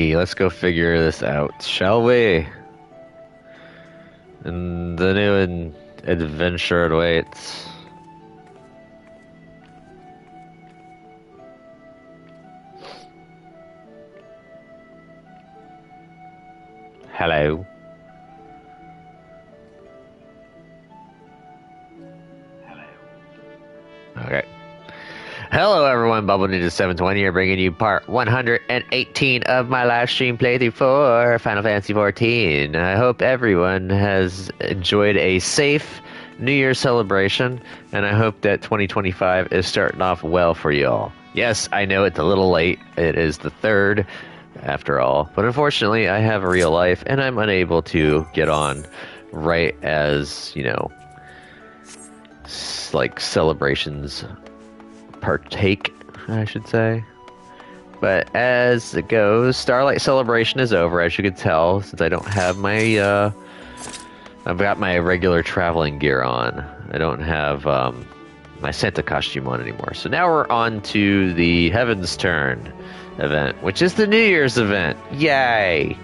Let's go figure this out, shall we? And the new adventure awaits. Hello. Okay. Hello everyone, Bubble Ninja 720 here, bringing you part 118 of my live stream playthrough for Final Fantasy XIV. I hope everyone has enjoyed a safe New Year celebration, and I hope that 2025 is starting off well for you all. Yes, I know it's a little late. It is the 3rd, after all, but unfortunately I have a real life, and I'm unable to get on right as, you know, like celebrations partake, I should say. But as it goes, Starlight Celebration is over, as you can tell, since I don't have my, I've got my regular traveling gear on. I don't have, my Santa costume on anymore. So now we're on to the Heaven's Turn event, which is the New Year's event. Yay!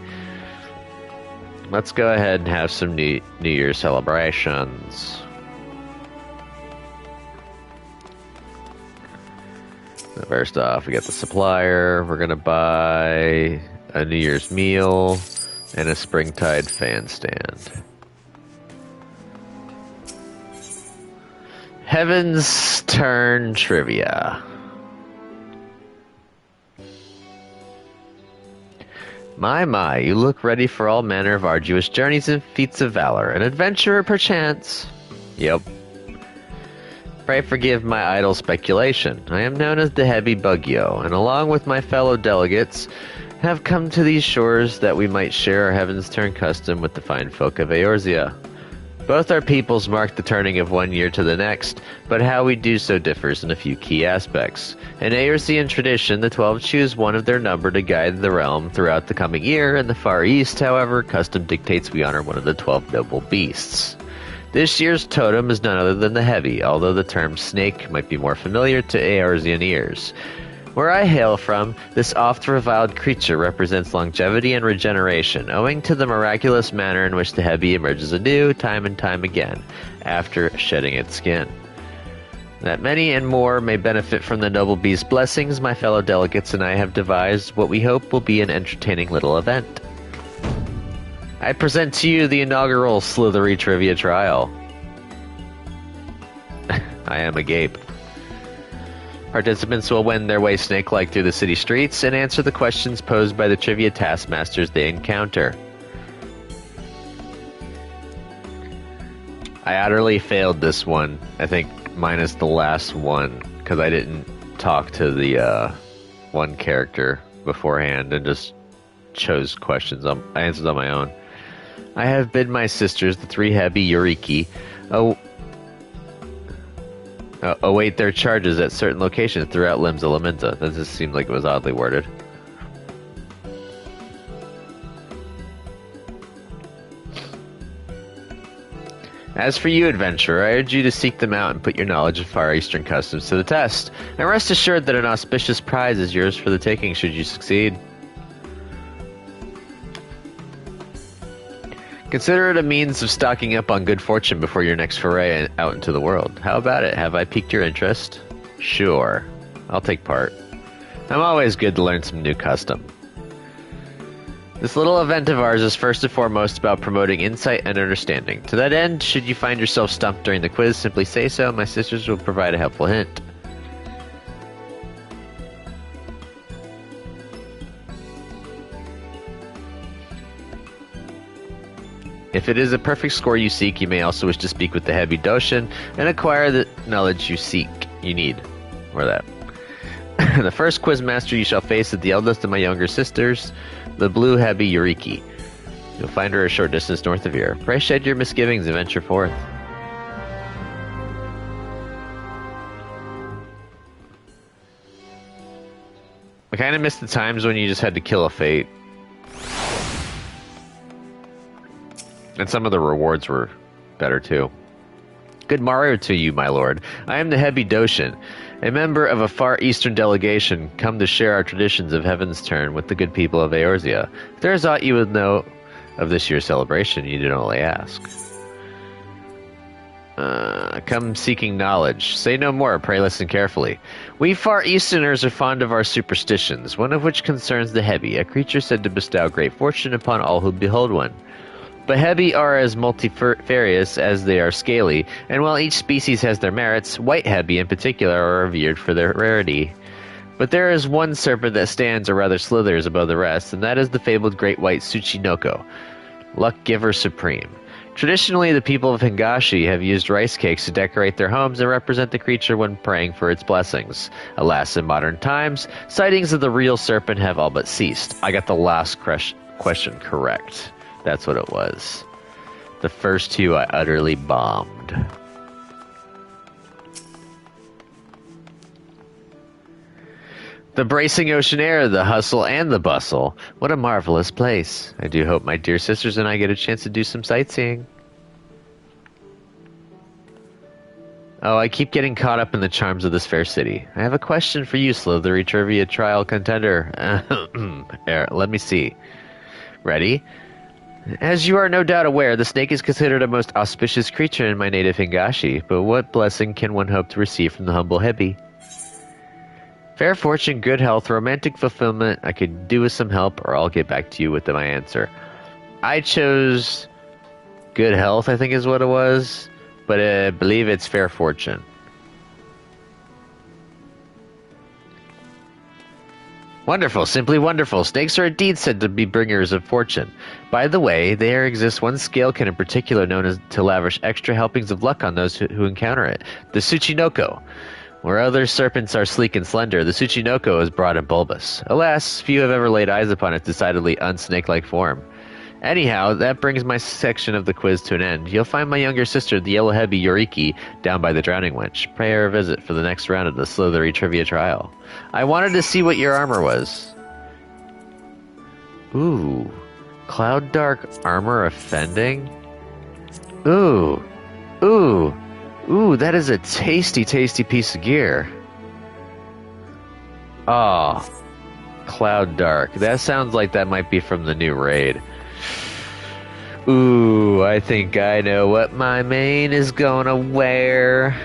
Let's go ahead and have some New Year's celebrations. First off, we got the supplier. We're gonna buy a New Year's meal and a Springtide fan stand. Heaven's Turn trivia. My, you look ready for all manner of arduous journeys and feats of valor. An adventurer, perchance? Yep. Pray forgive my idle speculation. I am known as the Heavy Bugyo, and along with my fellow delegates, have come to these shores that we might share our Heaven's Turn custom with the fine folk of Eorzea. Both our peoples mark the turning of one year to the next, but how we do so differs in a few key aspects. In Eorzean tradition, the 12 choose one of their number to guide the realm throughout the coming year. In the Far East, however, custom dictates we honor one of the 12 noble beasts. This year's totem is none other than the Heavy, although the term snake might be more familiar to Eorzean ears. Where I hail from, this oft-reviled creature represents longevity and regeneration, owing to the miraculous manner in which the Heavy emerges anew, time and time again, after shedding its skin. That many and more may benefit from the noble beast's blessings, my fellow delegates and I have devised what we hope will be an entertaining little event. I present to you the inaugural Slithery Trivia Trial. I am agape. Participants will wend their way snake-like through the city streets and answer the questions posed by the trivia taskmasters they encounter. I utterly failed this one, I think minus the last one, because I didn't talk to the one character beforehand and just chose questions, answers on my own. I have bid my sisters, the 3 Heavy Yoriki, await their charges at certain locations throughout Limsa Lominsa. That just seemed like it was oddly worded. As for you, adventurer, I urge you to seek them out and put your knowledge of Far Eastern customs to the test. And rest assured that an auspicious prize is yours for the taking should you succeed. Consider it a means of stocking up on good fortune before your next foray out into the world. How about it? Have I piqued your interest? Sure. I'll take part. I'm always good to learn some new custom. This little event of ours is first and foremost about promoting insight and understanding. To that end, should you find yourself stumped during the quiz, simply say so. My sisters will provide a helpful hint. If it is a perfect score you seek, you may also wish to speak with the Heavy Doshin and acquire the knowledge you need. Or that. The first quizmaster you shall face is the eldest of my younger sisters, the Blue Heavy Yoriki. You'll find her a short distance north of here. Pray shed your misgivings and venture forth. I kind of miss the times when you just had to kill a fate. And some of the rewards were better too. Good morrow to you, my lord. I am the Heavy Doshin, A member of a far eastern delegation come to share our traditions of Heaven's Turn with the good people of Eorzea. If there is aught you would know of this year's celebration, you need only ask. Come seeking knowledge. Say no more, pray listen carefully. We Far Easterners are fond of our superstitions, one of which concerns the Hebi, a creature said to bestow great fortune upon all who behold one. But Hebi are as multifarious as they are scaly, and while each species has their merits, white Hebi in particular are revered for their rarity. But there is one serpent that stands, or rather slithers, above the rest, and that is the fabled great white Tsuchinoko, luck giver supreme. Traditionally, the people of Hingashi have used rice cakes to decorate their homes and represent the creature when praying for its blessings. Alas, in modern times, sightings of the real serpent have all but ceased. I got the last question correct. That's what it was. The first two I utterly bombed. The bracing ocean air, the hustle, and the bustle. What a marvelous place. I do hope my dear sisters and I get a chance to do some sightseeing. Oh, I keep getting caught up in the charms of this fair city. I have a question for you, Slithery Trivia Trial Contender. Let me see. Ready? As you are no doubt aware, the snake is considered a most auspicious creature in my native Hingashi, but what blessing can one hope to receive from the humble Hebi? Fair fortune, good health, romantic fulfillment. I could do with some help, or I'll get back to you with my answer. I chose good health, I think is what it was, but I believe it's fair fortune. Wonderful, simply wonderful. Snakes are indeed said to be bringers of fortune. By the way, there exists one scalekin in particular known as to lavish extra helpings of luck on those who encounter it, the Tsuchinoko. Where other serpents are sleek and slender, the Tsuchinoko is broad and bulbous. Alas, few have ever laid eyes upon its decidedly unsnake-like form. Anyhow, that brings my section of the quiz to an end. You'll find my younger sister, the Yellow Hebi Yoriki, down by the Drowning Wench. Pray her a visit for the next round of the Slithery Trivia Trial. I wanted to see what your armor was. Ooh. Cloud Dark Armor Offending? Ooh. Ooh. Ooh, that is a tasty, tasty piece of gear. Oh, Cloud Dark. That sounds like that might be from the new raid. Ooh, I think I know what my main is gonna wear.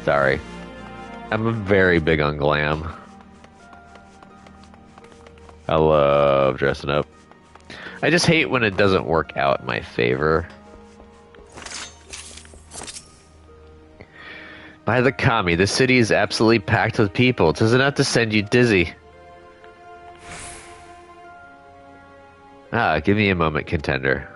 Sorry. I'm very big on glam. I love dressing up. I just hate when it doesn't work out in my favor. By the Kami, the city is absolutely packed with people. It isn't enough to send you dizzy. Give me a moment, contender.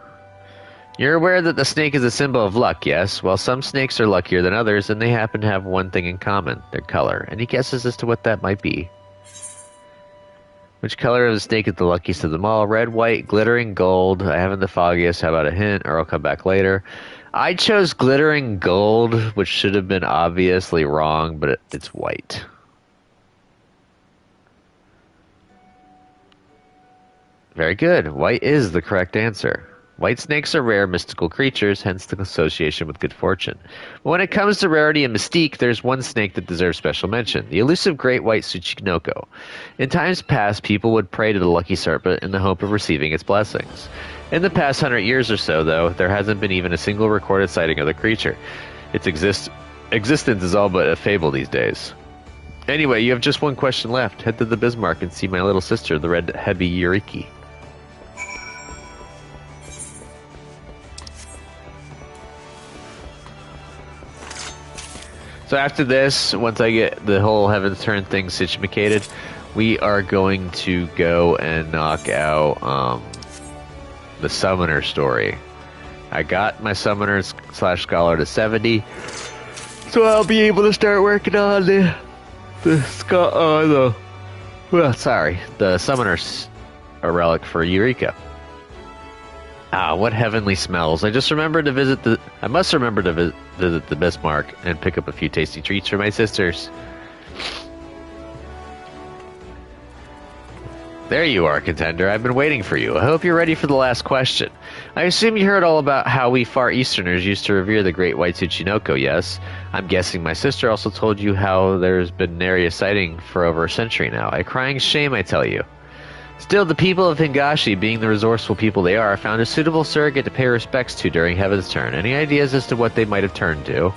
You're aware that the snake is a symbol of luck, yes? Well, some snakes are luckier than others, and they happen to have one thing in common, their color. Any guesses as to what that might be? Which color of the snake is the luckiest of them all? Red, white, glittering gold. I haven't the foggiest. How about a hint, or I'll come back later. I chose glittering gold, which should have been obviously wrong, but it's white. Very good. White is the correct answer. White snakes are rare mystical creatures, hence the association with good fortune. But when it comes to rarity and mystique, there's one snake that deserves special mention, the elusive great white Tsuchinoko. In times past, people would pray to the lucky serpent in the hope of receiving its blessings. In the past 100 years or so, though, there hasn't been even a single recorded sighting of the creature. Its existence is all but a fable these days. Anyway, you have just one question left. Head to the Bismarck and see my little sister, the Red Hebi Yoriki. So after this, once I get the whole Heaven's Turn thing situated, we are going to go and knock out the Summoner story. I got my Summoner / Scholar to 70, so I'll be able to start working on the Summoner's relic for Eureka. What heavenly smells. I must remember to visit the Bismarck and pick up a few tasty treats for my sisters. There you are, contender. I've been waiting for you. I hope you're ready for the last question. I assume you heard all about how we Far Easterners used to revere the great white Tsuchinoko, yes? I'm guessing my sister also told you how there's been nary a sighting for over a century now. A crying shame, I tell you. Still, the people of Hingashi, being the resourceful people they are, found a suitable surrogate to pay respects to during Heaven's Turn. Any ideas as to what they might have turned to?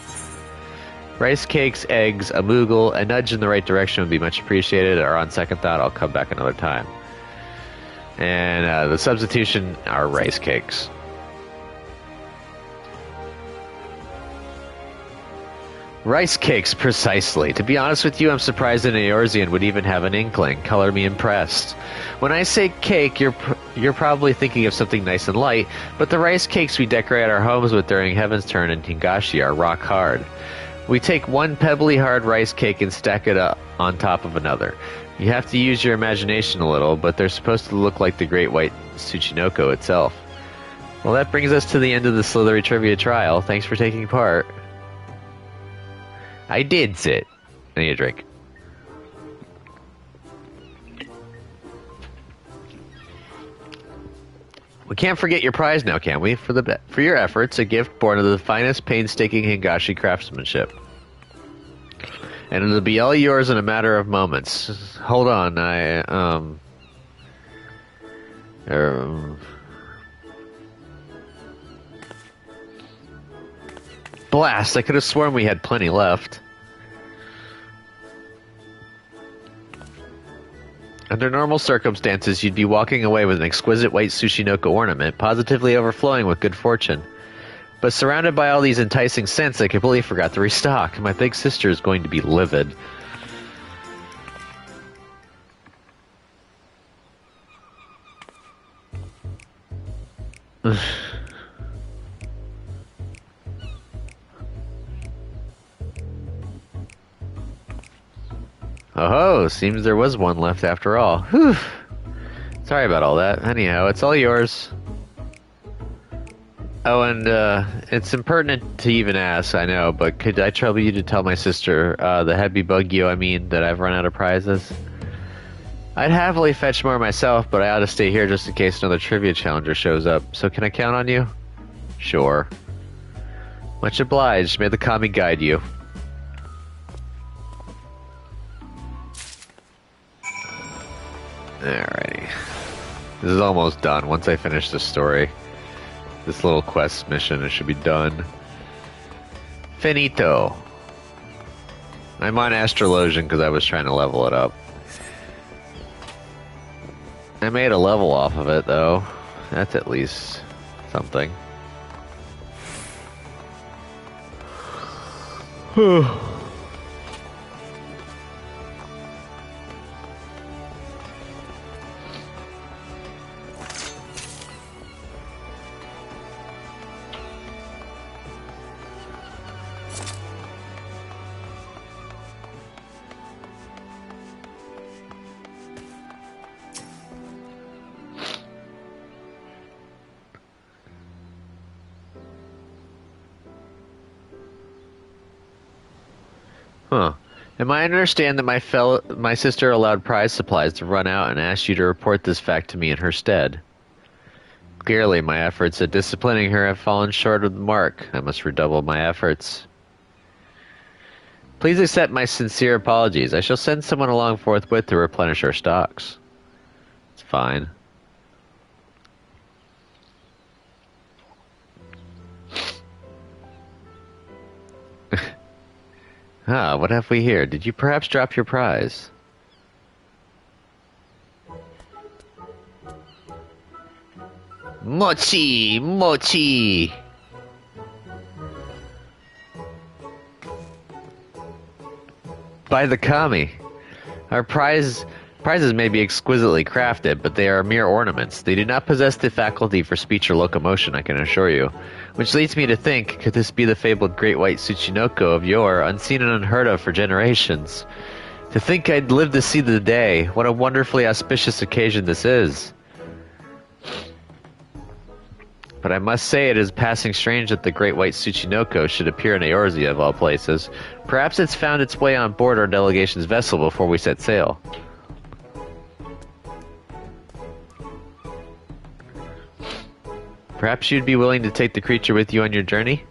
Rice cakes, eggs, a moogle, a nudge in the right direction would be much appreciated, or on second thought, I'll come back another time. And the substitution are rice cakes. Rice cakes, precisely. To be honest with you, I'm surprised an Eorzean would even have an inkling. Color me impressed. When I say cake, you're probably thinking of something nice and light, but the rice cakes we decorate our homes with during Heaven's Turn in Hingashi are rock hard. We take one pebbly hard rice cake and stack it up on top of another. You have to use your imagination a little, but they're supposed to look like the great white Tsuchinoko itself. Well, that brings us to the end of the Slithery Trivia Trial. Thanks for taking part. I did sit. I need a drink. We can't forget your prize now, can we? For your efforts, a gift born of the finest painstaking Hingashi craftsmanship. And it'll be all yours in a matter of moments. Hold on, blast, I could have sworn we had plenty left. Under normal circumstances, you'd be walking away with an exquisite white Tsuchinoko ornament, positively overflowing with good fortune. But surrounded by all these enticing scents, I completely forgot to restock. My big sister is going to be livid. Oh, seems there was one left after all. Whew. Sorry about all that. Anyhow, it's all yours. Oh, and it's impertinent to even ask, I know, but could I trouble you to tell my sister, the heavy bugyo, that I've run out of prizes? I'd happily fetch more myself, but I ought to stay here just in case another trivia challenger shows up. So can I count on you? Sure. Much obliged. May the kami guide you. Alrighty. This is almost done. Once I finish this story, this little quest mission, it should be done. Finito. I'm on Astrologian because I was trying to level it up. I made a level off of it, though. That's at least something. Huh. Am I to understand that my sister allowed prize supplies to run out and asked you to report this fact to me in her stead? Clearly, my efforts at disciplining her have fallen short of the mark. I must redouble my efforts. Please accept my sincere apologies. I shall send someone along forthwith to replenish our stocks. It's fine. Ah, what have we here? Did you perhaps drop your prize? Mochi! Mochi! By the kami. Our prizes may be exquisitely crafted, but they are mere ornaments. They do not possess the faculty for speech or locomotion, I can assure you. Which leads me to think, could this be the fabled great white Tsuchinoko of yore, unseen and unheard of for generations? To think I'd live to see the day. What a wonderfully auspicious occasion this is. But I must say it is passing strange that the great white Tsuchinoko should appear in Eorzea of all places. Perhaps it's found its way on board our delegation's vessel before we set sail. Perhaps you'd be willing to take the creature with you on your journey?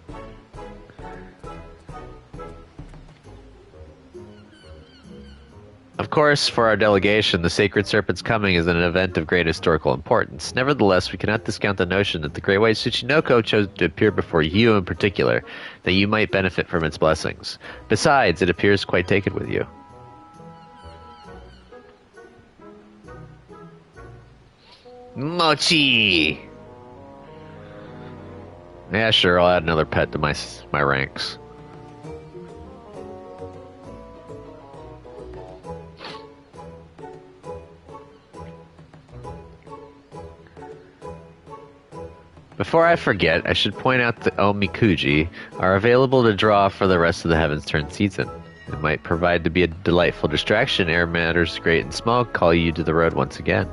Of course, for our delegation, the Sacred Serpent's coming is an event of great historical importance. Nevertheless, we cannot discount the notion that the Great White Tsuchinoko chose to appear before you in particular, that you might benefit from its blessings. Besides, it appears quite taken with you. Mochi! Yeah, sure, I'll add another pet to my ranks. Before I forget, I should point out that Omikuji are available to draw for the rest of the Heaven's Turn season. It might provide to be a delightful distraction ere matters great and small call you to the road once again.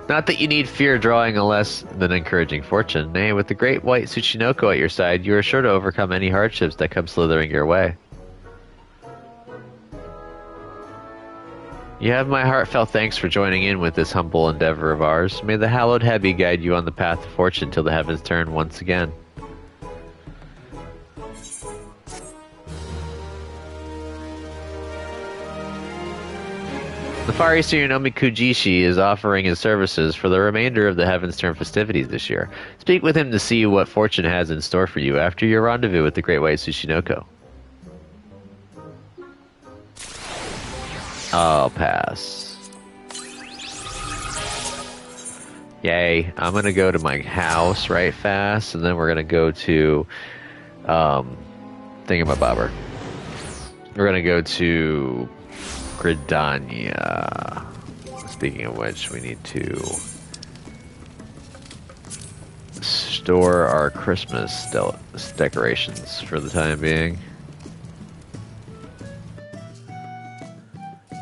Not that you need fear drawing a less than encouraging fortune. Nay, with the great white Tsuchinoko at your side, you are sure to overcome any hardships that come slithering your way. You have my heartfelt thanks for joining in with this humble endeavor of ours. May the hallowed Hebi guide you on the path of fortune till the heavens turn once again. The Far Eastern Omikujishi is offering his services for the remainder of the Heaven's Turn festivities this year. Speak with him to see what fortune has in store for you after your rendezvous with the Great White Tsuchinoko. I'll pass. Yay. I'm gonna go to my house right fast, and then we're gonna go to Thingamabobber. We're gonna go to Gridania. Speaking of which, we need to store our Christmas decorations for the time being.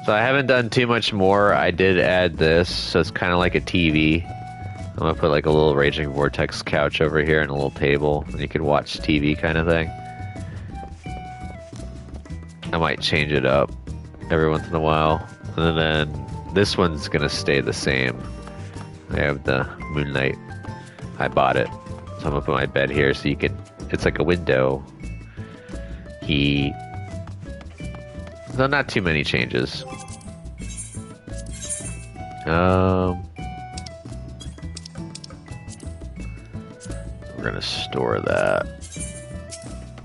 So I haven't done too much more. I did add this, so it's kind of like a TV. I'm gonna put like a little Raging Vortex couch over here and a little table, and you can watch TV kind of thing. I might change it up every once in a while. And then this one's gonna stay the same. I have the Moonlight. I bought it. So I'm gonna put my bed here so you can, it's like a window. So not too many changes. We're gonna store that.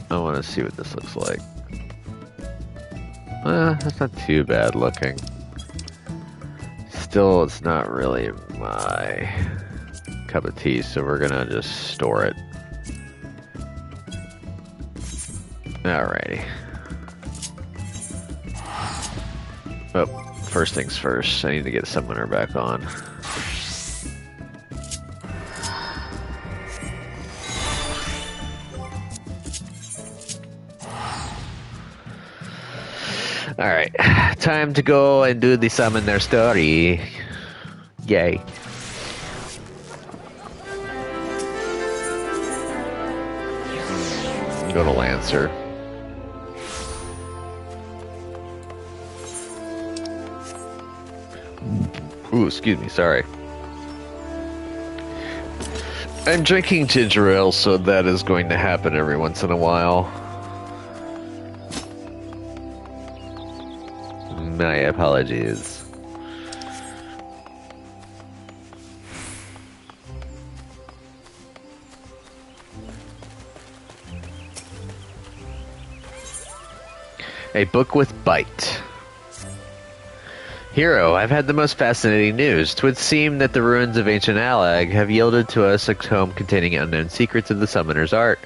I want to see what this looks like. That's not too bad looking. Still, it's not really my cup of tea, so we're gonna just store it. Alrighty. Oh, first things first, I need to get Summoner back on. Alright, time to go and do the Summoner story. Yay. Go to Lancer. Ooh, excuse me, sorry. I'm drinking ginger ale, so that is going to happen every once in a while. My apologies. A book with bite. Hero, I've had the most fascinating news. 'Twould seem that the ruins of ancient Alag have yielded to us a tome containing unknown secrets of the summoner's art.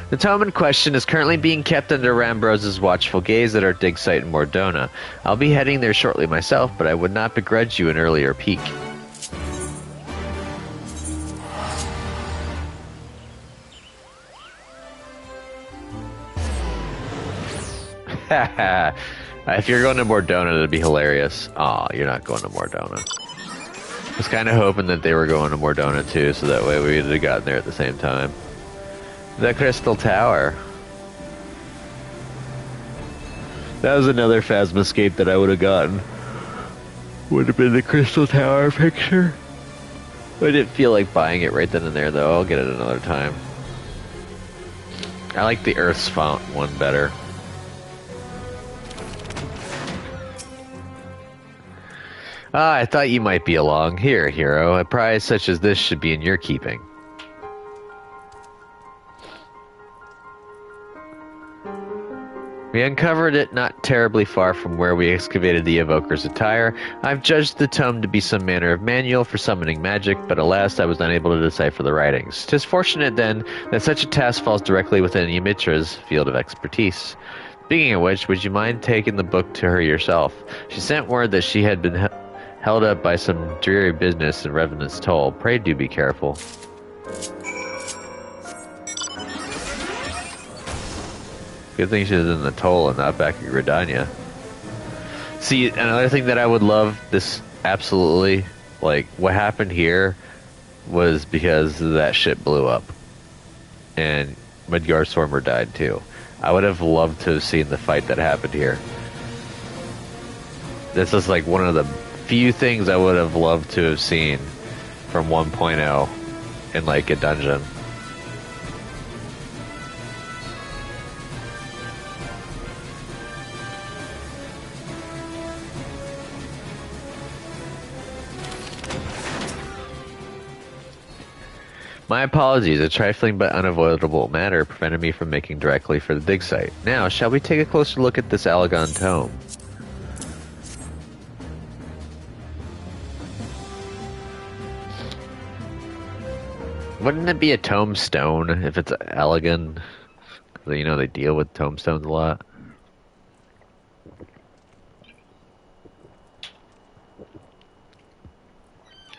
The tome in question is currently being kept under Rambrose's watchful gaze at our dig site in Mordona. I'll be heading there shortly myself, but I would not begrudge you an earlier peek. Haha. If you're going to Mordona, that'd be hilarious. Aw, you're not going to Mordona. I was kind of hoping that they were going to Mordona too, so that way we would have gotten there at the same time. The Crystal Tower. That was another Phasmoscape that I would have gotten. Would have been the Crystal Tower picture. I didn't feel like buying it right then and there, though. I'll get it another time. I like the Earth's font one better. Ah, I thought you might be along. Here, hero. A prize such as this should be in your keeping. We uncovered it not terribly far from where we excavated the evoker's attire. I've judged the tome to be some manner of manual for summoning magic, but alas, I was unable to decipher the writings. 'Tis fortunate, then, that such a task falls directly within Ymitra's field of expertise. Speaking of which, would you mind taking the book to her yourself? She sent word that she had been held up by some dreary business in Revenant's Toll. Pray do be careful. Good thing she was in the Toll and not back at Gridania. See, another thing that I would love, this absolutely, like, what happened here was because that ship blew up. And Midgar Stormer died too. I would have loved to have seen the fight that happened here. This is like one of the few things I would have loved to have seen from 1.0 in like a dungeon. My apologies, a trifling but unavoidable matter prevented me from making directly for the dig site. Now, shall we take a closer look at this Alagon tome? Wouldn't it be a tombstone if it's Alagon? You know, they deal with tombstones a lot.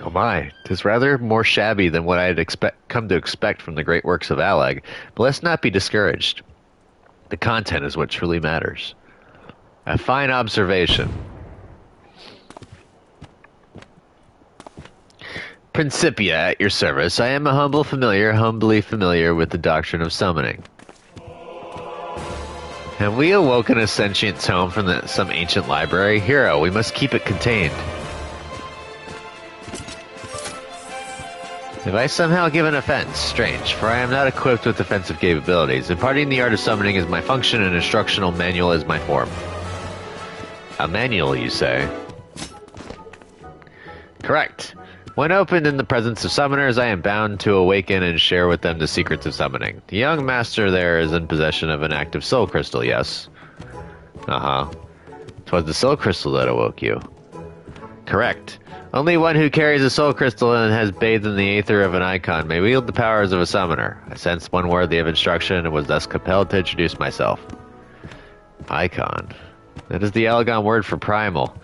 Oh my, 'tis rather more shabby than what I had come to expect from the great works of Alag, but let's not be discouraged. The content is what truly matters. A fine observation. Principia, at your service. I am a humbly familiar with the doctrine of summoning. Have we awoken a sentient tome from some ancient library? Hero, we must keep it contained. Have I somehow given offense? Strange, for I am not equipped with offensive capabilities. Imparting the art of summoning is my function, and instructional manual is my form. A manual, you say? Correct. When opened in the presence of summoners, I am bound to awaken and share with them the secrets of summoning. The young master there is in possession of an active soul crystal, yes? Uh-huh. 'Twas the soul crystal that awoke you. Correct. Only one who carries a soul crystal and has bathed in the aether of an icon may wield the powers of a summoner. I sensed one worthy of instruction and was thus compelled to introduce myself. Icon. That is the Alagon word for primal.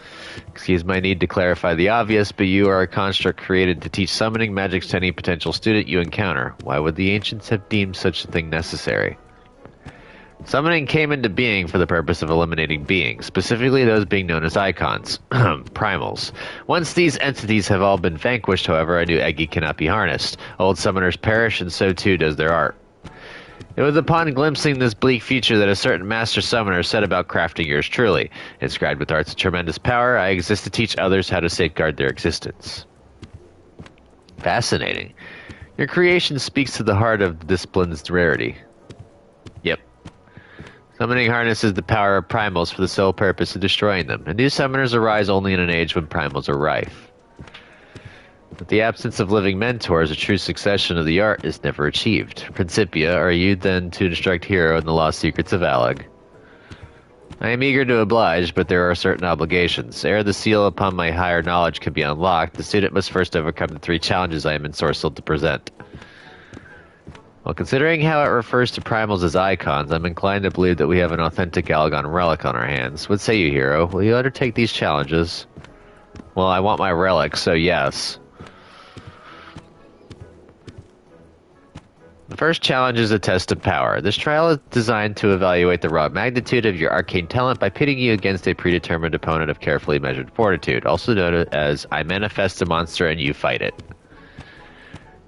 Excuse my need to clarify the obvious, but you are a construct created to teach summoning magics to any potential student you encounter. Why would the ancients have deemed such a thing necessary? Summoning came into being for the purpose of eliminating beings, specifically those being known as icons, primals. Once these entities have all been vanquished, however, a new Eggy cannot be harnessed. Old summoners perish, and so too does their art. It was upon glimpsing this bleak future that a certain master summoner set about crafting yours truly. Inscribed with arts of tremendous power, I exist to teach others how to safeguard their existence. Fascinating. Your creation speaks to the heart of the discipline's rarity. Yep. Summoning harnesses the power of primals for the sole purpose of destroying them, and new summoners arise only in an age when primals are rife. With the absence of living mentors, a true succession of the art is never achieved. Principia, are you then to instruct Hero in the lost secrets of Alag? I am eager to oblige, but there are certain obligations. Ere the seal upon my higher knowledge can be unlocked, the student must first overcome the 3 challenges I am ensorcelled to present. Well, considering how it refers to primals as icons, I'm inclined to believe that we have an authentic Alagon relic on our hands. What say you, Hero? Will you undertake these challenges? Well, I want my relic, so yes. The first challenge is a test of power. This trial is designed to evaluate the raw magnitude of your arcane talent by pitting you against a predetermined opponent of carefully measured fortitude, also known as I manifest a monster and you fight it.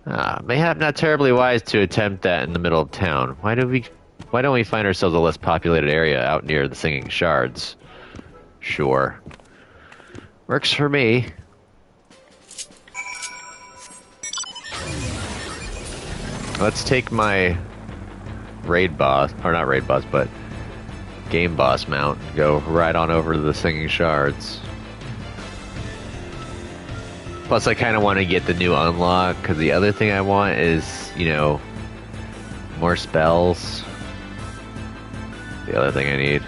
Mayhap not terribly wise to attempt that in the middle of town. Why don't we find ourselves a less populated area out near the Singing Shards? Sure. Works for me. Let's take my raid boss, or not raid boss, but game boss mount. Go right on over to the Singing Shards. Plus, I kind of want to get the new unlock, because the other thing I want is, you know, more spells. The other thing I need.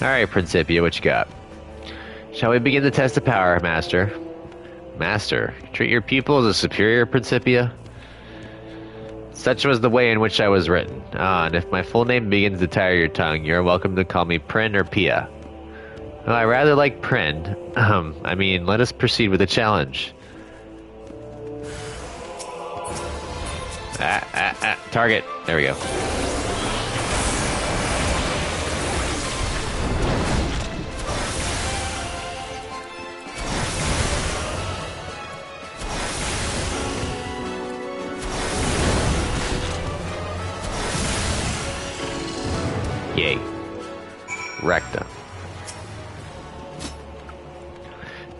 Alright, Principia, what you got? Shall we begin the test of power, Master? Master, treat your pupil as a superior, Principia? Such was the way in which I was written. Ah, and if my full name begins to tire your tongue, you're welcome to call me Prin or Pia. Well, I rather like Prin. I mean, let us proceed with the challenge. Target. There we go. Yay. Recta.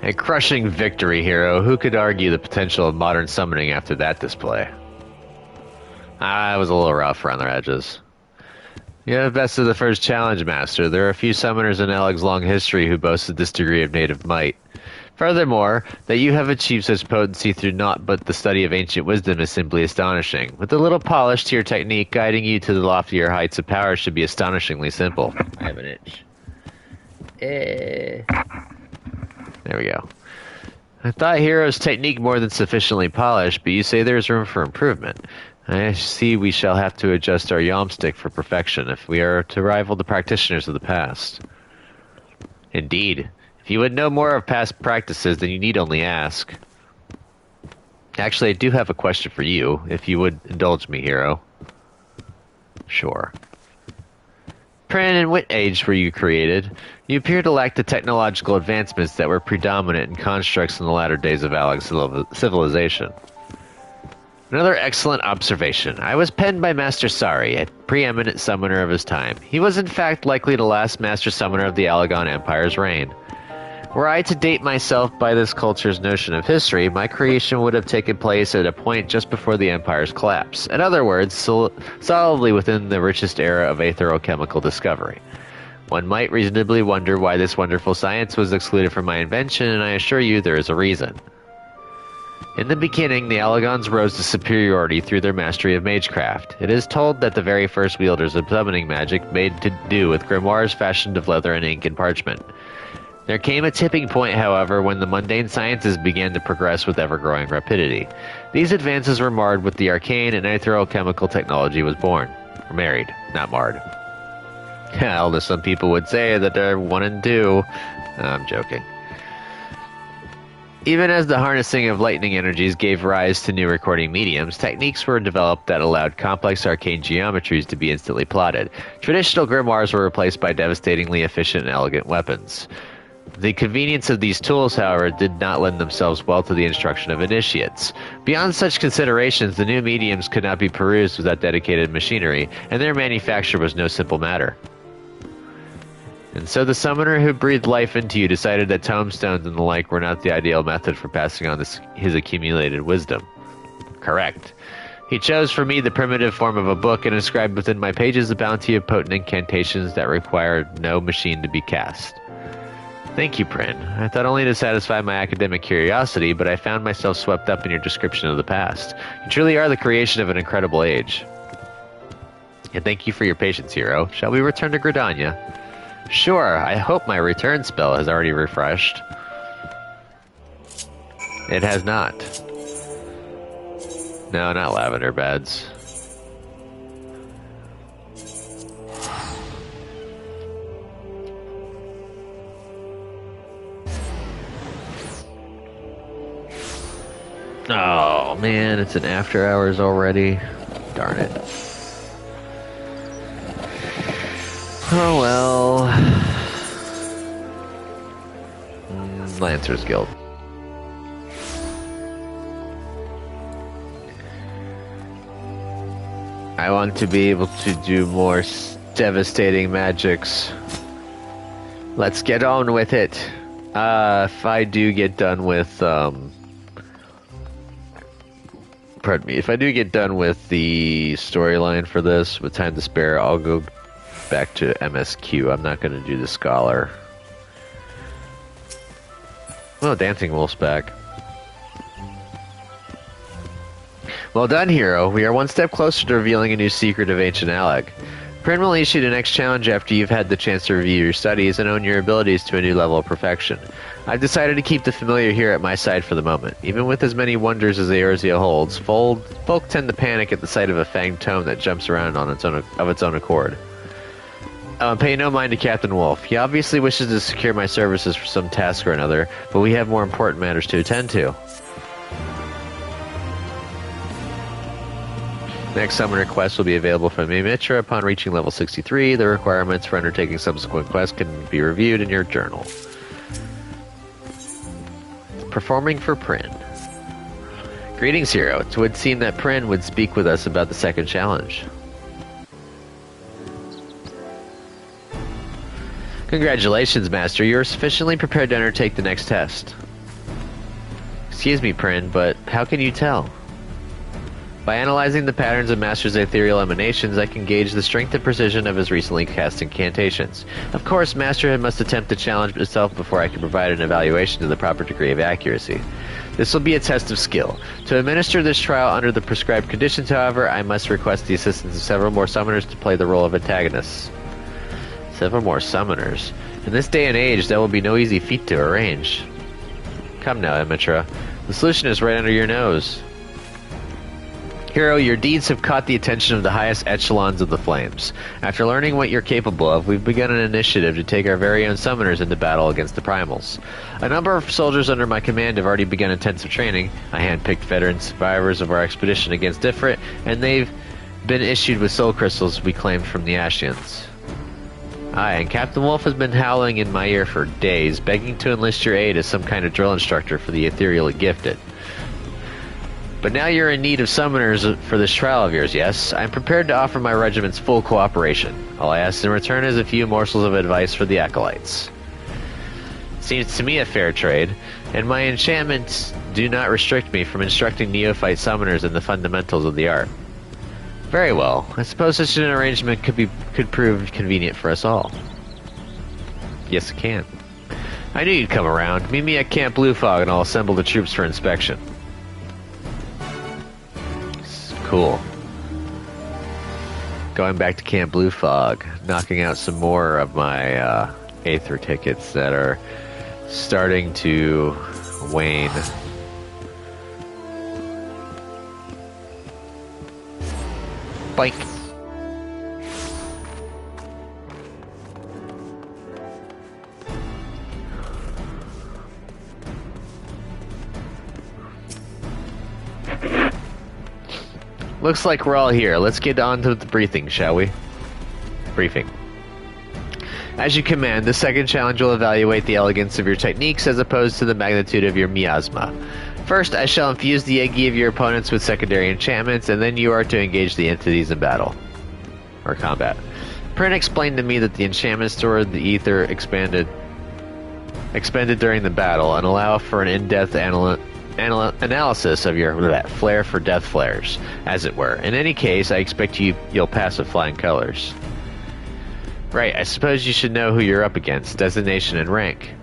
A crushing victory, hero. Who could argue the potential of modern summoning after that display? It was a little rough around the edges. You have bested the first challenge, Master. There are a few summoners in Eleg's long history who boasted this degree of native might. Furthermore, that you have achieved such potency through naught but the study of ancient wisdom is simply astonishing. With a little polish to your technique, guiding you to the loftier heights of power should be astonishingly simple. I have an itch. There we go. I thought Hero's technique more than sufficiently polished, but you say there is room for improvement. I see we shall have to adjust our yomstick for perfection if we are to rival the practitioners of the past. Indeed. If you would know more of past practices, then you need only ask. Actually, I do have a question for you, if you would indulge me, Hero. Sure. Pran, in what age were you created? You appear to lack the technological advancements that were predominant in constructs in the latter days of Aleg's civilization. Another excellent observation. I was penned by Master Sari, a preeminent summoner of his time. He was in fact likely the last Master Summoner of the Alagon Empire's reign. Were I to date myself by this culture's notion of history, my creation would have taken place at a point just before the Empire's collapse. In other words, solidly within the richest era of aetherochemical discovery. One might reasonably wonder why this wonderful science was excluded from my invention, and I assure you there is a reason. In the beginning, the Alagons rose to superiority through their mastery of magecraft. It is told that the very first wielders of summoning magic made to do with grimoires fashioned of leather and ink and parchment. There came a tipping point, however, when the mundane sciences began to progress with ever-growing rapidity. These advances were marred with the arcane and aetherochemical technology was born. Or married, not marred. Although some people would say that they're 1 and 2. I'm joking. Even as the harnessing of lightning energies gave rise to new recording mediums, techniques were developed that allowed complex arcane geometries to be instantly plotted. Traditional grimoires were replaced by devastatingly efficient and elegant weapons. The convenience of these tools, however, did not lend themselves well to the instruction of initiates. Beyond such considerations, the new mediums could not be perused without dedicated machinery, and their manufacture was no simple matter. And so the summoner who breathed life into you decided that tomestones and the like were not the ideal method for passing on his accumulated wisdom. Correct. He chose for me the primitive form of a book and inscribed within my pages a bounty of potent incantations that required no machine to be cast. Thank you, Prin. I thought only to satisfy my academic curiosity, but I found myself swept up in your description of the past. You truly are the creation of an incredible age. And thank you for your patience, Hero. Shall we return to Gridania? Sure, I hope my return spell has already refreshed. It has not. No, not lavender beds. Oh man, it's an after hours already. Darn it. Oh well. Lancer's Guild. I want to be able to do more devastating magics. Let's get on with it. If I do get done with pardon me, if I do get done with the storyline for this, with time to spare, I'll go back to MSQ. I'm not going to do the Scholar. Oh, Dancing Wolf's back. Well done, hero. We are one step closer to revealing a new secret of Ancient Alag. Prin will issue the next challenge after you've had the chance to review your studies and own your abilities to a new level of perfection. I've decided to keep the familiar here at my side for the moment. Even with as many wonders as Eorzea holds, folk tend to panic at the sight of a fanged tome that jumps around on its own accord. Pay no mind to Captain Wolf. He obviously wishes to secure my services for some task or another, but we have more important matters to attend to. Next summoner quest will be available from Mimitra upon reaching level 63. The requirements for undertaking subsequent quests can be reviewed in your journal. Performing for Prin. Greetings, hero. It would seem that Prin would speak with us about the second challenge. Congratulations, Master. You are sufficiently prepared to undertake the next test. Excuse me, Prin, but how can you tell? By analyzing the patterns of Master's ethereal emanations, I can gauge the strength and precision of his recently cast incantations. Of course, Master must attempt to challenge himself before I can provide an evaluation to the proper degree of accuracy. This will be a test of skill. To administer this trial under the prescribed conditions, however, I must request the assistance of several more summoners to play the role of antagonists. Several more summoners? In this day and age, that will be no easy feat to arrange. Come now, Mimitra. The solution is right under your nose. Hero, your deeds have caught the attention of the highest echelons of the Flames. After learning what you're capable of, we've begun an initiative to take our very own summoners into battle against the Primals. A number of soldiers under my command have already begun intensive training. I handpicked veteran survivors of our expedition against Ifrit, and they've been issued with soul crystals we claimed from the Ashians. Aye, and Captain Wolf has been howling in my ear for days, begging to enlist your aid as some kind of drill instructor for the ethereally gifted. But now you're in need of summoners for this trial of yours, yes? I'm prepared to offer my regiment's full cooperation. All I ask in return is a few morsels of advice for the acolytes. Seems to me a fair trade, and my enchantments do not restrict me from instructing neophyte summoners in the fundamentals of the art. Very well. I suppose such an arrangement could prove convenient for us all. Yes, it can. I knew you'd come around. Meet me at Camp Blue Fog and I'll assemble the troops for inspection. Cool. Going back to Camp Blue Fog, knocking out some more of my Aether tickets that are starting to wane. Boink. Looks like we're all here. Let's get on to the briefing, shall we? Briefing. As you command, the second challenge will evaluate the elegance of your techniques as opposed to the magnitude of your miasma. First, I shall infuse the Eggy of your opponents with secondary enchantments, and then you are to engage the entities in battle. Or combat. Prin explained to me that the enchantments stored the ether expended during the battle and allow for an in-depth analysis of your flare for death flares, as it were. In any case, I expect you'll pass with flying colors. Right, I suppose you should know who you're up against, designation and rank.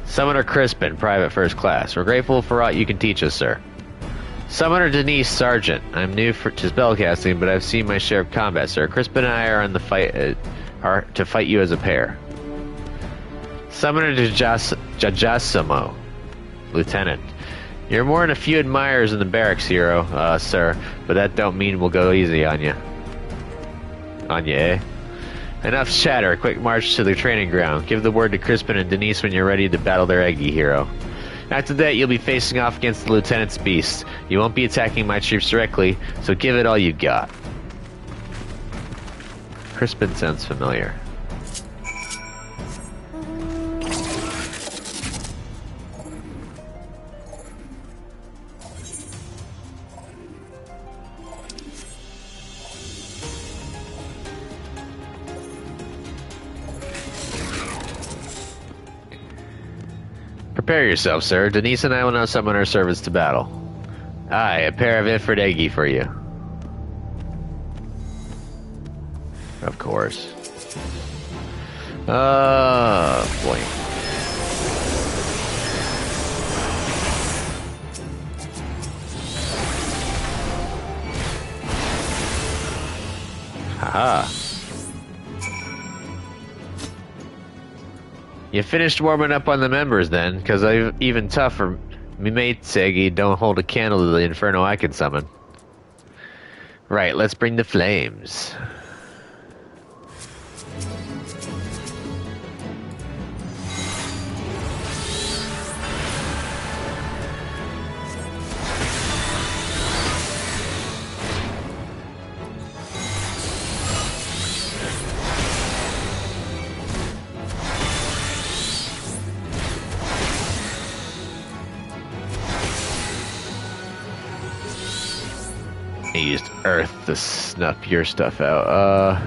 Summoner Crispin, Private First Class. We're grateful for aught you can teach us, sir. Summoner Denise, Sergeant. I'm new to spellcasting, but I've seen my share of combat, sir. Crispin and I are on the fight, are to fight you as a pair. Summoner Jajasimo, Lieutenant. You're more than a few admirers in the barracks, hero, sir, but that don't mean we'll go easy on you. On you, eh? Enough chatter. Quick march to the training ground. Give the word to Crispin and Denise when you're ready to battle their Eggy, hero. After that, you'll be facing off against the Lieutenant's beast. You won't be attacking my troops directly, so give it all you got. Crispin sounds familiar. Prepare yourself, sir. Denise and I will now summon our servants to battle. Aye, a pair of Ifrit for you. Of course. Boy. Haha. You finished warming up on the members then, because even tougher, me mate Seggy don't hold a candle to the inferno I can summon. Right, let's bring the flames. I used earth to snuff your stuff out.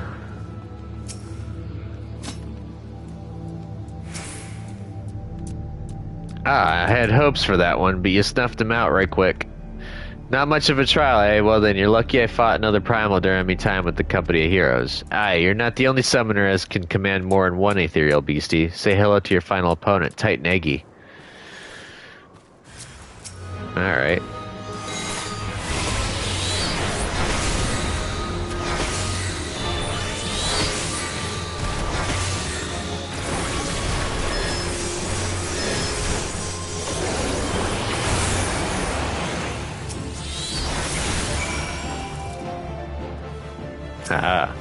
I had hopes for that one, but you snuffed them out right quick. Not much of a trial, eh? Well then, you're lucky I fought another primal during my time with the company of heroes. Aye, you're not the only summoner as can command more than one ethereal beastie. Say hello to your final opponent, Titan Eggy. Alright. Haha.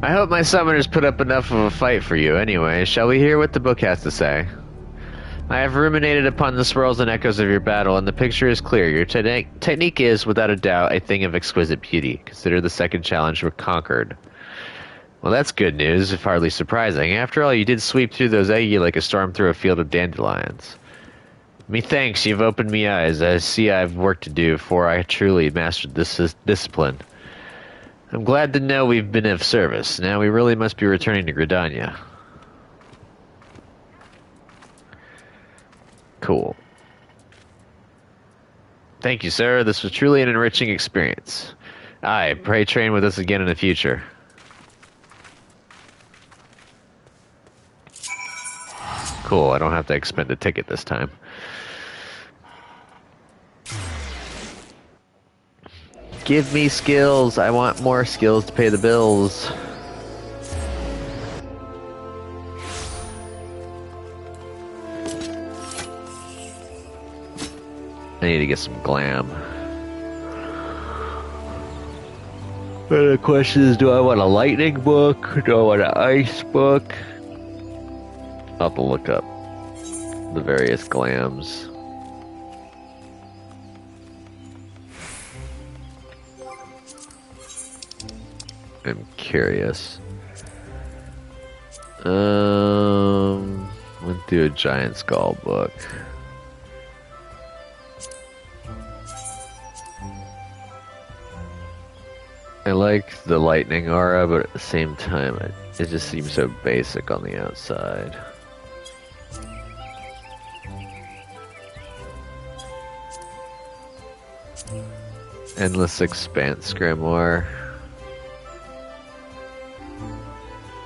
I hope my summoners put up enough of a fight for you. Anyway, shall we hear what the book has to say? I have ruminated upon the swirls and echoes of your battle, and the picture is clear. Your technique is, without a doubt, a thing of exquisite beauty. Consider the second challenge conquered. Well, that's good news, if hardly surprising. After all, you did sweep through those Eggy like a storm through a field of dandelions. Methinks you've opened me eyes. I see I have work to do before I truly mastered this discipline. I'm glad to know we've been of service. Now we really must be returning to Gridania. Cool. Thank you, sir. This was truly an enriching experience. Aye, pray train with us again in the future. Cool, I don't have to expend a ticket this time. Give me skills. I want more skills to pay the bills. I need to get some glam. And the question is, do I want a lightning book? Do I want an ice book? I'll have to look up the various glams. I'm curious. Went through a giant skull book. I like the lightning aura, but at the same time, it just seems so basic on the outside. Endless Expanse Grimoire.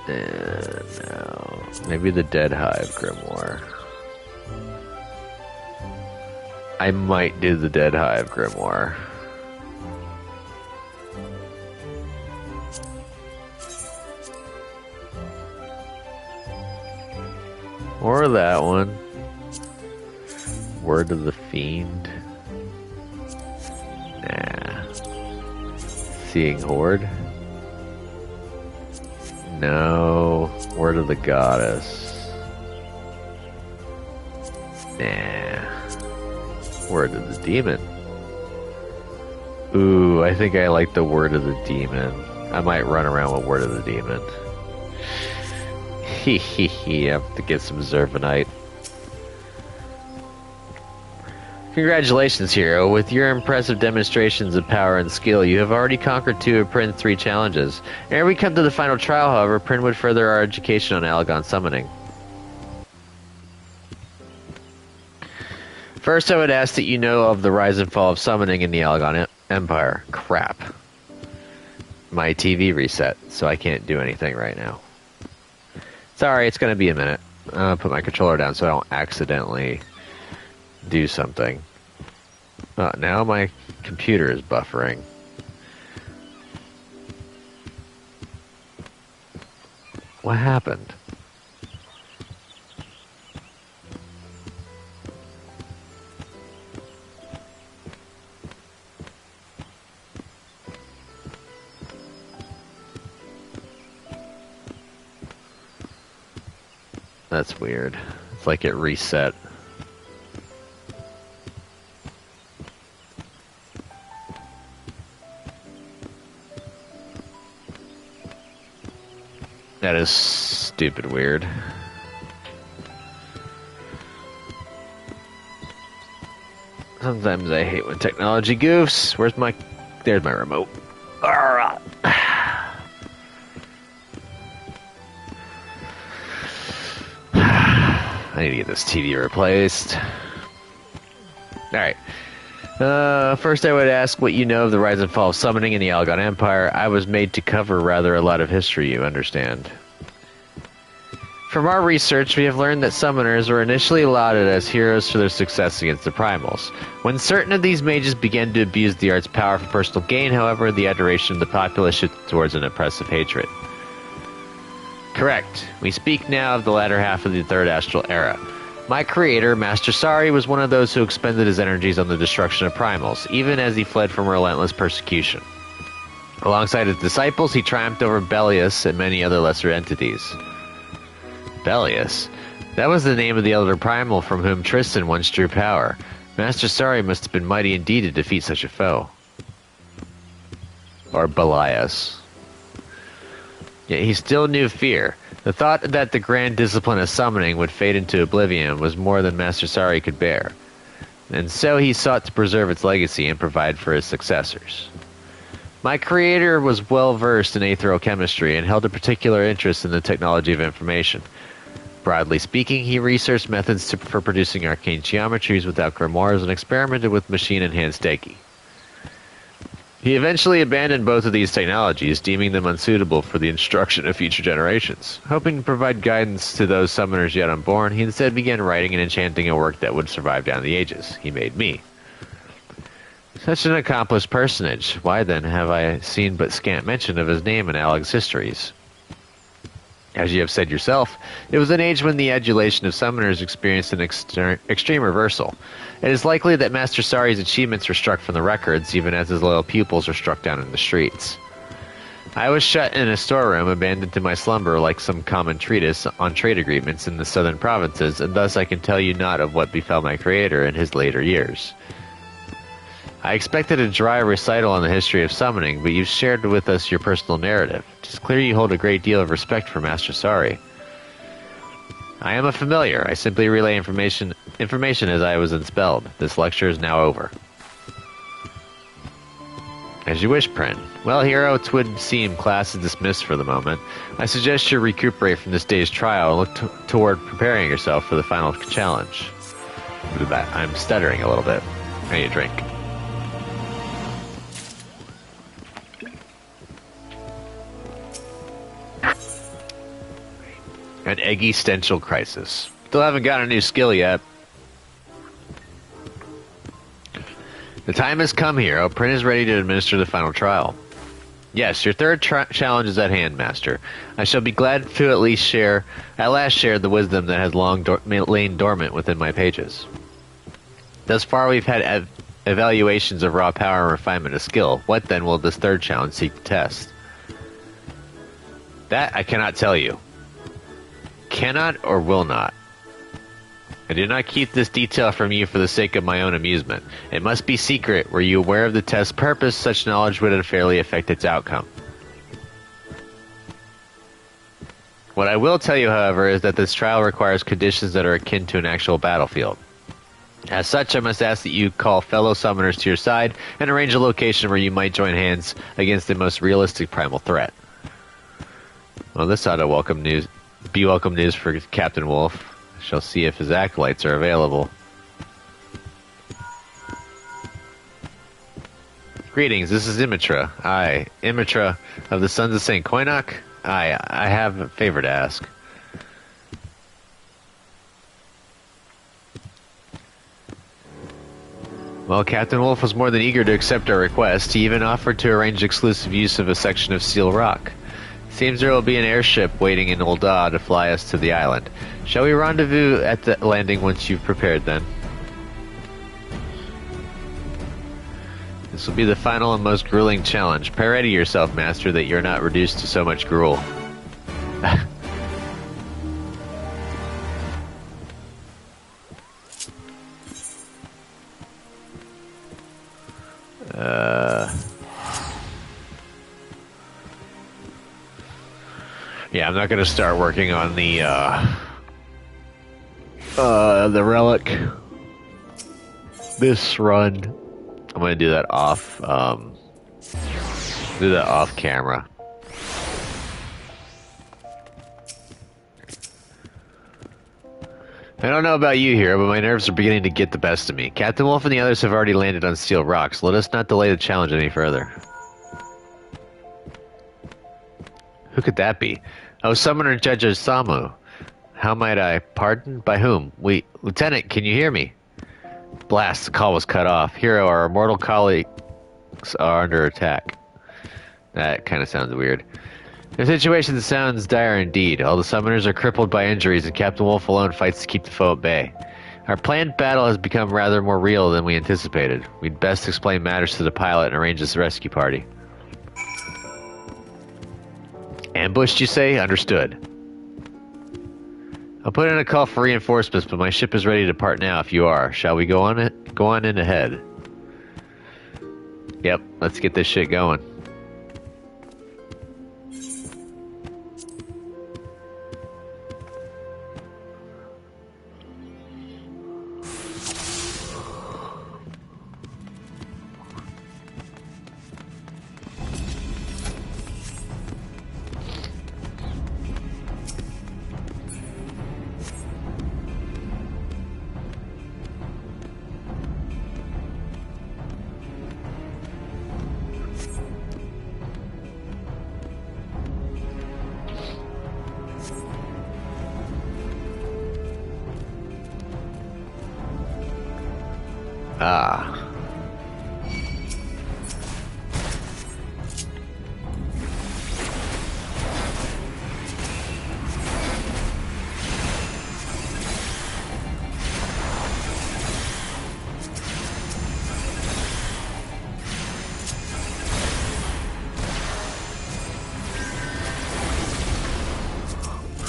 No. Maybe the Dead Hive Grimoire. I might do the Dead Hive Grimoire. Or that one. Word of the Fiend. Nah. Seeing Horde. No. Word of the Goddess. Nah. Word of the Demon. Ooh, I think I like the Word of the Demon. I might run around with Word of the Demon. I have to get some Zervanite. Congratulations, hero. With your impressive demonstrations of power and skill, you have already conquered 2 of Prin's 3 challenges. Ere we come to the final trial, however, Prin would further our education on Alagon summoning. First, I would ask that you know of the rise and fall of summoning in the Alagon Empire. Crap. My TV reset, so I can't do anything right now. Sorry, it's going to be a minute. I'll put my controller down so I don't accidentally do something. Now my computer is buffering. What happened? That's weird. It's like it reset. That is stupid weird. Sometimes I hate when technology goofs. Where's my... There's my remote. I need to get this TV replaced. Alright. First I would ask what you know of the rise and fall of summoning in the Alagon Empire. I was made to cover rather a lot of history, you understand. From our research, we have learned that summoners were initially lauded as heroes for their success against the primals. When certain of these mages began to abuse the art's power for personal gain, however, the adoration of the populace shifted towards an oppressive hatred. Correct. We speak now of the latter half of the Third Astral Era. My creator, Master Sari, was one of those who expended his energies on the destruction of primals, even as he fled from relentless persecution. Alongside his disciples, he triumphed over Bellius and many other lesser entities. Bellius? That was the name of the elder primal from whom Tristan once drew power. Master Sari must have been mighty indeed to defeat such a foe. Or Bellius. Yet he still knew fear. The thought that the grand discipline of summoning would fade into oblivion was more than Master Sari could bear, and so he sought to preserve its legacy and provide for his successors. My creator was well versed in aetherochemistry and held a particular interest in the technology of information. Broadly speaking, he researched methods for producing arcane geometries without grimoires and experimented with machine-enhanced Deki. He eventually abandoned both of these technologies, deeming them unsuitable for the instruction of future generations. Hoping to provide guidance to those summoners yet unborn, he instead began writing and enchanting a work that would survive down the ages. He made me. Such an accomplished personage, why then have I seen but scant mention of his name in Alec's histories? As you have said yourself, it was an age when the adulation of summoners experienced an extreme reversal. It is likely that Master Sari's achievements were struck from the records, even as his loyal pupils were struck down in the streets. I was shut in a storeroom, abandoned to my slumber like some common treatise on trade agreements in the southern provinces, and thus I can tell you not of what befell my creator in his later years. I expected a dry recital on the history of summoning, but you've shared with us your personal narrative. It is clear you hold a great deal of respect for Master Sari. I am a familiar. I simply relay information as I was enspelled. This lecture is now over. As you wish, Prin. Well, hero, it would seem class is dismissed for the moment. I suggest you recuperate from this day's trial and look toward preparing yourself for the final challenge. I'm stuttering a little bit. I need a drink. An existential crisis. Still haven't got a new skill yet. The time has come, hero. Prin is ready to administer the final trial. Yes, your third challenge is at hand, Master. I shall be glad to at last share the wisdom that has long lain dormant within my pages. Thus far we've had evaluations of raw power and refinement of skill. What then will this third challenge seek to test? That I cannot tell you. Cannot or will not. I do not keep this detail from you for the sake of my own amusement. It must be secret. Were you aware of the test's purpose, such knowledge would unfairly affect its outcome. What I will tell you, however, is that this trial requires conditions that are akin to an actual battlefield. As such, I must ask that you call fellow summoners to your side and arrange a location where you might join hands against the most realistic primal threat. Well, this ought to be welcome news for Captain Wolf. I shall see if his acolytes are available. Greetings, this is Imitra. I, Imitra of the Sons of St. Koinok. I have a favor to ask. Well, Captain Wolf was more than eager to accept our request. He even offered to arrange exclusive use of a section of Steel Rock. Seems there will be an airship waiting in Ul'dah to fly us to the island. Shall we rendezvous at the landing once you've prepared then? This will be the final and most grueling challenge. Pray ready yourself, Master, that you're not reduced to so much gruel. Yeah, I'm not going to start working on the relic this run. I'm going to do that off camera. I don't know about you here, but my nerves are beginning to get the best of me. Captain Wolf and the others have already landed on Steel Rocks. Let us not delay the challenge any further. Who could that be? Oh, Summoner Judge Samu. How might I? Pardon? By whom? Lieutenant, can you hear me? Blast, the call was cut off. Hero, our immortal colleagues are under attack. That kind of sounds weird. The situation sounds dire indeed. All the summoners are crippled by injuries, and Captain Wolf alone fights to keep the foe at bay. Our planned battle has become rather more real than we anticipated. We'd best explain matters to the pilot and arrange this rescue party. Ambushed, you say? Understood. I'll put in a call for reinforcements, but my ship is ready to depart now if you are. Shall we go on it? Go on in ahead. Yep, let's get this shit going. Ah.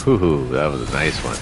Whoo, that was a nice one.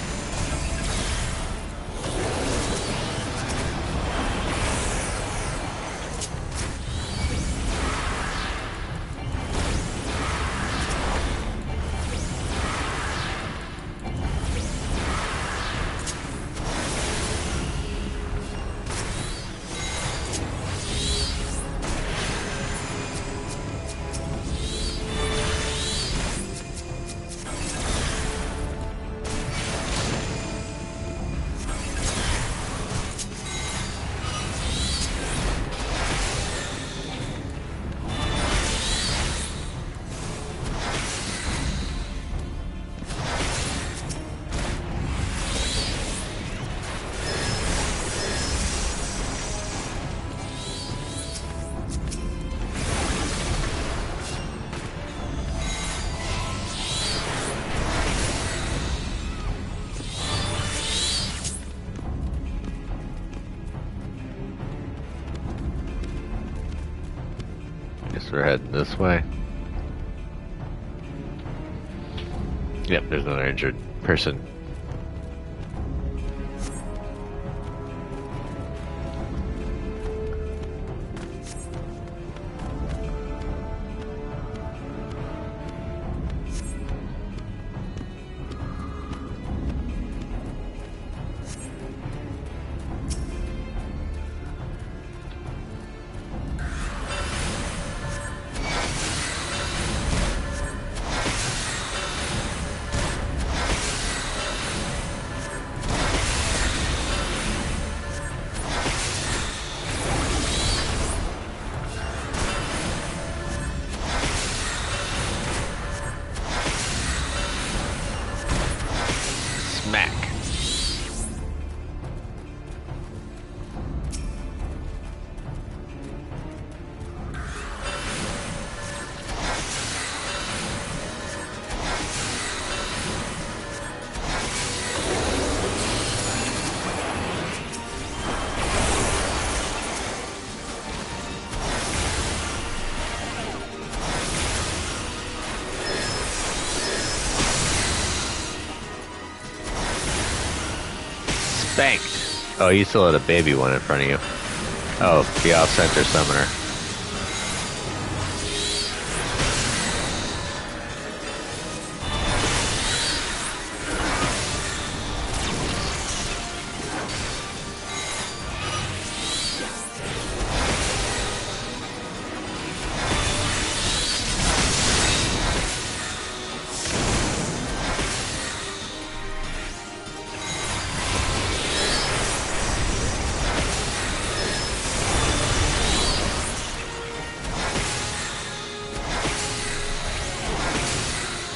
We're heading this way. Yep, there's another injured person. Smack. Spanked. Oh, you still had a baby one in front of you. Oh, the off-center summoner.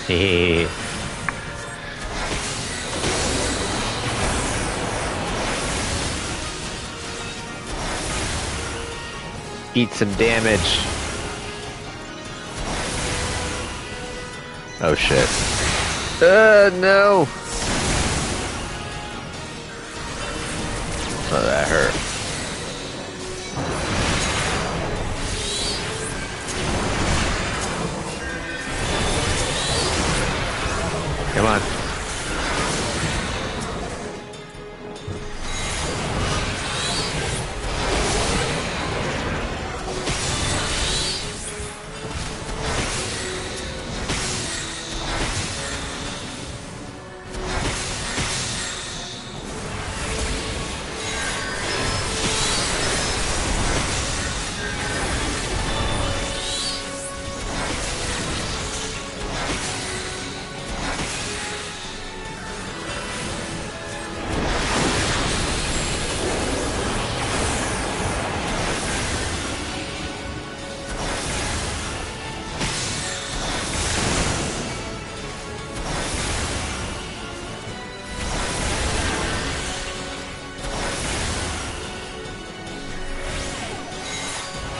Hehehe. Eat some damage. Oh shit. No! Oh, that hurt. Come on.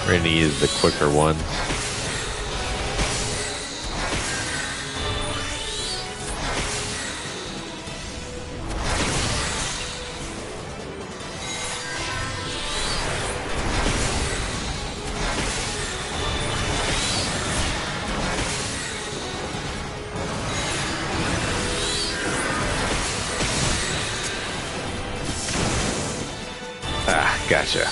We're gonna use the quicker ones. Ah, gotcha.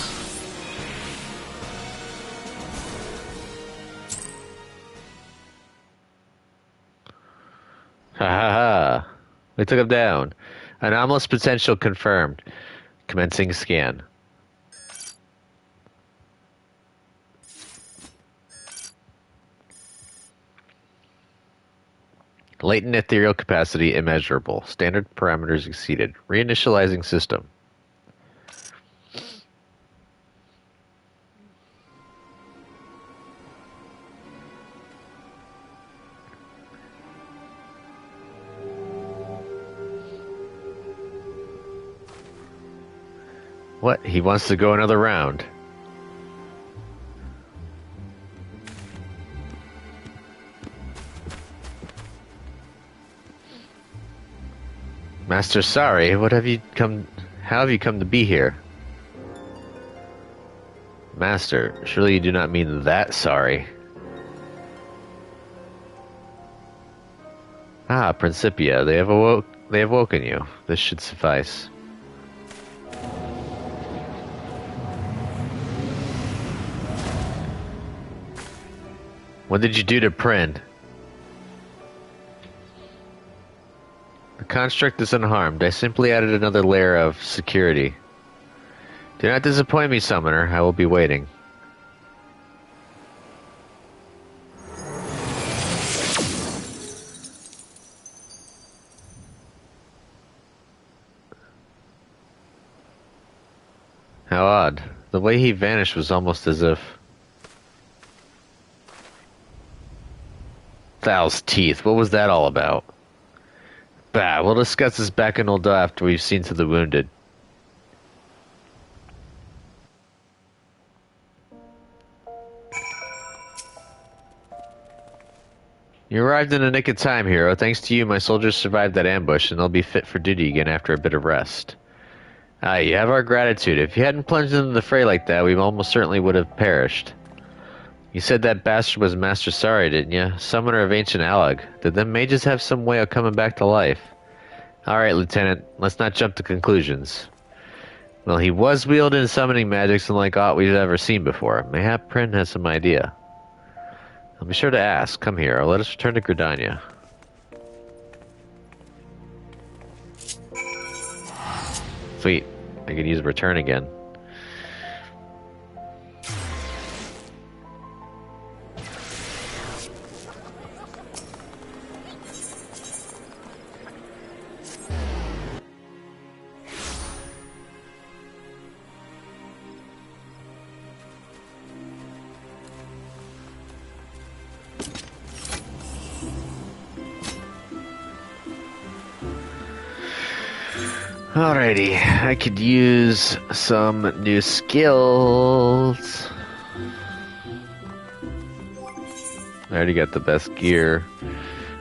Ha ha ha. We took him down. Anomalous potential confirmed. Commencing scan. Latent ethereal capacity immeasurable. Standard parameters exceeded. Reinitializing system. What? He wants to go another round. Master, sorry. What have you come? How have you come to be here? Master, surely you do not mean that sorry. Ah, Principia, they have woken you. This should suffice. What did you do to Prin? The construct is unharmed. I simply added another layer of security. Do not disappoint me, Summoner. I will be waiting. How odd. The way he vanished was almost as if... Thal's teeth. What was that all about? Bah, we'll discuss this back in Ul'dah after we've seen to the wounded. You arrived in the nick of time, hero. Thanks to you, my soldiers survived that ambush, and they'll be fit for duty again after a bit of rest. Ah, you have our gratitude. If you hadn't plunged into the fray like that, we almost certainly would have perished. You said that bastard was Master Sari, didn't you? Summoner of ancient Alag. Did them mages have some way of coming back to life? Alright, Lieutenant, let's not jump to conclusions. Well, he was wielding summoning magics unlike aught we've ever seen before. Mayhap Prin has some idea. I'll be sure to ask. Come here, or let us return to Gridania. Sweet. I could use return again. Alrighty, I could use some new skills. I already got the best gear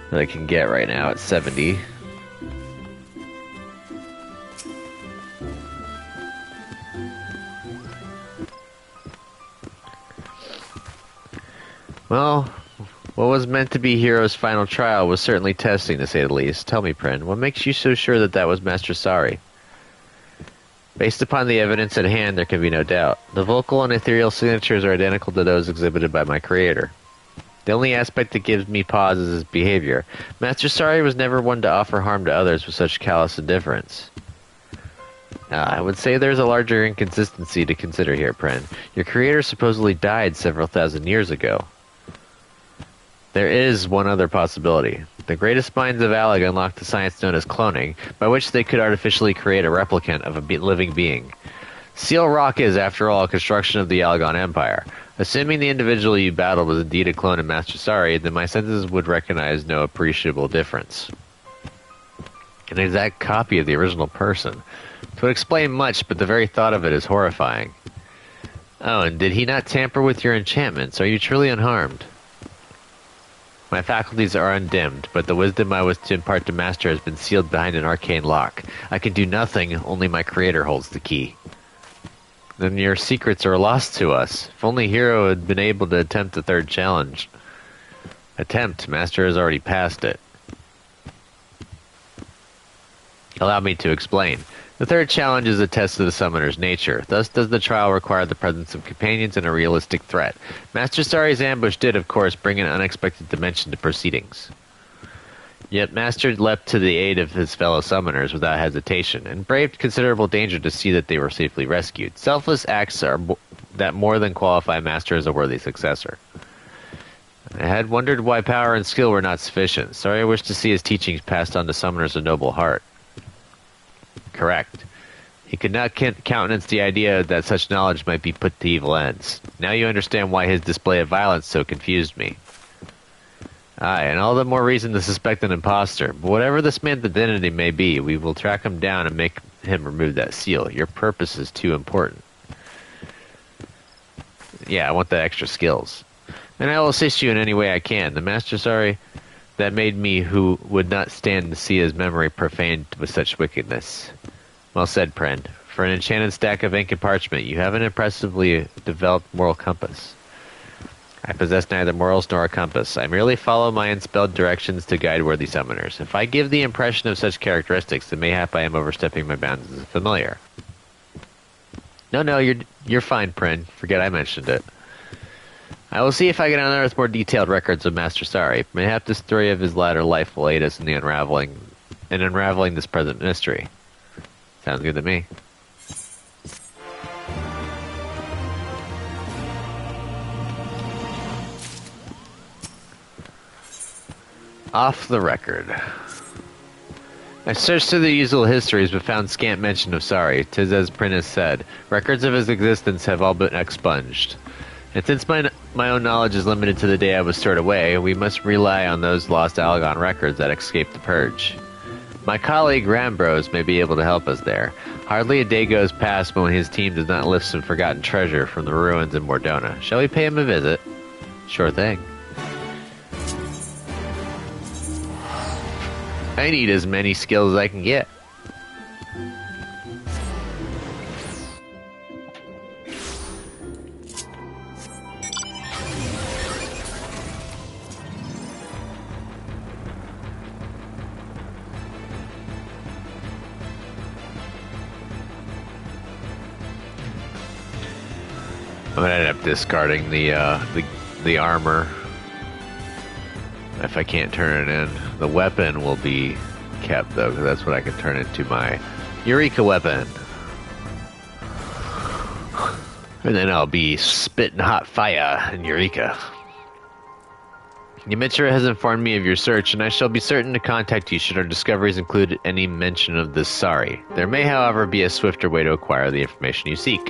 that I can get right now at 70. Well, what was meant to be Hero's final trial was certainly testing, to say the least. Tell me, Prin, what makes you so sure that that was Master Sari? Based upon the evidence at hand, there can be no doubt. The vocal and ethereal signatures are identical to those exhibited by my creator. The only aspect that gives me pause is his behavior. Master Sari was never one to offer harm to others with such callous indifference. I would say there's a larger inconsistency to consider here, Prin. Your creator supposedly died several thousand years ago. There is one other possibility. The greatest minds of Alag unlocked the science known as cloning, by which they could artificially create a replicant of a living being. Seal Rock is, after all, a construction of the Algon Empire. Assuming the individual you battled was indeed a clone of Master Sari, then my senses would recognize no appreciable difference. An exact copy of the original person. It would explain much, but the very thought of it is horrifying. Oh, and did he not tamper with your enchantments? Are you truly unharmed? My faculties are undimmed, but the wisdom I was to impart to Master has been sealed behind an arcane lock. I can do nothing, only my creator holds the key. Then your secrets are lost to us. If only Hero had been able to attempt the third challenge. Attempt, Master has already passed it. Allow me to explain. The third challenge is a test of the summoner's nature. Thus does the trial require the presence of companions and a realistic threat. Master Sari's ambush did, of course, bring an unexpected dimension to proceedings. Yet Master leapt to the aid of his fellow summoners without hesitation, and braved considerable danger to see that they were safely rescued. Selfless acts that more than qualify Master as a worthy successor. I had wondered why power and skill were not sufficient. Sari wished to see his teachings passed on to summoners of noble heart. Correct. He could not countenance the idea that such knowledge might be put to evil ends. Now you understand why his display of violence so confused me. Aye, and all the more reason to suspect an imposter. But whatever this man's identity may be, we will track him down and make him remove that seal. Your purpose is too important. Yeah, I want the extra skills. And I will assist you in any way I can. The Master Sari that made me who would not stand to see his memory profaned with such wickedness. Well said, Prin. For an enchanted stack of ink and parchment, you have an impressively developed moral compass. I possess neither morals nor a compass. I merely follow my unspelled directions to guide worthy summoners. If I give the impression of such characteristics, then mayhap I am overstepping my bounds as a familiar. No, you're fine, Prin. Forget I mentioned it. I will see if I can unearth more detailed records of Master Sari. Mayhap the story of his latter life will aid us in unraveling this present mystery. Sounds good to me. Off the record. I searched through the usual histories, but found scant mention of Sari. 'Tis as Prin has said. Records of his existence have all been expunged. And since my own knowledge is limited to the day I was stored away, we must rely on those lost Algon records that escaped the purge. My colleague Rambrose may be able to help us there. Hardly a day goes past when his team does not lift some forgotten treasure from the ruins in Mordona. Shall we pay him a visit? Sure thing. I need as many skills as I can get. I'm gonna end up discarding the armor if I can't turn it in. The weapon will be kept though, because that's what I can turn into my Eureka weapon. And then I'll be spitting hot fire in Eureka. Yamitra has informed me of your search, and I shall be certain to contact you should our discoveries include any mention of this Sari. There may, however, be a swifter way to acquire the information you seek.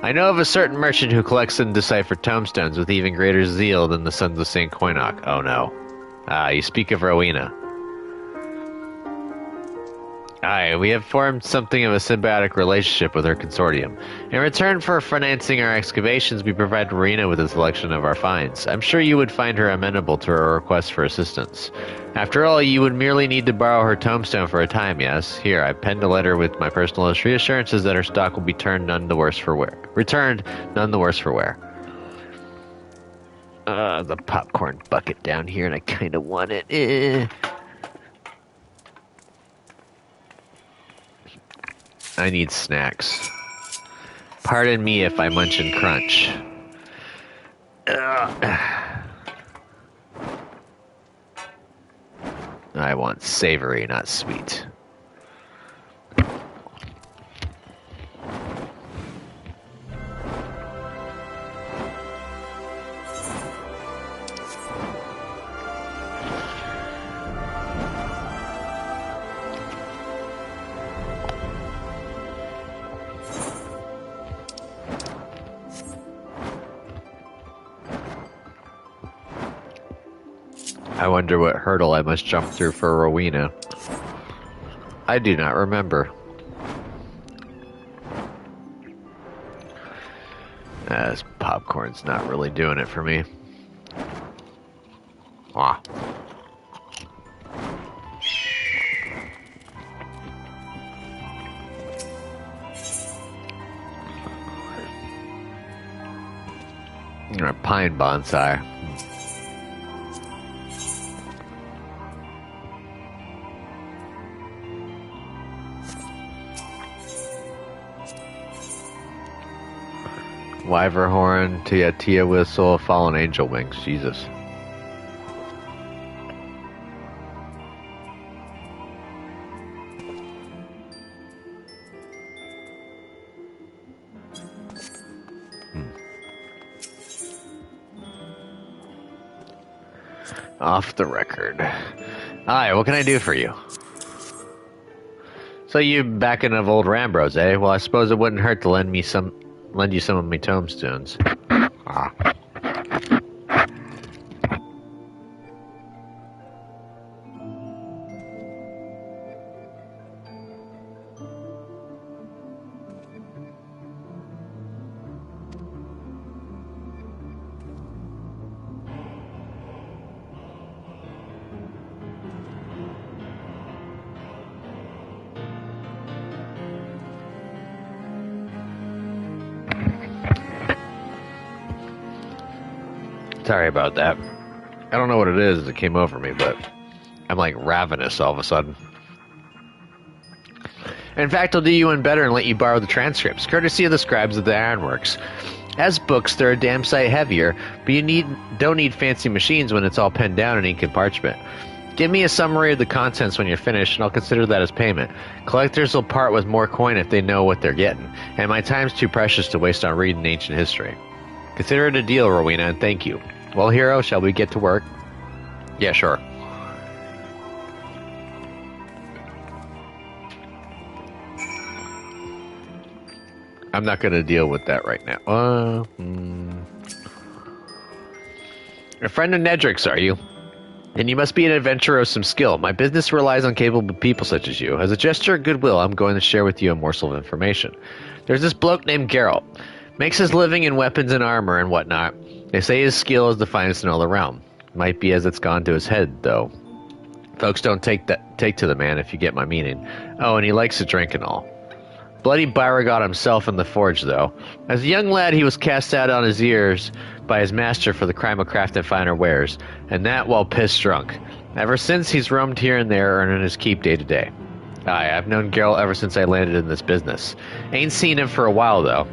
I know of a certain merchant who collects and deciphers tomestones with even greater zeal than the sons of St. Koinok. Oh no. Ah, you speak of Rowena. Aye, we have formed something of a symbiotic relationship with her consortium. In return for financing our excavations, we provide Rowena with a selection of our finds. I'm sure you would find her amenable to our request for assistance. After all, you would merely need to borrow her tombstone for a time, yes? Here, I penned a letter with my personal reassurances that her stock will be returned none the worse for wear. The popcorn bucket down here, and I kind of want it. I need snacks. Pardon me if I munch and crunch. I want savory, not sweet. I wonder what hurdle I must jump through for Rowena. I do not remember. This popcorn's not really doing it for me. Ah. A pine bonsai. Wyver horn, Tia whistle, fallen angel wings. Jesus. Off the record. Hi, what can I do for you? So you backing of old Rambrose, eh? Well, I suppose it wouldn't hurt to lend you some of my tomestones. Ah. Sorry about that. I don't know what it is that came over me, but I'm like ravenous all of a sudden. In fact, I'll do you one better and let you borrow the transcripts, courtesy of the scribes of the Ironworks. As books, they're a damn sight heavier, but you don't need fancy machines when it's all penned down in ink and parchment. Give me a summary of the contents when you're finished, and I'll consider that as payment. Collectors will part with more coin if they know what they're getting, and my time's too precious to waste on reading ancient history. Consider it a deal, Rowena, and thank you. Well, hero, shall we get to work? Yeah, sure. I'm not going to deal with that right now. A friend of Nedric's, are you? And you must be an adventurer of some skill. My business relies on capable people such as you. As a gesture of goodwill, I'm going to share with you a morsel of information. There's this bloke named Geralt. Makes his living in weapons and armor and whatnot. They say his skill is the finest in all the realm. Might be as it's gone to his head, though. Folks don't take to the man, if you get my meaning. Oh, and he likes to drink and all. Bloody Beauregard himself in the forge, though. As a young lad, he was cast out on his ears by his master for the crime of crafting finer wares, and that while piss drunk. Ever since, he's roamed here and there, earning his keep day to day. Aye, I've known Geralt ever since I landed in this business. Ain't seen him for a while, though.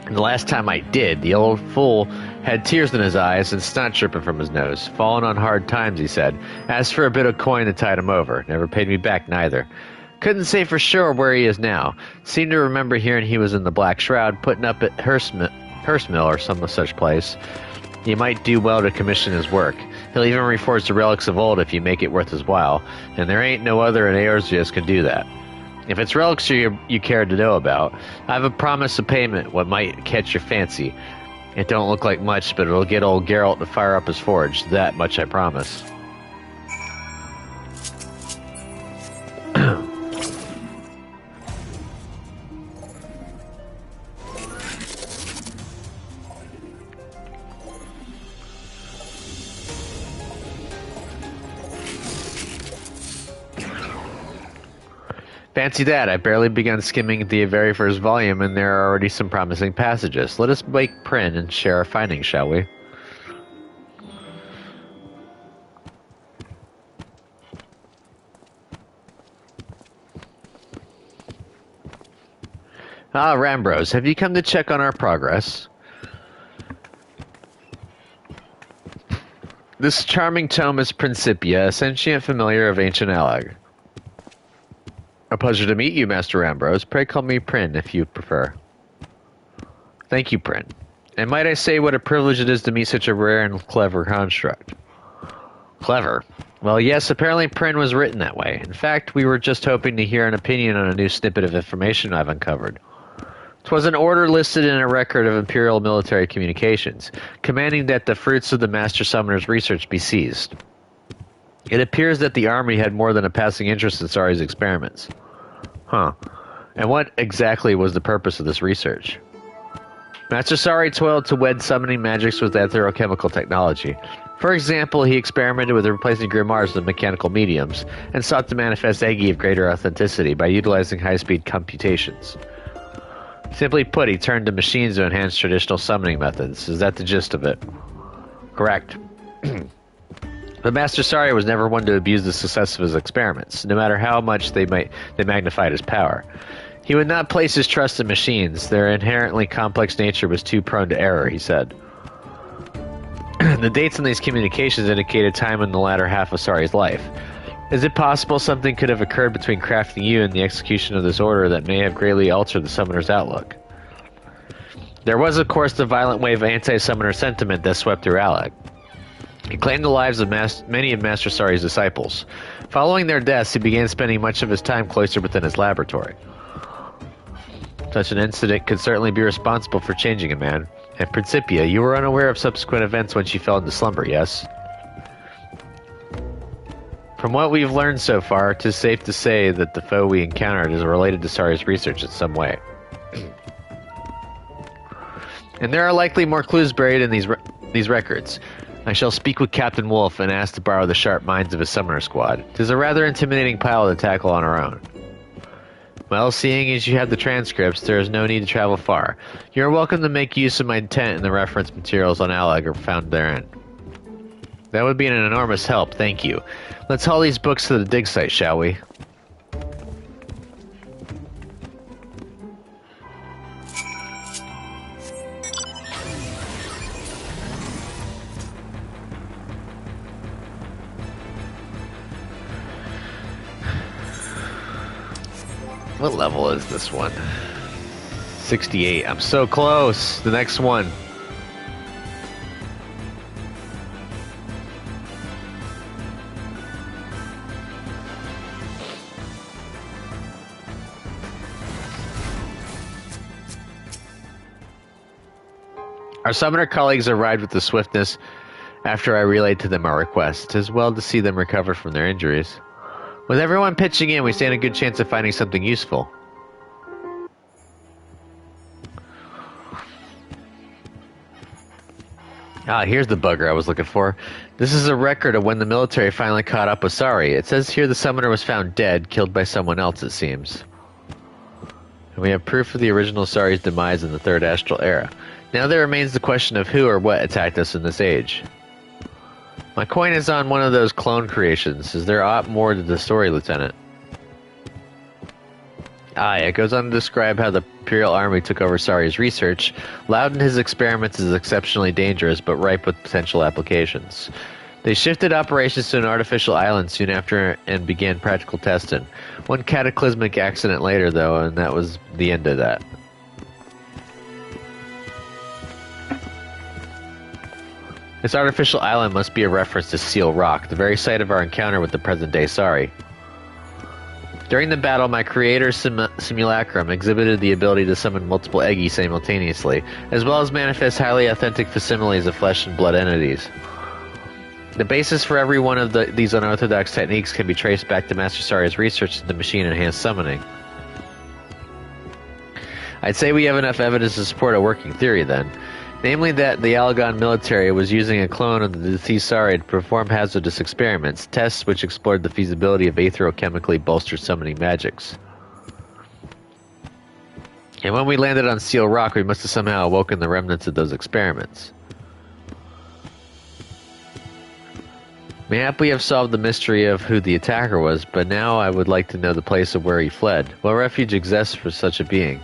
And the last time I did, the old fool had tears in his eyes and snot dripping from his nose. Fallen on hard times, he said. Asked for a bit of coin that tied him over. Never paid me back, neither. Couldn't say for sure where he is now. Seemed to remember hearing he was in the Black Shroud, putting up at Hurstmill or some such place. You might do well to commission his work. He'll even reforge the relics of old if you make it worth his while, and there ain't no other in Eorzeus can do that. If it's relics you care to know about, I have a promise of payment what might catch your fancy. It don't look like much, but it'll get old Geralt to fire up his forge. That much I promise. Fancy that, I've barely begun skimming the very first volume, and there are already some promising passages. Let us make print and share our findings, shall we? Ah, Rambros, have you come to check on our progress? This charming tome is Principia, a sentient familiar of ancient Allag. A pleasure to meet you, Master Ambrose. Pray call me Prin, if you prefer. Thank you, Prin. And might I say what a privilege it is to meet such a rare and clever construct. Clever? Well, yes, apparently Prin was written that way. In fact, we were just hoping to hear an opinion on a new snippet of information I've uncovered. 'Twas an order listed in a record of Imperial military communications, commanding that the fruits of the Master Summoner's research be seized. It appears that the army had more than a passing interest in Sari's experiments. Huh. And what exactly was the purpose of this research? Master Sari toiled to wed summoning magics with etherochemical technology. For example, he experimented with replacing grimoires with mechanical mediums, and sought to manifest Egi of greater authenticity by utilizing high-speed computations. Simply put, he turned to machines to enhance traditional summoning methods. Is that the gist of it? Correct. But Master Sari was never one to abuse the success of his experiments, no matter how much they magnified his power. He would not place his trust in machines. Their inherently complex nature was too prone to error, he said. The dates on these communications indicated time in the latter half of Sari's life. Is it possible something could have occurred between crafting you and the execution of this order that may have greatly altered the summoner's outlook? There was, of course, the violent wave of anti-summoner sentiment that swept through Allag. He claimed the lives of many of Master Sari's disciples. Following their deaths, he began spending much of his time cloistered within his laboratory. Such an incident could certainly be responsible for changing a man. And Principia, you were unaware of subsequent events when she fell into slumber, yes? From what we've learned so far, it is safe to say that the foe we encountered is related to Sari's research in some way. And there are likely more clues buried in these records. I shall speak with Captain Wolf and ask to borrow the sharp minds of his summoner squad. 'Tis a rather intimidating pile to tackle on our own. Well, seeing as you have the transcripts, there is no need to travel far. You are welcome to make use of my tent and the reference materials on Allag are found therein. That would be an enormous help, thank you. Let's haul these books to the dig site, shall we? What level is this one? 68. I'm so close. The next one. Our summoner colleagues arrived with the swiftness After I relayed to them our request, 'tis well to see them recover from their injuries. With everyone pitching in, we stand a good chance of finding something useful. Ah, here's the bugger I was looking for. This is a record of when the military finally caught up with Sari. It says here the summoner was found dead, killed by someone else, it seems. And we have proof of the original Sari's demise in the Third Astral Era. Now there remains the question of who or what attacked us in this age. My coin is on one of those clone creations. Is there aught more to the story, Lieutenant? Aye, it goes on to describe how the Imperial Army took over Sari's research, lauded his experiments as exceptionally dangerous but ripe with potential applications. They shifted operations to an artificial island soon after and began practical testing. One cataclysmic accident later, though, and that was the end of that. This artificial island must be a reference to Seal Rock, the very site of our encounter with the present-day Sari. During the battle, my creator's simulacrum exhibited the ability to summon multiple Eggy simultaneously, as well as manifest highly authentic facsimiles of flesh and blood entities. The basis for every one of these unorthodox techniques can be traced back to Master Sari's research into machine-enhanced summoning. I'd say we have enough evidence to support a working theory, then. Namely that the Alagon military was using a clone of the deceased Sari to perform hazardous experiments, tests which explored the feasibility of aetherochemically bolstered summoning magics. And when we landed on Seal Rock, we must have somehow awoken the remnants of those experiments. Mayhap we have solved the mystery of who the attacker was, but now I would like to know the place of where he fled. What refuge exists for such a being?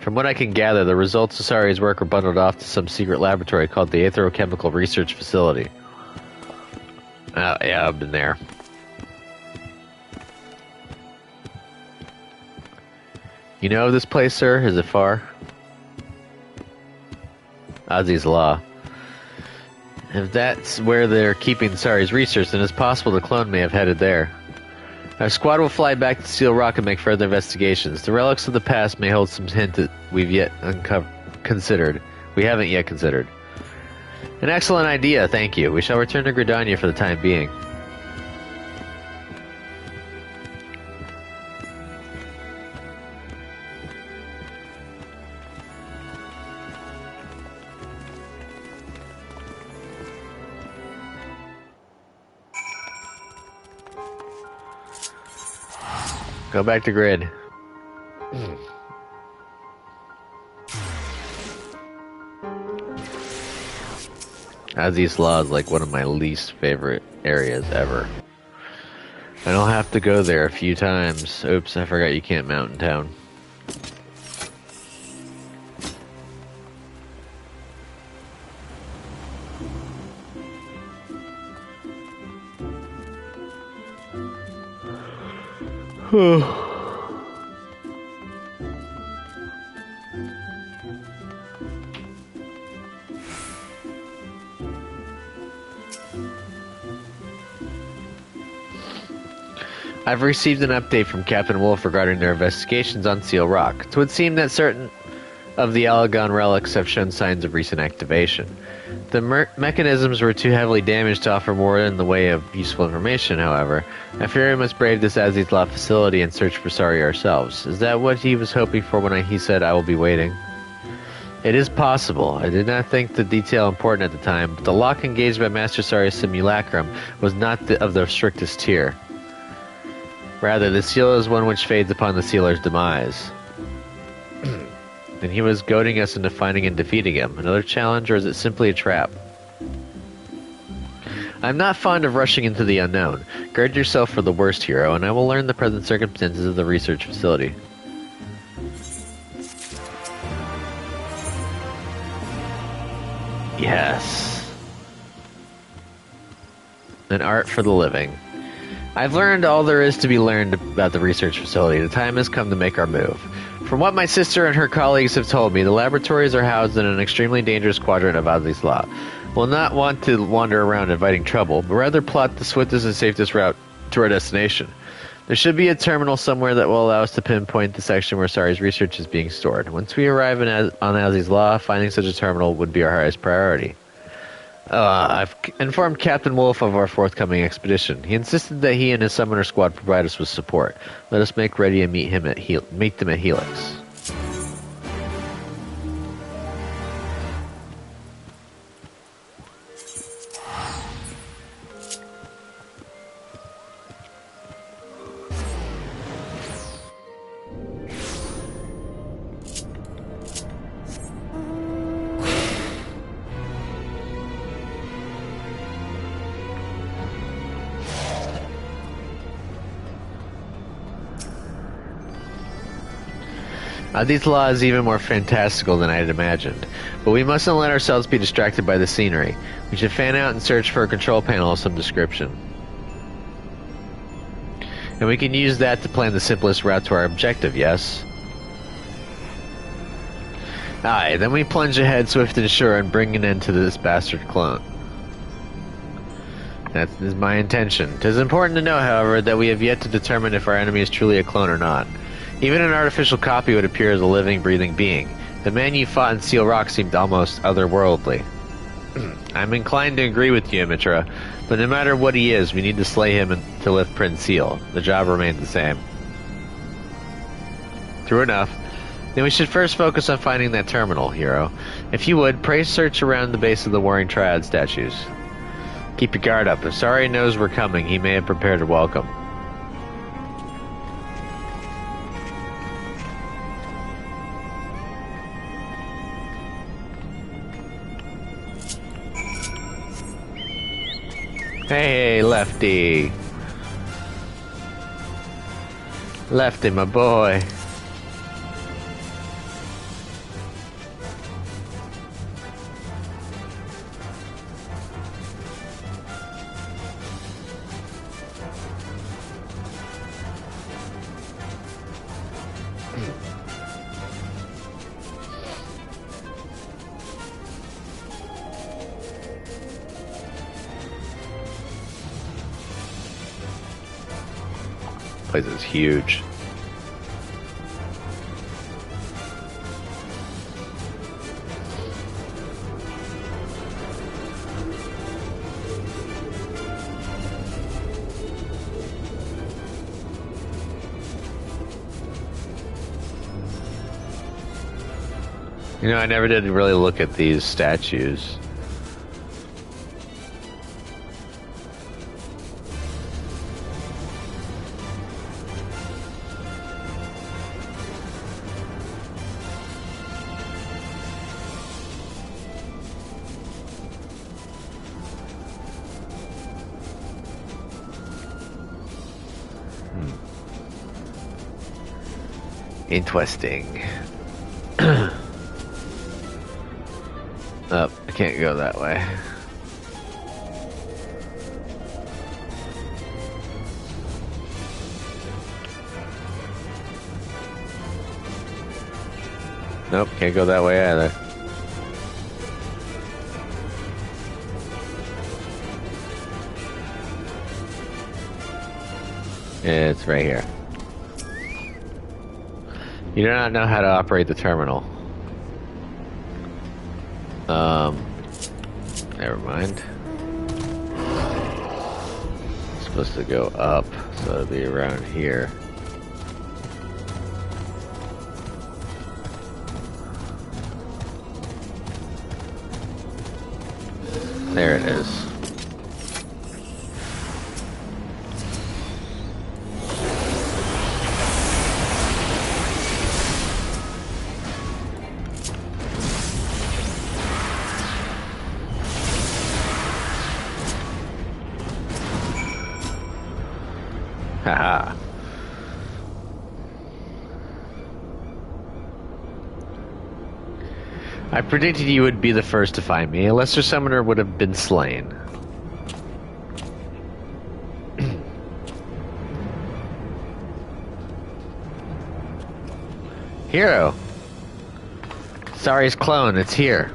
From what I can gather, the results of Sari's work were bundled off to some secret laboratory called the Aetherochemical Research Facility. Yeah, I've been there. You know of this place, sir? Is it far? Ozzy's Law. If that's where they're keeping Sari's research, then it's possible the clone may have headed there. Our squad will fly back to Seal Rock and make further investigations. The relics of the past may hold some hint that we've yet considered. We haven't yet considered. An excellent idea, thank you. We shall return to Gridania for the time being. Go back to grid. Ozzy's Law is like one of my least favorite areas ever. I don't have to go there a few times. Oops, I forgot you can't mount in town. I've received an update from Captain Wolf regarding their investigations on Seal Rock. It would seem that certain of the Alagon relics have shown signs of recent activation. The mechanisms were too heavily damaged to offer more in the way of useful information, however. I fear we must brave this Aziz's Law facility and search for Sari ourselves. Is that what he was hoping for when he said, "I will be waiting"? It is possible. I did not think the detail important at the time, but the lock engaged by Master Sari's simulacrum was not of the strictest tier. Rather, the seal is one which fades upon the sealer's demise. And he was goading us into finding and defeating him. Another challenge, or is it simply a trap? I'm not fond of rushing into the unknown. Guard yourself for the worst, hero, and I will learn the present circumstances of the research facility. Yes. An art for the living. I've learned all there is to be learned about the research facility. The time has come to make our move. From what my sister and her colleagues have told me, the laboratories are housed in an extremely dangerous quadrant of Ozzy's Law. We'll not want to wander around inviting trouble, but rather plot the swiftest and safest route to our destination. There should be a terminal somewhere that will allow us to pinpoint the section where Sari's research is being stored. Once we arrive on Ozzy's Law, finding such a terminal would be our highest priority. I've informed Captain Wolf of our forthcoming expedition. He insisted that he and his summoner squad provide us with support. Let us make ready and meet them at Helix. These laws are even more fantastical than I had imagined, but we mustn't let ourselves be distracted by the scenery. We should fan out and search for a control panel of some description. And we can use that to plan the simplest route to our objective, yes? Aye, then we plunge ahead swift and sure and bring an end to this bastard clone. That is my intention. It is important to know, however, that we have yet to determine if our enemy is truly a clone or not. Even an artificial copy would appear as a living, breathing being. The man you fought in Seal Rock seemed almost otherworldly. I'm inclined to agree with you, Mitra, but no matter what he is, we need to slay him to lift Prince Seal. The job remains the same. True enough. Then we should first focus on finding that terminal, hero. If you would, pray search around the base of the Warring Triad statues. Keep your guard up. If Sari knows we're coming, he may have prepared a welcome. Hey, Lefty. Lefty, my boy. Place is huge. You know, I never did really look at these statues. Interesting. Oh, I can't go that way. Nope, can't go that way either. It's right here. You do not know how to operate the terminal. Never mind. It's supposed to go up, so it'll be around here. There it is. Haha. I predicted you would be the first to find me. A lesser summoner would have been slain. Hero! Sari's clone, it's here.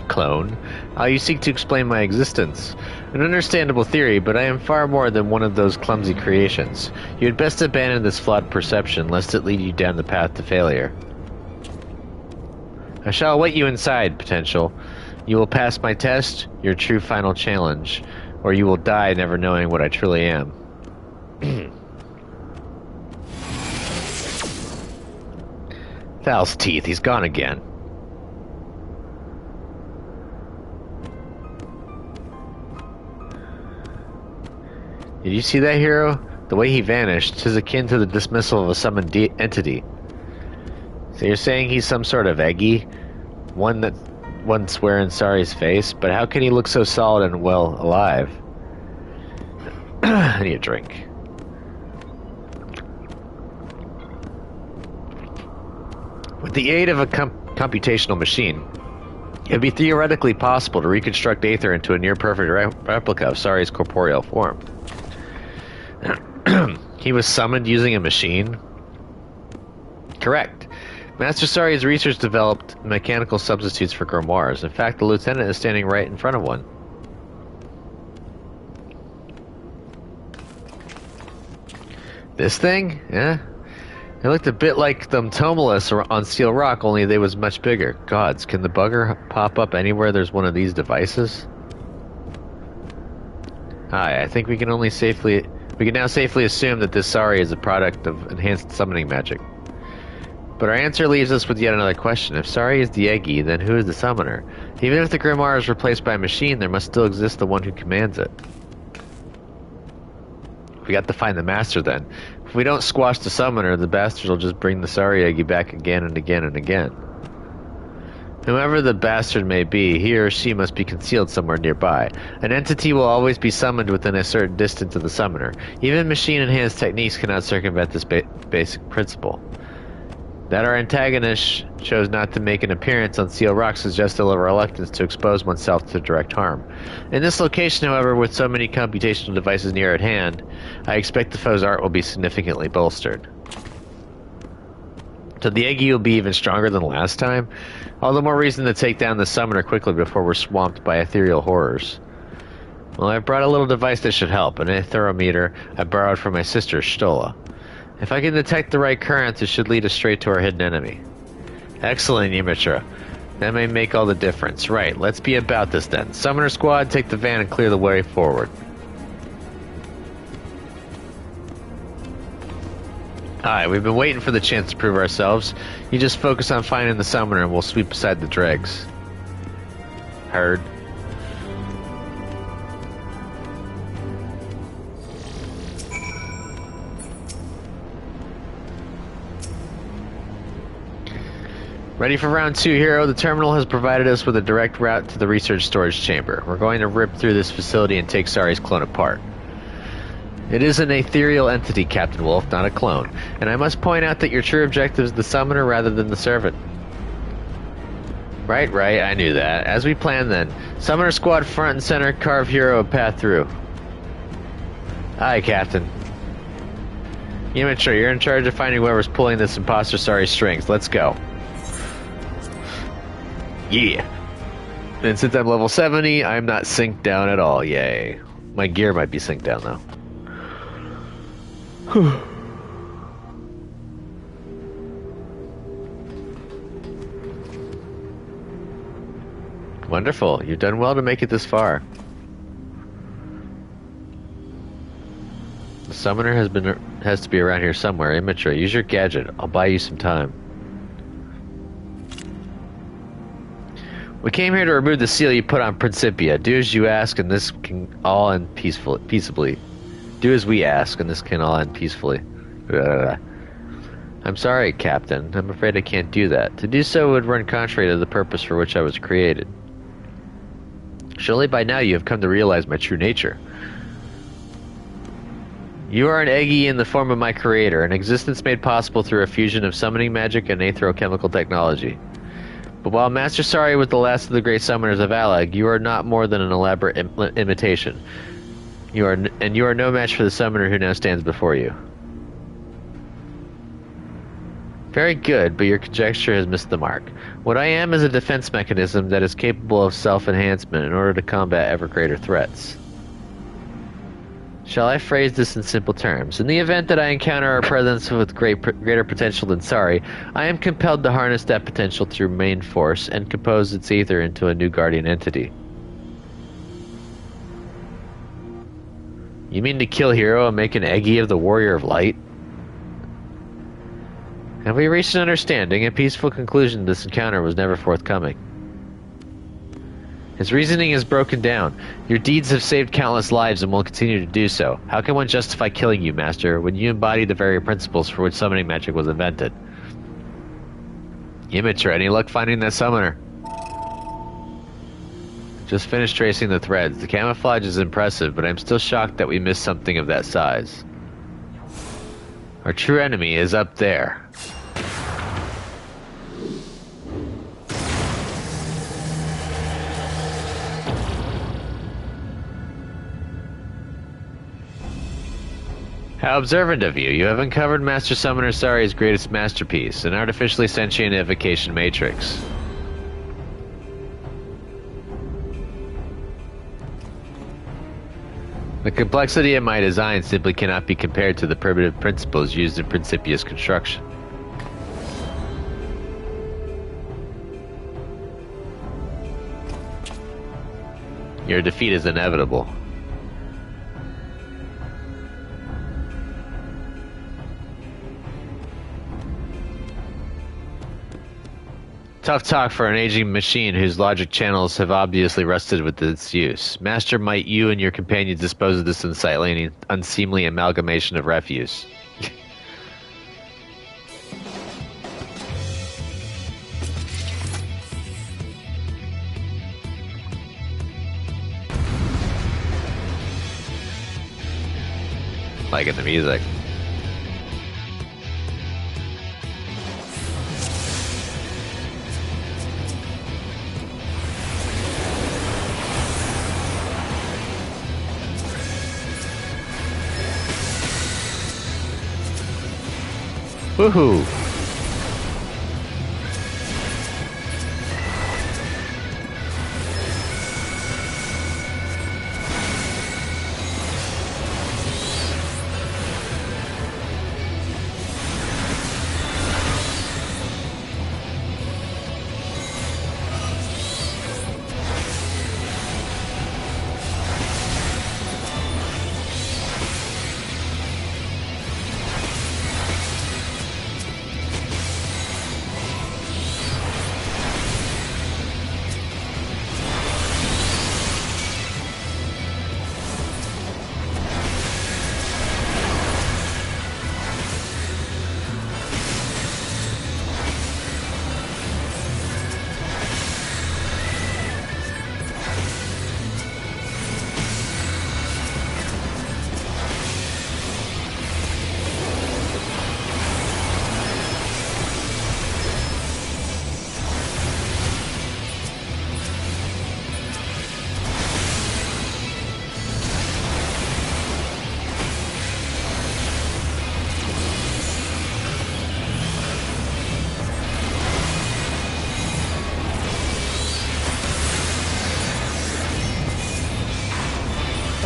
Clone? How you seek to explain my existence? An understandable theory, but I am far more than one of those clumsy creations. You had best abandon this flawed perception, lest it lead you down the path to failure. I shall await you inside, Potential. You will pass my test, your true final challenge, or you will die never knowing what I truly am. Val's teeth, he's gone again. Did you see that, hero? The way he vanished is akin to the dismissal of a summoned entity. So you're saying he's some sort of Eggy? One that once wearing Sari's face? But how can he look so solid and well alive? I need a drink. With the aid of a computational machine, it would be theoretically possible to reconstruct Aether into a near-perfect replica of Sari's corporeal form. He was summoned using a machine? Correct. Master Sari's research developed mechanical substitutes for grimoires. In fact, the lieutenant is standing right in front of one. This thing? Yeah. It looked a bit like the Tomalus on Steel Rock, only they was much bigger. Gods, can the bugger pop up anywhere there's one of these devices? Hi, I think we can now safely assume that this Sari is a product of enhanced summoning magic. But our answer leaves us with yet another question. If Sari is the Eggy, then who is the summoner? Even if the grimoire is replaced by a machine, there must still exist the one who commands it. We got to find the master then. If we don't squash the summoner, the bastards will just bring the Sari Eggy back again and again and again. Whoever the bastard may be, he or she must be concealed somewhere nearby. An entity will always be summoned within a certain distance of the summoner. Even machine-enhanced techniques cannot circumvent this basic principle. That our antagonist chose not to make an appearance on Steel Rock suggests a reluctance to expose oneself to direct harm. In this location, however, with so many computational devices near at hand, I expect the foe's art will be significantly bolstered. So the Eggy will be even stronger than last time? All the more reason to take down the summoner quickly before we're swamped by ethereal horrors. Well, I brought a little device that should help, an aetherometer I borrowed from my sister, Stola. If I can detect the right current, it should lead us straight to our hidden enemy. Excellent, Yamitra. That may make all the difference. Right, let's be about this then. Summoner squad, take the van and clear the way forward. Alright, we've been waiting for the chance to prove ourselves. You just focus on finding the summoner and we'll sweep aside the dregs. Heard. Ready for round 2, hero. The terminal has provided us with a direct route to the research storage chamber. We're going to rip through this facility and take Sari's clone apart. It is an ethereal entity, Captain Wolf, not a clone. And I must point out that your true objective is the summoner rather than the servant. Right, I knew that. As we planned then. Summoner squad front and center, carve hero a path through. Aye, Captain. Yamitra, you're in charge of finding whoever's pulling this imposter Sari's strings. Let's go. Yeah. And since I'm level 70, I'm not synced down at all. Yay. My gear might be synced down, though. Wonderful. You've done well to make it this far. The summoner has to be around here somewhere. Immature, use your gadget. I'll buy you some time. We came here to remove the seal you put on Principia. Do as you ask, and this can all end peaceably. Do as we ask, and this can all end peacefully. I'm sorry, Captain. I'm afraid I can't do that. To do so would run contrary to the purpose for which I was created. Surely by now you have come to realize my true nature. You are an Eggy in the form of my creator, an existence made possible through a fusion of summoning magic and aetherochemical technology. But while Master Sari was the last of the great summoners of Alag, you are not more than an elaborate imitation. You are no match for the summoner who now stands before you. Very good, but your conjecture has missed the mark. What I am is a defense mechanism that is capable of self-enhancement in order to combat ever greater threats. Shall I phrase this in simple terms? In the event that I encounter a presence with greater potential than Sari, I am compelled to harness that potential through main force and compose its ether into a new guardian entity. You mean to kill Hero and make an Eggy of the Warrior of Light? Have we reached an understanding? A peaceful conclusion to this encounter was never forthcoming. His reasoning is broken down. Your deeds have saved countless lives and will continue to do so. How can one justify killing you, Master, when you embody the very principles for which summoning magic was invented? Immature, any luck finding that summoner? Just finished tracing the threads. The camouflage is impressive, but I'm still shocked that we missed something of that size. Our true enemy is up there. How observant of you. You have uncovered Master Summoner Sari's greatest masterpiece, an artificially sentient evocation matrix. The complexity of my design simply cannot be compared to the primitive principles used in Principia's construction. Your defeat is inevitable. Tough talk for an aging machine whose logic channels have obviously rusted with its use. Master, might you and your companions dispose of this unsightly and unseemly amalgamation of refuse? Liking the music. Woohoo!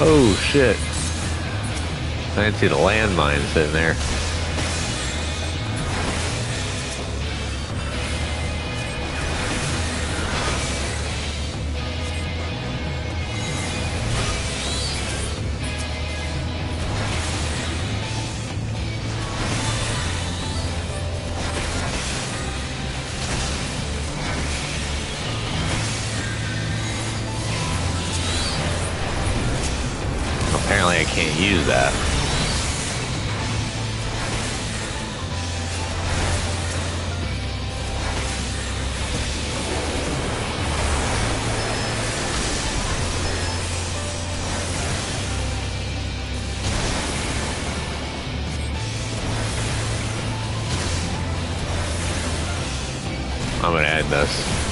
Oh shit. I didn't see the landmine sitting there. Apparently I can't use that. I'm gonna end this.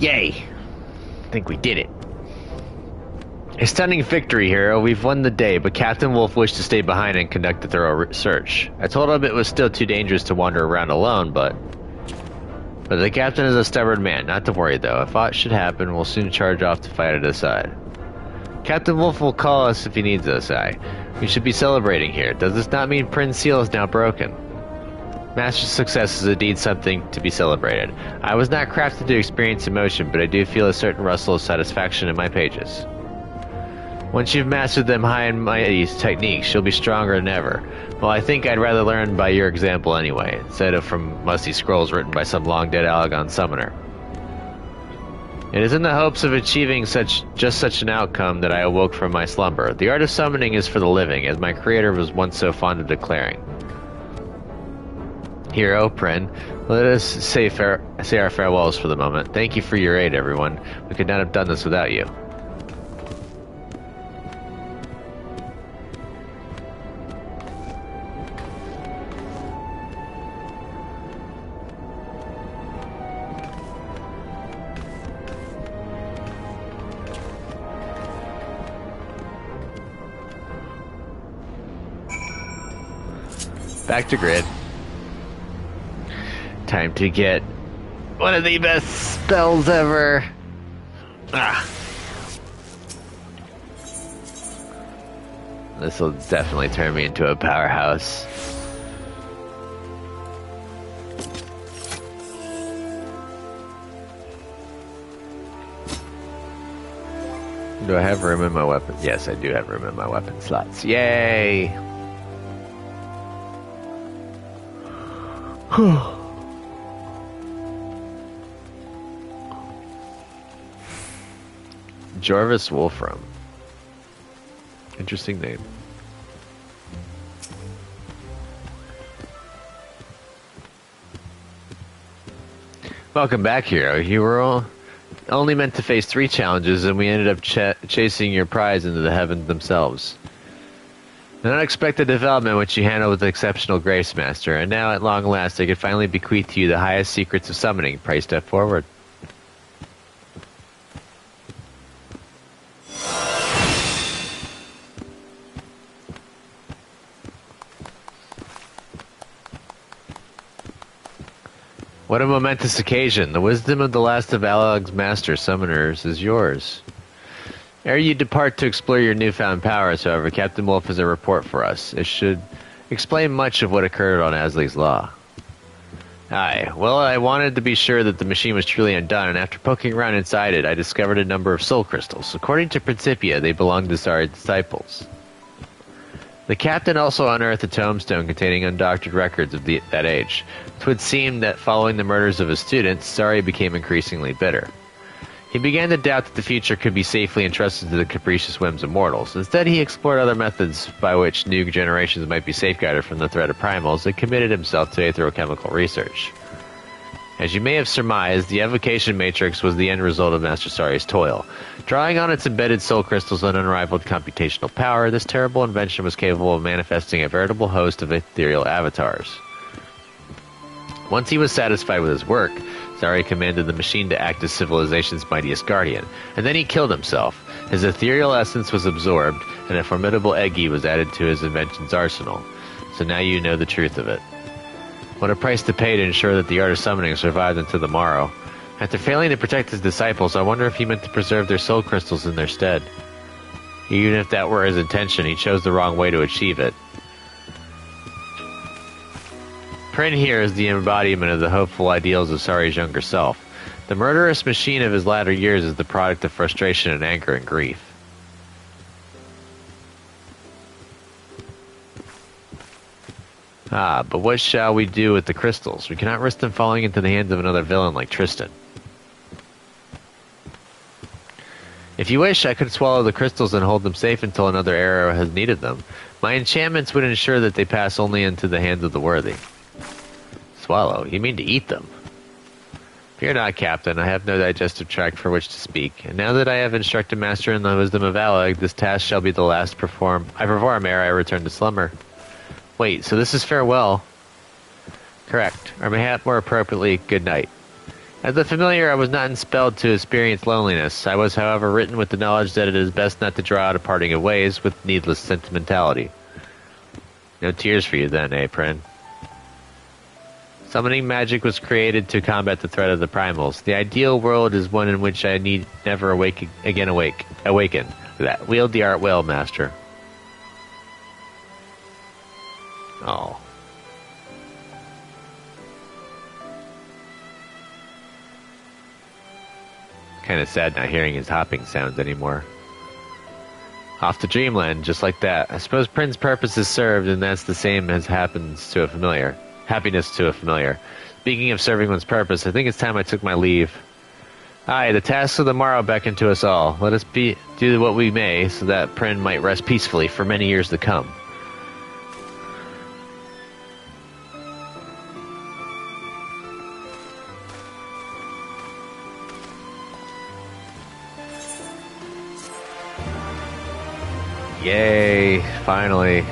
Yay! I think we did it. A stunning victory, hero. We've won the day, but Captain Wolf wished to stay behind and conduct a thorough search. I told him it was still too dangerous to wander around alone, but the captain is a stubborn man. Not to worry, though. If aught should happen, we'll soon charge off to fight at his side. Captain Wolf will call us if he needs us, We should be celebrating here. Does this not mean Prin's seal is now broken? Master success is indeed something to be celebrated. I was not crafted to experience emotion, but I do feel a certain rustle of satisfaction in my pages. Once you've mastered them high and mighty techniques, you'll be stronger than ever. Well, I think I'd rather learn by your example anyway, instead of from musty scrolls written by some long-dead Alagon summoner. It is in the hopes of achieving just such an outcome that I awoke from my slumber. The art of summoning is for the living, as my creator was once so fond of declaring. Hero, Prin, let us say our farewells for the moment. Thank you for your aid, everyone. We could not have done this without you. Back to grid. Time to get one of the best spells ever. This will definitely turn me into a powerhouse. Do I have room in my weapon? Yes, I do have room in my weapon slots. Yay! Jarvis Wolfram. Interesting name. Welcome back, hero. You were only meant to face 3 challenges, and we ended up chasing your prize into the heavens themselves. An unexpected development which you handled with exceptional grace, Master, and now at long last I can finally bequeath to you the highest secrets of summoning. Pray step forward. What a momentous occasion. The wisdom of the last of Alog's master summoners is yours. Ere you depart to explore your newfound powers, however, Captain Wolf has a report for us. It should explain much of what occurred on Ashley's Law. Aye, well, I wanted to be sure that the machine was truly undone, and after poking around inside it, I discovered a number of soul crystals. According to Principia, they belonged to Sari's disciples. The captain also unearthed a tombstone containing undoctored records of that age. It would seem that following the murders of his students, Sari became increasingly bitter. He began to doubt that the future could be safely entrusted to the capricious whims of mortals. Instead, he explored other methods by which new generations might be safeguarded from the threat of primals and committed himself to aerochemical research. As you may have surmised, the evocation matrix was the end result of Master Sari's toil. Drawing on its embedded soul crystals and unrivaled computational power, this terrible invention was capable of manifesting a veritable host of ethereal avatars. Once he was satisfied with his work, Sari commanded the machine to act as civilization's mightiest guardian, and then he killed himself. His ethereal essence was absorbed, and a formidable Eggy was added to his invention's arsenal. So now you know the truth of it. What a price to pay to ensure that the art of summoning survived until the morrow. After failing to protect his disciples, I wonder if he meant to preserve their soul crystals in their stead. Even if that were his intention, he chose the wrong way to achieve it. Prin here is the embodiment of the hopeful ideals of Sari's younger self. The murderous machine of his latter years is the product of frustration and anger and grief. But what shall we do with the crystals? We cannot risk them falling into the hands of another villain like Tristan. If you wish, I could swallow the crystals and hold them safe until another era has needed them. My enchantments would ensure that they pass only into the hands of the worthy. Swallow? You mean to eat them? Fear not, Captain. I have no digestive tract for which to speak, and now that I have instructed Master in the wisdom of Alog, this task shall be the last I perform ere I return to slumber. Wait, so this is farewell? Correct. Or mayhap more appropriately, good night. As a familiar, I was not impelled to experience loneliness. I was, however, written with the knowledge that it is best not to draw out a parting of ways with needless sentimentality. No tears for you then, eh, Prin? Summoning magic was created to combat the threat of the primals. The ideal world is one in which I need never awaken. That wield the art well, master. Oh. Kind of sad not hearing his hopping sounds anymore. Off to dreamland, just like that. I suppose Prin's purpose is served, and that's the same as happiness to a familiar. Speaking of serving one's purpose, I think it's time I took my leave. Aye, the tasks of the morrow beckon to us all. Let us do what we may, so that Prin might rest peacefully for many years to come. Yay, finally.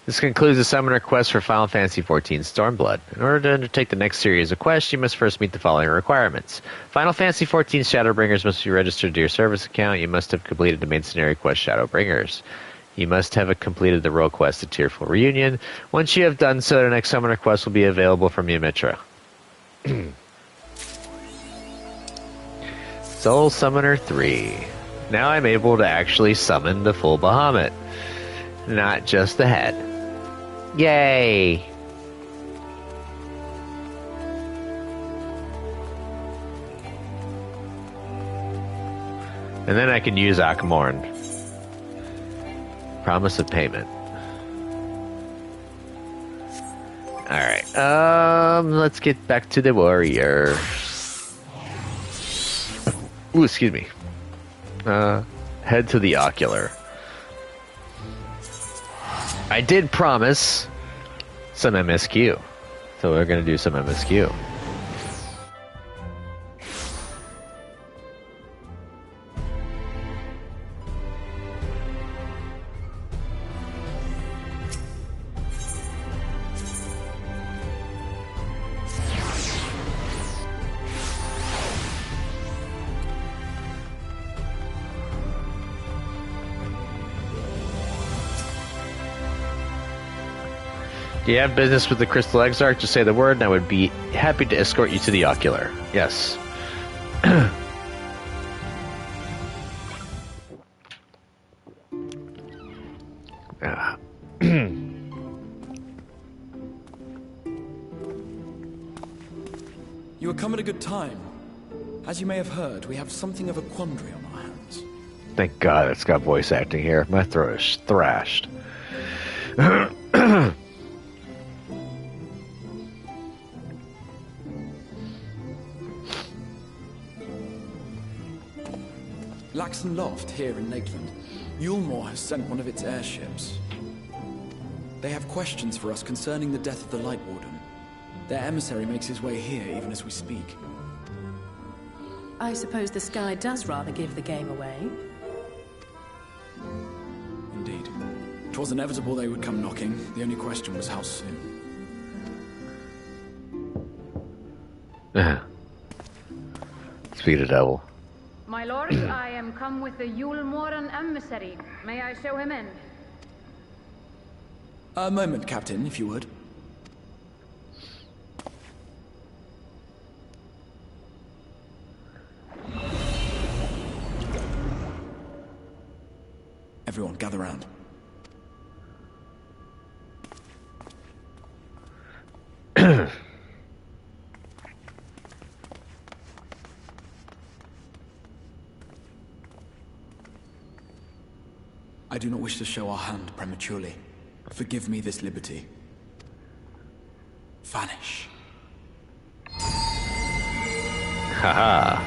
This concludes the summoner quest for Final Fantasy XIV Stormblood. In order to undertake the next series of quests, you must first meet the following requirements. Final Fantasy XIV Shadowbringers must be registered to your service account. You must have completed the main scenario quest Shadowbringers. You must have completed the role quest, the Tearful Reunion. Once you have done so, the next summoner quest will be available from Yamitra. Soul Summoner 3. Now I'm able to actually summon the full Bahamut, not just the head. Yay! And then I can use Akmorn. Promise of payment. Alright, let's get back to the warrior. Ooh, excuse me. Head to the ocular. I did promise some MSQ, so we're gonna do some MSQ. Do you have business with the Crystal Exarch? Just say the word and I would be happy to escort you to the ocular. Yes. You have come at a good time. As you may have heard, we have something of a quandary on our hands. Thank God it's got voice acting here. My throat is thrashed. Laxon Loft, here in Lakeland. Yulmore has sent one of its airships. They have questions for us concerning the death of the Light Warden. Their emissary makes his way here even as we speak. I suppose the sky does rather give the game away. Indeed. 'Twas inevitable they would come knocking. The only question was how soon. Speak the devil. My lord, I am come with the Yulmoran emissary. May I show him in? A moment, Captain, if you would. Everyone, gather round. I do not wish to show our hand prematurely. Forgive me this liberty. Vanish. Haha.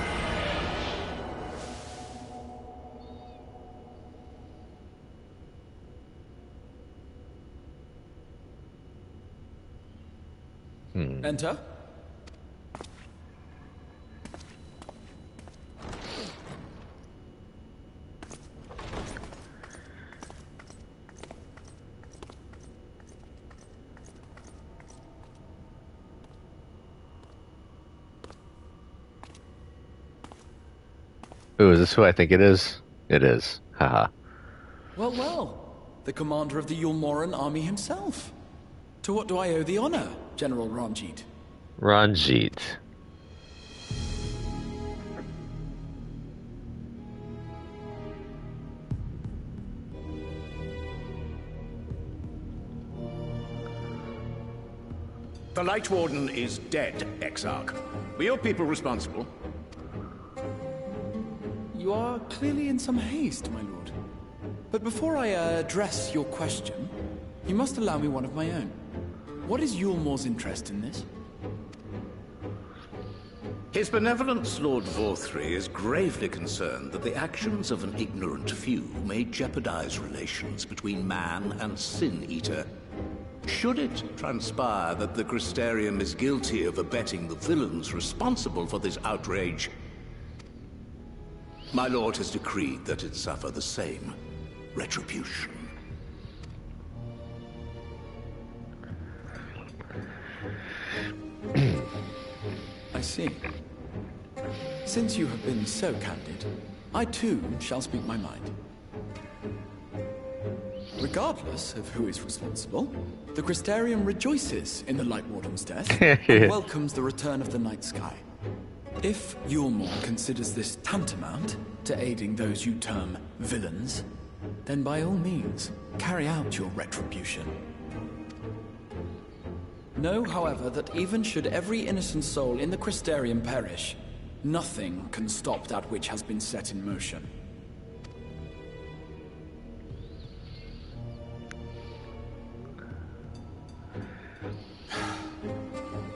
Enter. Ooh, is this who I think it is? It is. Haha. Well, well. The commander of the Yulmoran army himself. To what do I owe the honor, General Ranjit? Ranjit. The Light Warden is dead, Exarch. Were your people responsible? You are clearly in some haste, my lord. But before I address your question, you must allow me one of my own. What is Yulmor's interest in this? His benevolence, Lord Vorthry, is gravely concerned that the actions of an ignorant few may jeopardize relations between man and Sin Eater. Should it transpire that the Crystarium is guilty of abetting the villains responsible for this outrage, my lord has decreed that it suffer the same retribution. I see. Since you have been so candid, I too shall speak my mind. Regardless of who is responsible, the Crystarium rejoices in the Light Warden's death and welcomes the return of the night sky. If Yulmor considers this tantamount to aiding those you term villains, then by all means, carry out your retribution. Know, however, that even should every innocent soul in the Crystarium perish, nothing can stop that which has been set in motion.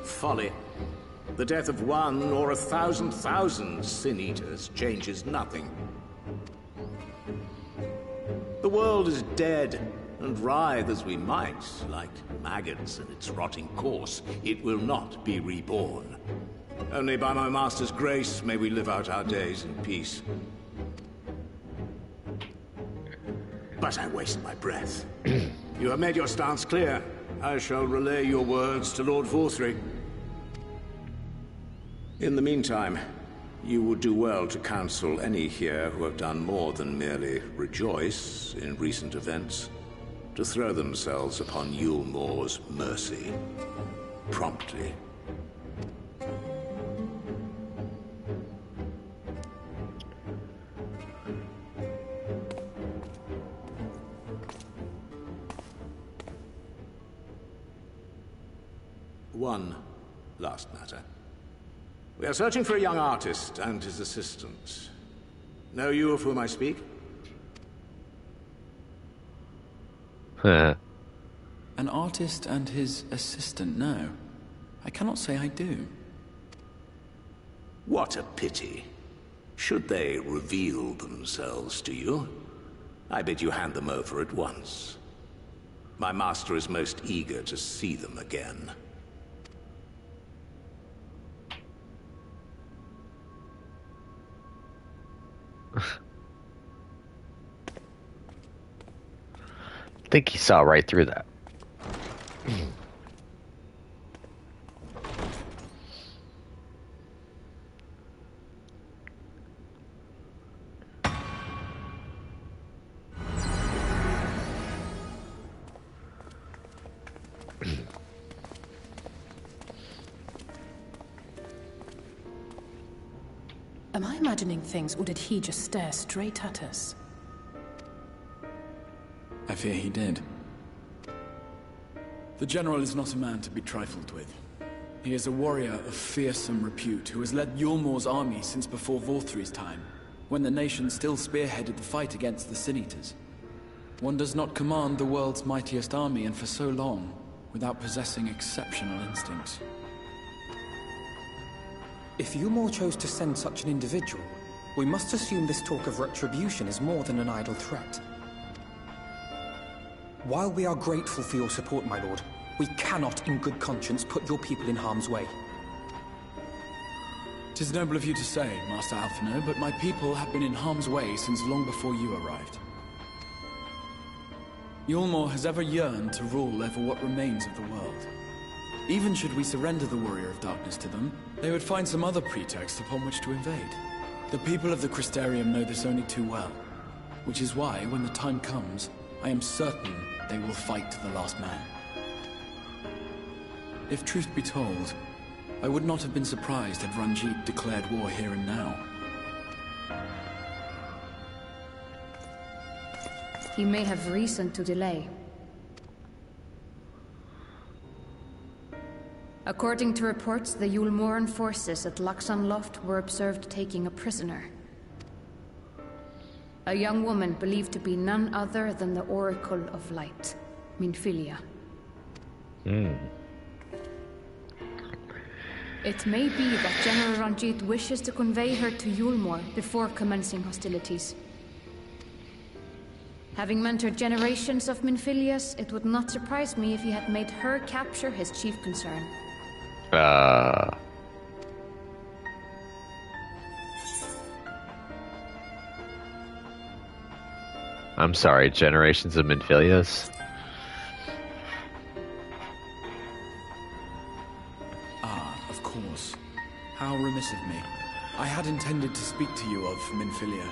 Folly. The death of one or 1,000,000 Sin Eaters changes nothing. The world is dead, and writhe as we might, like maggots in its rotting course, it will not be reborn. Only by my master's grace may we live out our days in peace. But I waste my breath. You have made your stance clear. I shall relay your words to Lord Vorthry. In the meantime, you would do well to counsel any here who have done more than merely rejoice in recent events, to throw themselves upon Yulmor's mercy, promptly. One last matter. We are searching for a young artist and his assistant. Know you of whom I speak? An artist and his assistant, no. I cannot say I do. What a pity. Should they reveal themselves to you, I bid you hand them over at once. My master is most eager to see them again. I think he saw right through that. Am I imagining things, or did he just stare straight at us? I fear he did. The General is not a man to be trifled with. He is a warrior of fearsome repute who has led Yulmor's army since before Vorthry's time, when the nation still spearheaded the fight against the Sin Eaters. One does not command the world's mightiest army, and for so long, without possessing exceptional instincts. If Yulmor chose to send such an individual, we must assume this talk of retribution is more than an idle threat. While we are grateful for your support, my lord, we cannot in good conscience put your people in harm's way. 'Tis noble of you to say, Master Alphino, but my people have been in harm's way since long before you arrived. Yulmor has ever yearned to rule over what remains of the world. Even should we surrender the Warrior of Darkness to them, they would find some other pretext upon which to invade. The people of the Crystarium know this only too well, which is why, when the time comes, I am certain they will fight to the last man. If truth be told, I would not have been surprised had Ranjit declared war here and now. He may have reason to delay. According to reports, the Yulmoran forces at Laxan Loft were observed taking a prisoner. A young woman believed to be none other than the Oracle of Light, Minfilia. It may be that General Ranjit wishes to convey her to Yulmor before commencing hostilities. Having mentored generations of Minfilias, it would not surprise me if he had made her capture his chief concern. I'm sorry, generations of Minfilias? Of course. How remiss of me. I had intended to speak to you of Minfilia.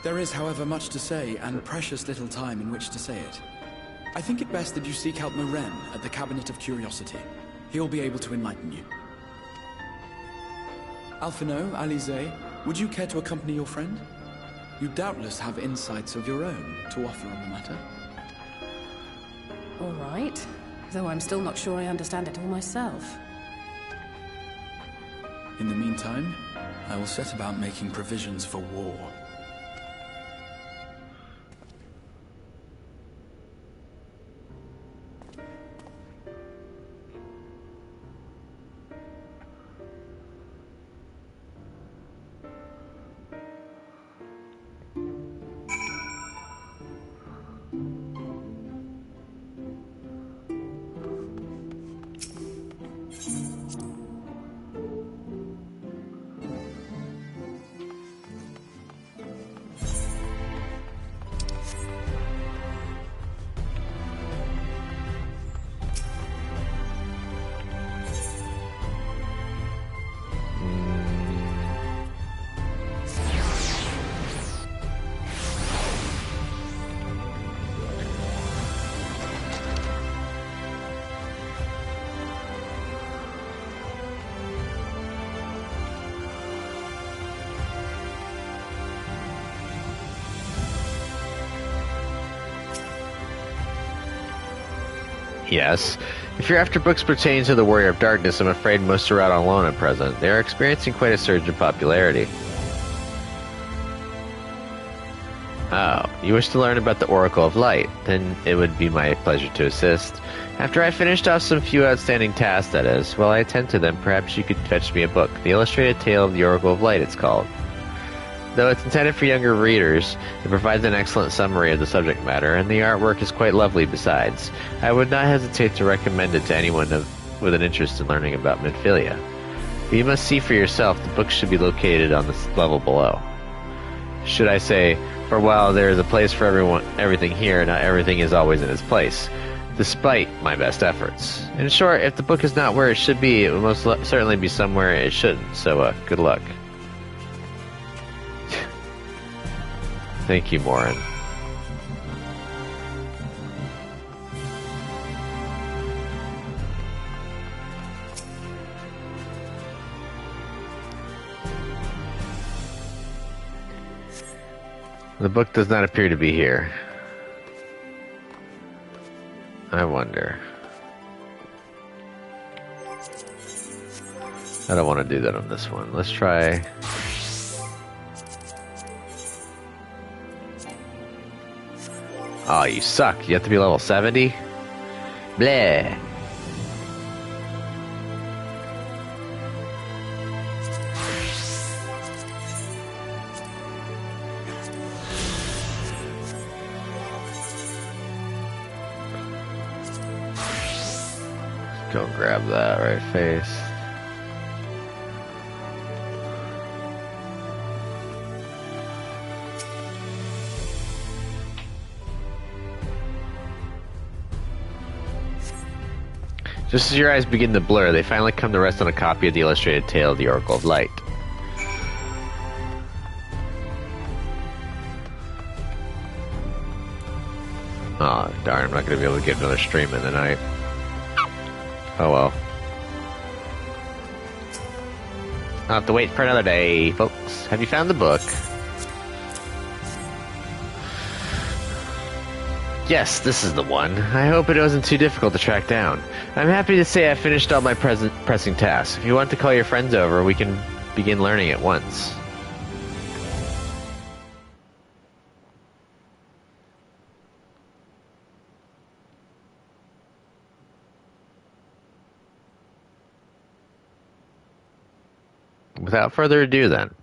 There is, however, much to say, and precious little time in which to say it. I think it best that you seek out Maren at the Cabinet of Curiosity. He'll be able to enlighten you. Alphino, Alize, would you care to accompany your friend? You doubtless have insights of your own to offer on the matter. All right. Though I'm still not sure I understand it all myself. In the meantime, I will set about making provisions for war. Yes. If you're after books pertaining to the Warrior of Darkness, I'm afraid most are out on loan at present. They are experiencing quite a surge in popularity. Oh, you wish to learn about the Oracle of Light? Then it would be my pleasure to assist. After I finished off some few outstanding tasks, that is, while I attend to them, perhaps you could fetch me a book. The Illustrated Tale of the Oracle of Light, it's called. Though it's intended for younger readers, it provides an excellent summary of the subject matter, and the artwork is quite lovely besides. I would not hesitate to recommend it to anyone with an interest in learning about Minfilia. But you must see for yourself, the book should be located on the level below. Should I say, for while there is a place for everything here, not everything is always in its place, despite my best efforts. In short, if the book is not where it should be, it will most certainly be somewhere it shouldn't, so good luck. Thank you, Morin. The book does not appear to be here. I wonder. I don't want to do that on this one. Let's try... Oh, you suck. You have to be level 70? Bleh. Go grab that right face. Just as your eyes begin to blur, they finally come to rest on a copy of the Illustrated Tale of the Oracle of Light. Oh, darn, I'm not going to be able to get another stream in the night. Oh well. I'll have to wait for another day, folks. Have you found the book? Yes, this is the one. I hope it wasn't too difficult to track down. I'm happy to say I finished all my pressing tasks. If you want to call your friends over, we can begin learning at once. Without further ado, then.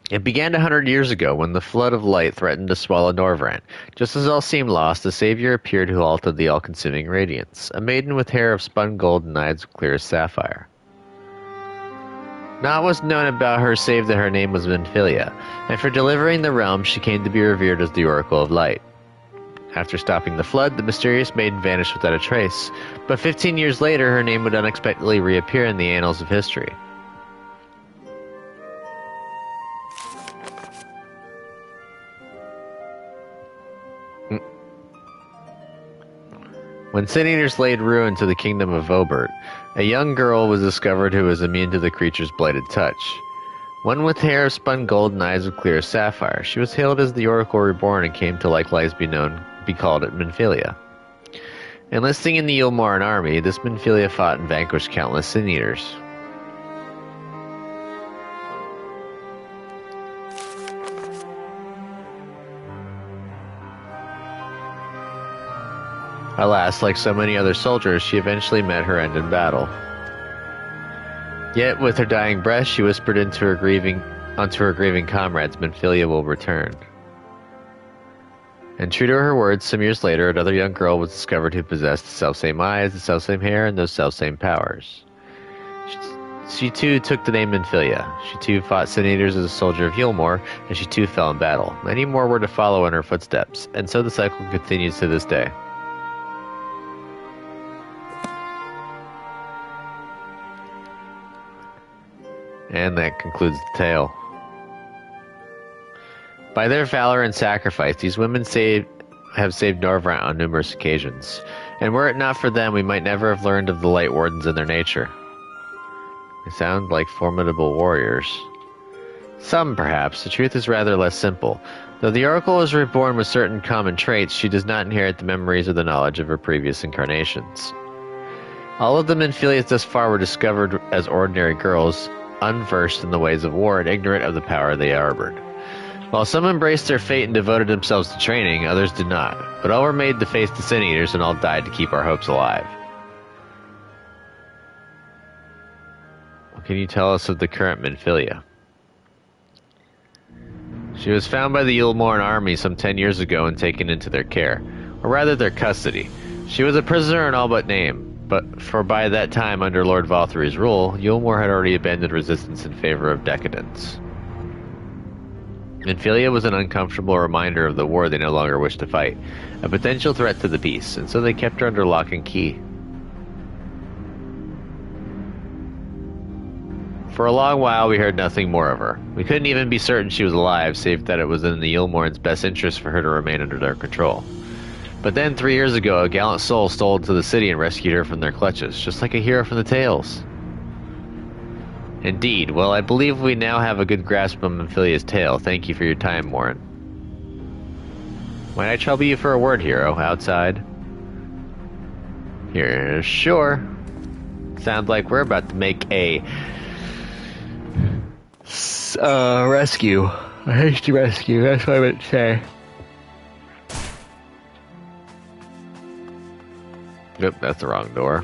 It began 100 years ago when the flood of light threatened to swallow Norvrand. Just as all seemed lost, a savior appeared who altered the all-consuming radiance. A maiden with hair of spun gold and eyes clear as sapphire. Naught was known about her save that her name was Minfilia, and for delivering the realm she came to be revered as the Oracle of Light. After stopping the flood, the mysterious maiden vanished without a trace, but 15 years later her name would unexpectedly reappear in the annals of history. When Sin Eaters laid ruin to the kingdom of Vobert, a young girl was discovered who was immune to the creature's blighted touch. One with hair of spun gold and eyes of clear sapphire, she was hailed as the Oracle Reborn and came to likewise be called Minfilia. Enlisting in the Yulmoran army, this Minfilia fought and vanquished countless Sin Eaters. Alas, like so many other soldiers, she eventually met her end in battle. Yet, with her dying breath, she whispered onto her grieving comrades, Minfilia will return. And true to her words, some years later, another young girl was discovered who possessed the selfsame eyes, the selfsame hair, and those selfsame powers. She too took the name Minfilia. She too fought Sin Eaters as a soldier of Yulmor, and she too fell in battle. Many more were to follow in her footsteps, and so the cycle continues to this day. And that concludes the tale. By their valor and sacrifice, these women have saved Norvrant on numerous occasions. And were it not for them, we might never have learned of the Light Wardens and their nature. They sound like formidable warriors. Some, perhaps. The truth is rather less simple. Though the Oracle is reborn with certain common traits, she does not inherit the memories or the knowledge of her previous incarnations. All of the Minfilias thus far were discovered as ordinary girls, unversed in the ways of war and ignorant of the power they harbored. While some embraced their fate and devoted themselves to training, others did not. But all were made to face the Sin Eaters, and all died to keep our hopes alive. What can you tell us of the current Minfilia? She was found by the Yulmoran army some 10 years ago and taken into their care, or rather their custody. She was a prisoner in all but name. But for by that time, under Lord Valthyri's rule, Yulmor had already abandoned resistance in favor of decadence. Minfilia was an uncomfortable reminder of the war they no longer wished to fight, a potential threat to the peace, and so they kept her under lock and key. For a long while we heard nothing more of her. We couldn't even be certain she was alive, save that it was in the Yulmorans' best interest for her to remain under their control. But then, 3 years ago, a gallant soul stole into the city and rescued her from their clutches, just like a hero from the tales. Indeed. Well, I believe we now have a good grasp on Minfilia's tale. Thank you for your time, Warren. Might I trouble you for a word, hero, outside? Here, sure. Sounds like we're about to make a rescue. A hasty rescue, that's what I would say. Yep, that's the wrong door.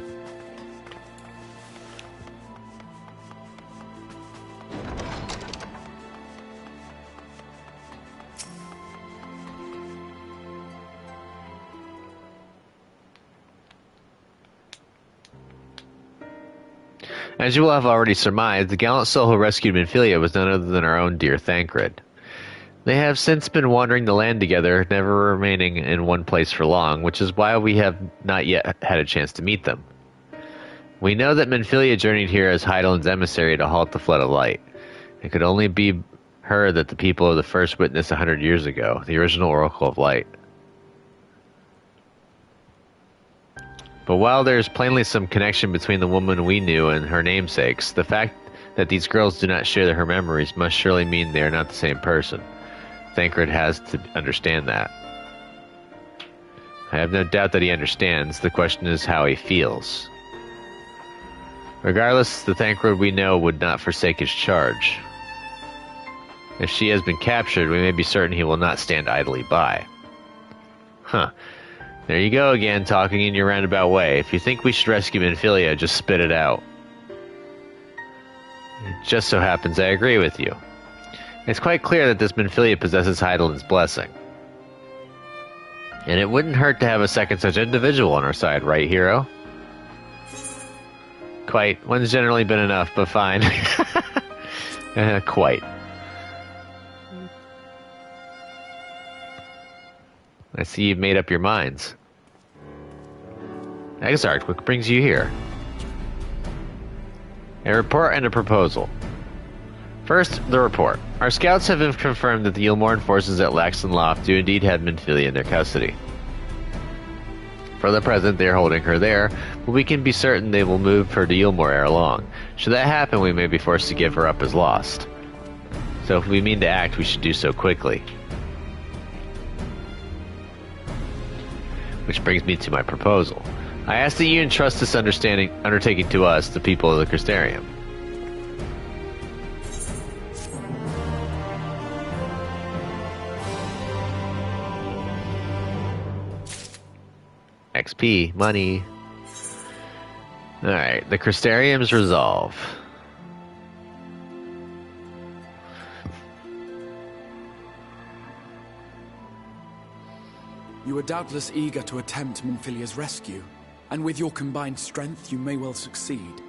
As you will have already surmised, the gallant soul who rescued Minfilia was none other than our own dear Thancred. They have since been wandering the land together, never remaining in one place for long, which is why we have not yet had a chance to meet them. We know that Minfilia journeyed here as Heidel's emissary to halt the flood of light. It could only be her that the people of the first witnessed 100 years ago, the original Oracle of Light. But while there's plainly some connection between the woman we knew and her namesakes, the fact that these girls do not share her memories must surely mean they are not the same person. Thancred has to understand that. I have no doubt that he understands. The question is how he feels. Regardless, the Thancred we know would not forsake his charge. If she has been captured, we may be certain he will not stand idly by. Huh. There you go again, talking in your roundabout way. If you think we should rescue Minfilia, just spit it out. It just so happens I agree with you. It's quite clear that this Minfilia possesses Heidel's blessing. And it wouldn't hurt to have a second such individual on our side, right, hero? Quite. One's generally been enough, but fine. Quite. I see you've made up your minds. Exarch, what brings you here? A report and a proposal. First, the report. Our scouts have confirmed that the Yulmoran forces at Laxton Loft do indeed have Minfilia in their custody. For the present, they are holding her there, but we can be certain they will move her to Yulmore ere long. Should that happen, we may be forced to give her up as lost. So if we mean to act, we should do so quickly. Which brings me to my proposal. I ask that you entrust this undertaking to us, the people of the Crystarium. XP, money. Alright, the Crystarium's resolve. You are doubtless eager to attempt Minfilia's rescue, and with your combined strength you may well succeed.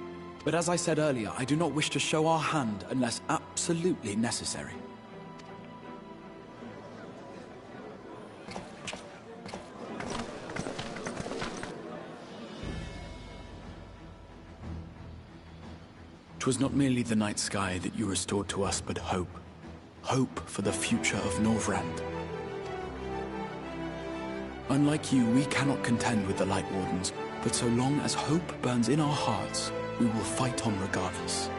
But as I said earlier, I do not wish to show our hand unless absolutely necessary. Twas not merely the night sky that you restored to us, but hope. Hope for the future of Norvrand. Unlike you, we cannot contend with the Light Wardens, but so long as hope burns in our hearts, we will fight on regardless.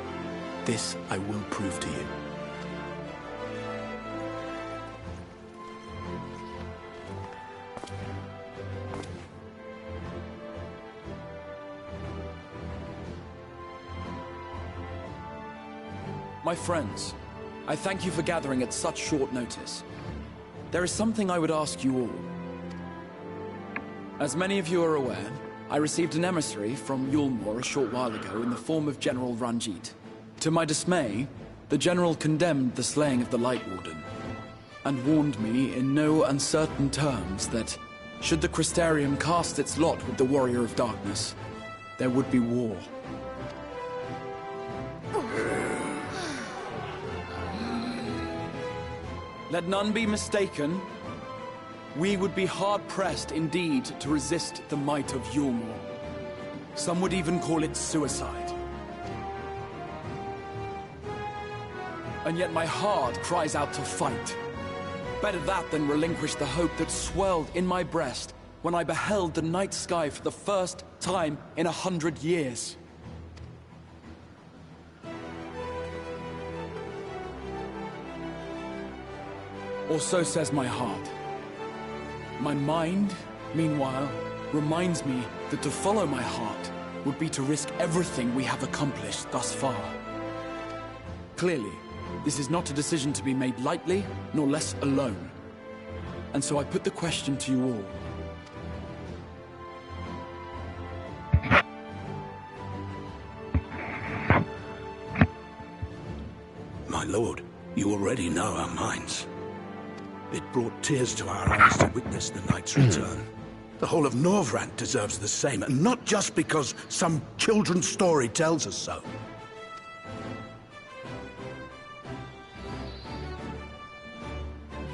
This I will prove to you. My friends, I thank you for gathering at such short notice. There is something I would ask you all. As many of you are aware, I received an emissary from Yulmore a short while ago in the form of General Ranjit. To my dismay, the General condemned the slaying of the Light Warden, and warned me in no uncertain terms that, should the Crystarium cast its lot with the Warrior of Darkness, there would be war. Let none be mistaken. We would be hard-pressed indeed to resist the might of Yulmore. Some would even call it suicide. And yet my heart cries out to fight. Better that than relinquish the hope that swelled in my breast when I beheld the night sky for the first time in 100 years. Or so says my heart. My mind, meanwhile, reminds me that to follow my heart would be to risk everything we have accomplished thus far. Clearly, this is not a decision to be made lightly, nor less alone. And so I put the question to you all. My lord, you already know our minds. It brought tears to our eyes to witness the knight's return. The whole of Norvrand deserves the same, and not just because some children's story tells us so.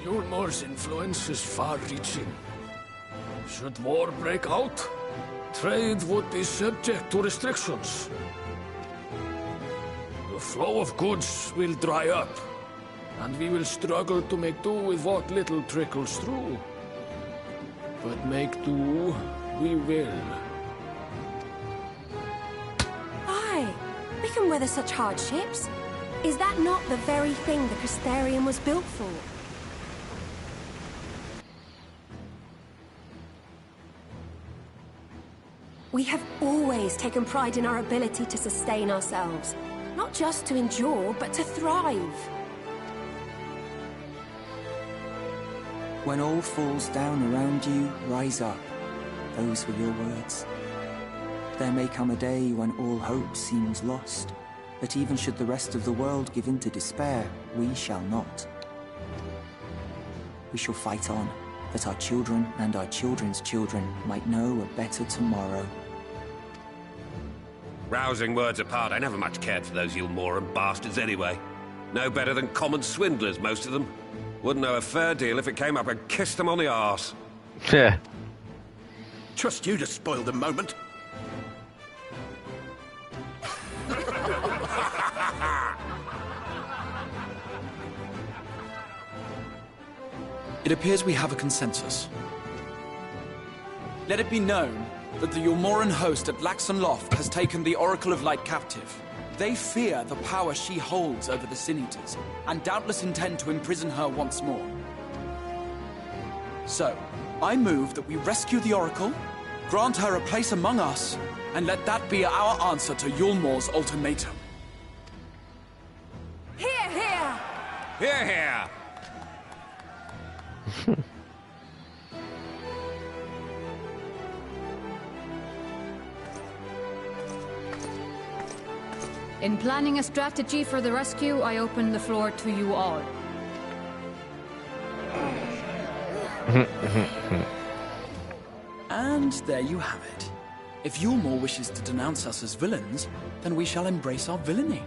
Yulmore's influence is far-reaching. Should war break out, trade would be subject to restrictions. The flow of goods will dry up, and we will struggle to make do with what little trickles through. But make do, we will. Aye, we can weather such hardships. Is that not the very thing the Crystarium was built for? We have always taken pride in our ability to sustain ourselves. Not just to endure, but to thrive. When all falls down around you, rise up. Those were your words. There may come a day when all hope seems lost, but even should the rest of the world give in to despair, we shall not. We shall fight on, that our children and our children's children might know a better tomorrow. Rousing words apart, I never much cared for those Yulmoran bastards anyway. No better than common swindlers, most of them. Wouldn't know a fair deal if it came up and kissed them on the arse. Yeah. Trust you to spoil the moment. It appears we have a consensus. Let it be known that the Yulmoran host at Laxon Loft has taken the Oracle of Light captive. They fear the power she holds over the Sin Eaters, and doubtless intend to imprison her once more. So, I move that we rescue the Oracle, grant her a place among us, and let that be our answer to Yulmor's ultimatum. Hear, hear! Hear, hear! In planning a strategy for the rescue, I open the floor to you all. And there you have it. If Yulmor wishes to denounce us as villains, then we shall embrace our villainy.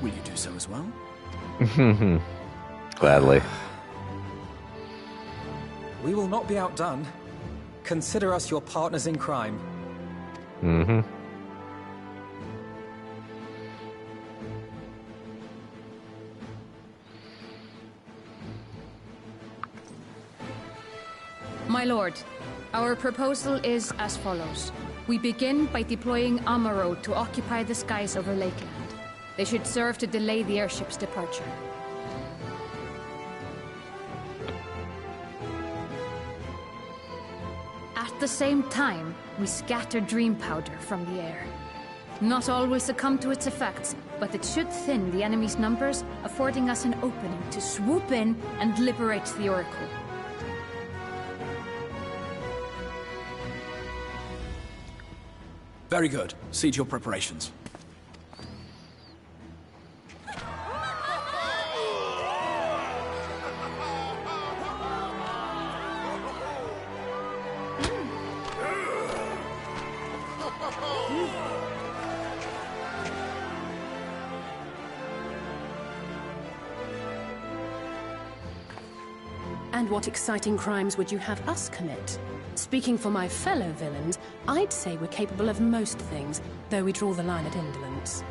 Will you do so as well? Gladly. We will not be outdone. Consider us your partners in crime. Mm-hmm. My lord, our proposal is as follows. We begin by deploying Amaro to occupy the skies over Lakeland. They should serve to delay the airship's departure. At the same time, we scatter dream powder from the air. Not all will succumb to its effects, but it should thin the enemy's numbers, affording us an opening to swoop in and liberate the Oracle. Very good. See to your preparations. And what exciting crimes would you have us commit? Speaking for my fellow villains, I'd say we're capable of most things, though we draw the line at indolence.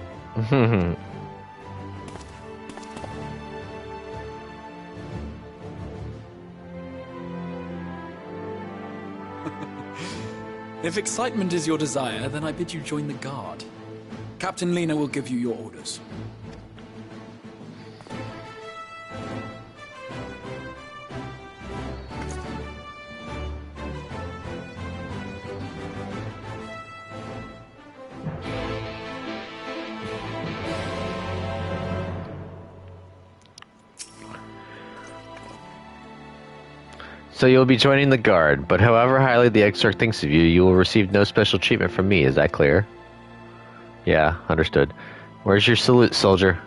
If excitement is your desire, then I bid you join the guard. Captain Lena will give you your orders. So you'll be joining the guard, but however highly the Exarch thinks of you, you will receive no special treatment from me. Is that clear? Yeah, understood. Where's your salute, soldier?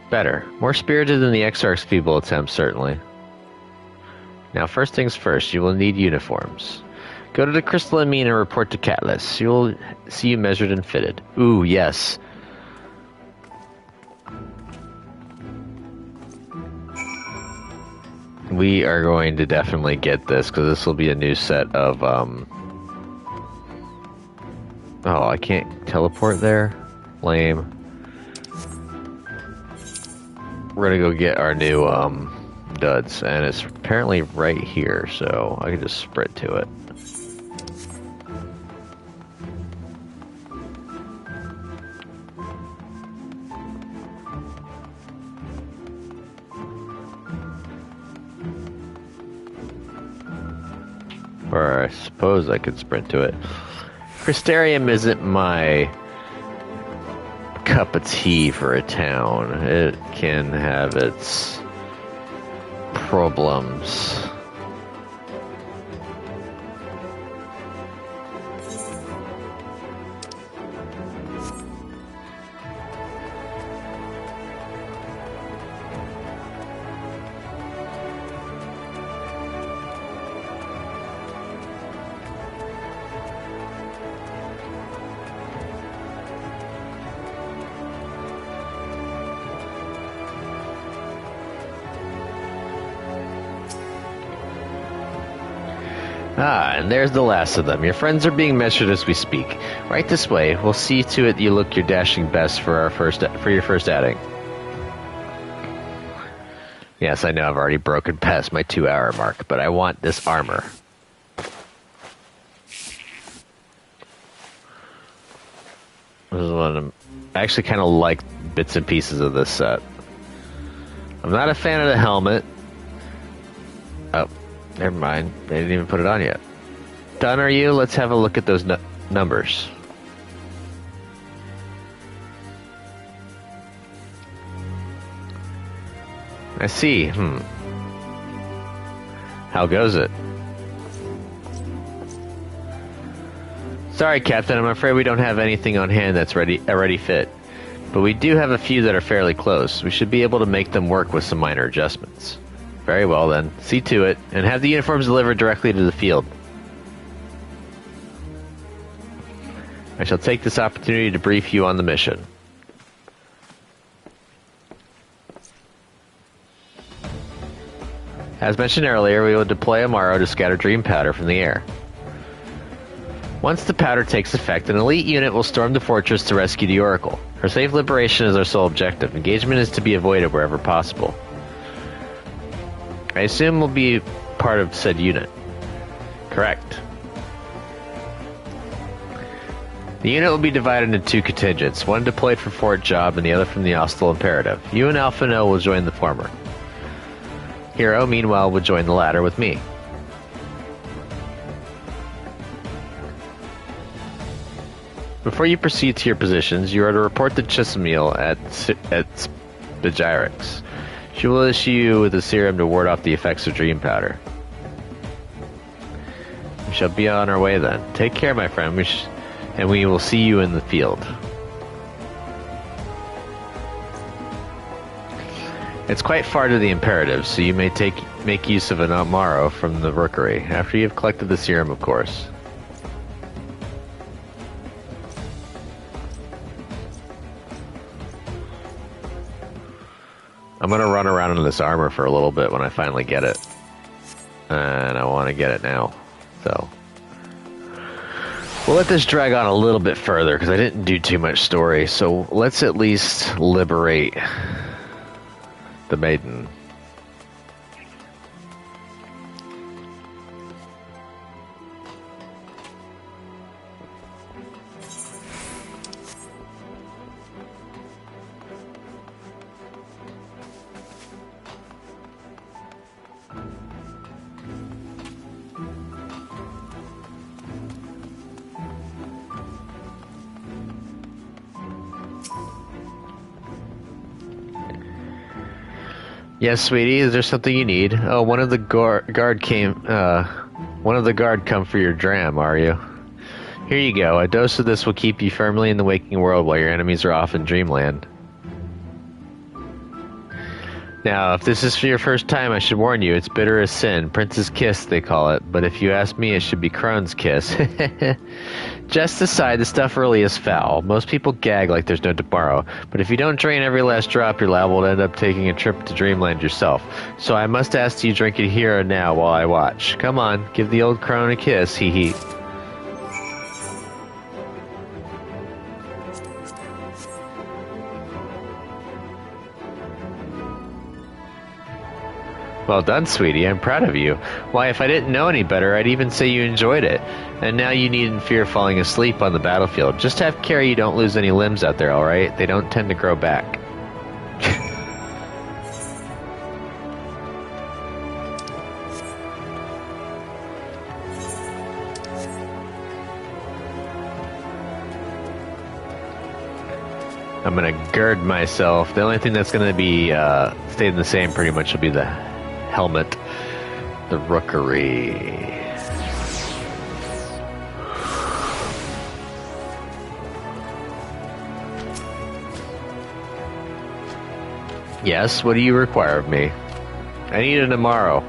Better. More spirited than the Exarch's feeble attempts, certainly. Now, first things first, you will need uniforms. Go to the crystalline mean and report to Catlas. You'll see you measured and fitted. Ooh, yes. We are going to definitely get this, because this will be a new set of, Oh, I can't teleport there? Lame. we're gonna go get our new duds, and it's apparently right here, so I can just sprint to it. Or I suppose I could sprint to it. Crystarium isn't my cup of tea for a town. It can have its problems. Ah, and there's the last of them. Your friends are being measured as we speak. Right this way. We'll see to it you look your dashing best for your first outing. Yes, I know I've already broken past my 2-hour mark, but I want this armor. This is one I actually kind of like bits and pieces of this set. I'm not a fan of the helmet. Oh. Never mind. They didn't even put it on yet. Done, are you? Let's have a look at those numbers. I see. How goes it? Sorry, Captain. I'm afraid we don't have anything on hand that's a ready fit. But we do have a few that are fairly close. We should be able to make them work with some minor adjustments. Very well then. See to it, and have the uniforms delivered directly to the field. I shall take this opportunity to brief you on the mission. As mentioned earlier, we will deploy tomorrow to scatter dream powder from the air. Once the powder takes effect, an elite unit will storm the fortress to rescue the Oracle. Her safe liberation is our sole objective. Engagement is to be avoided wherever possible. I assume we'll be part of said unit. Correct. The unit will be divided into 2 contingents, one deployed for Fort Job and the other from the Hostile Imperative. You and Alpha No will join the former. Hero, meanwhile, will join the latter with me. Before you proceed to your positions, you are to report to Chisimil at Spigyrix. She will issue you with a serum to ward off the effects of dream powder. We shall be on our way then. Take care, my friend, and we will see you in the field. It's quite far to the Imperative, so you may make use of an Amaro from the Rookery, after you have collected the serum, of course. I'm gonna run around in this armor for a little bit when I finally get it. And I want to get it now. So we'll let this drag on a little bit further because I didn't do too much story. So let's at least liberate the maiden. Yes, sweetie. Is there something you need? Oh, one of the guard come for your dram. Are you? Here you go. A dose of this will keep you firmly in the waking world while your enemies are off in dreamland. Now, if this is for your first time, I should warn you, it's bitter as sin. Prince's kiss, they call it. But if you ask me, it should be Crone's kiss. Just aside, the stuff really is foul. Most people gag like there's no tomorrow. But if you don't drain every last drop, you're liable to end up taking a trip to dreamland yourself. So I must ask you drink it here and now while I watch. Come on, give the old crone a kiss, hee hee. Well done, sweetie. I'm proud of you. Why, if I didn't know any better, I'd even say you enjoyed it. And now you needn't fear falling asleep on the battlefield. Just have care you don't lose any limbs out there, alright? They don't tend to grow back. I'm gonna gird myself. The only thing that's gonna be staying the same pretty much will be the helmet, the rookery. Yes, what do you require of me? I need an Amaro.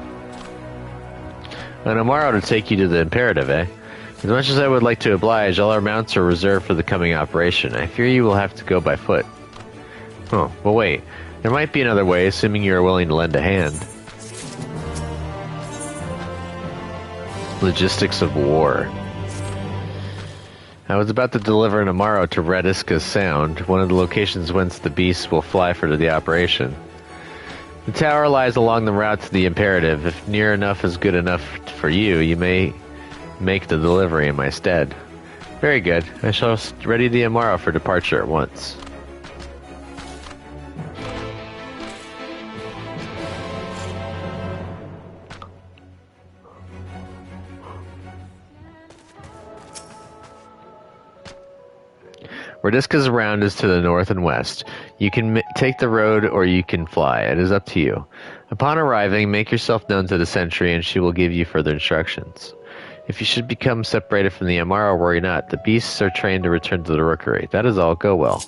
An Amaro to take you to the Imperative, eh? As much as I would like to oblige, all our mounts are reserved for the coming operation. I fear you will have to go by foot. Oh, well wait. There might be another way, assuming you are willing to lend a hand. Logistics of war. I was about to deliver an Amaro to Rediska Sound, one of the locations whence the beasts will fly for the operation. The tower lies along the route to the Imperative. If near enough is good enough for you, you may make the delivery in my stead. Very good. I shall ready the Amaro for departure at once. Rediska's round is to the north and west. You can take the road or you can fly. It is up to you. Upon arriving, make yourself known to the sentry and she will give you further instructions. If you should become separated from the Amaro, worry not. The beasts are trained to return to the rookery. That is all. Go well.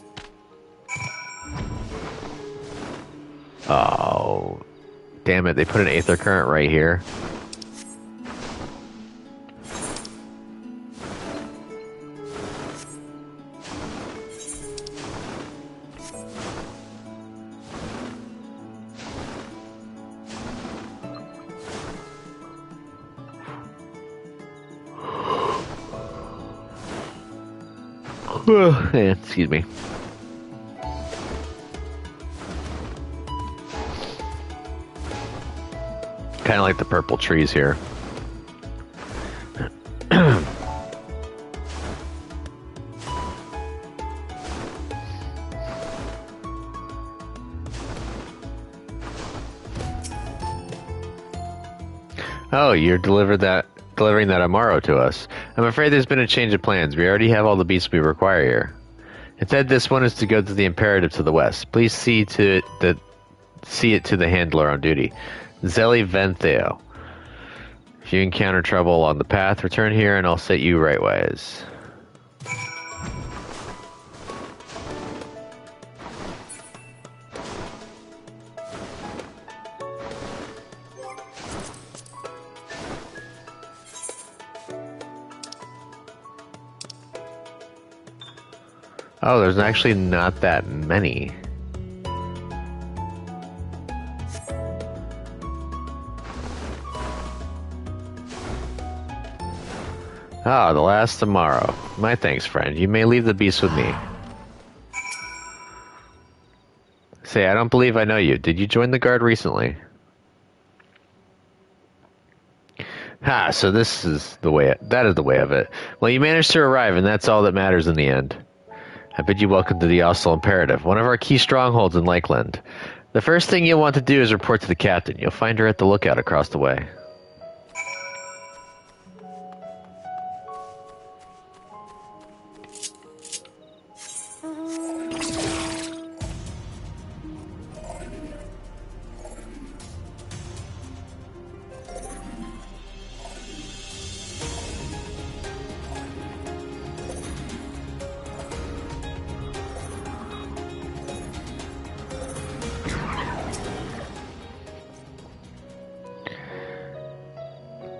Oh, damn it. They put an aether current right here. Excuse me. Kind of like the purple trees here. Oh, you're delivering that Amaro to us. I'm afraid there's been a change of plans. We already have all the beasts we require here. Instead, this one is to go to the Imperative to the west. Please see it to the handler on duty, Zeli Ventheo. If you encounter trouble along the path, return here and I'll set you right ways. Oh, there's actually not that many. Ah, the last tomorrow. My thanks, friend. You may leave the beast with me. Say, I don't believe I know you. Did you join the guard recently? Ha, so this is the way, that is the way of it. Well, you managed to arrive, and that's all that matters in the end. I bid you welcome to the Ostal Imperative, one of our key strongholds in Lakeland. The first thing you'll want to do is report to the captain. You'll find her at the lookout across the way.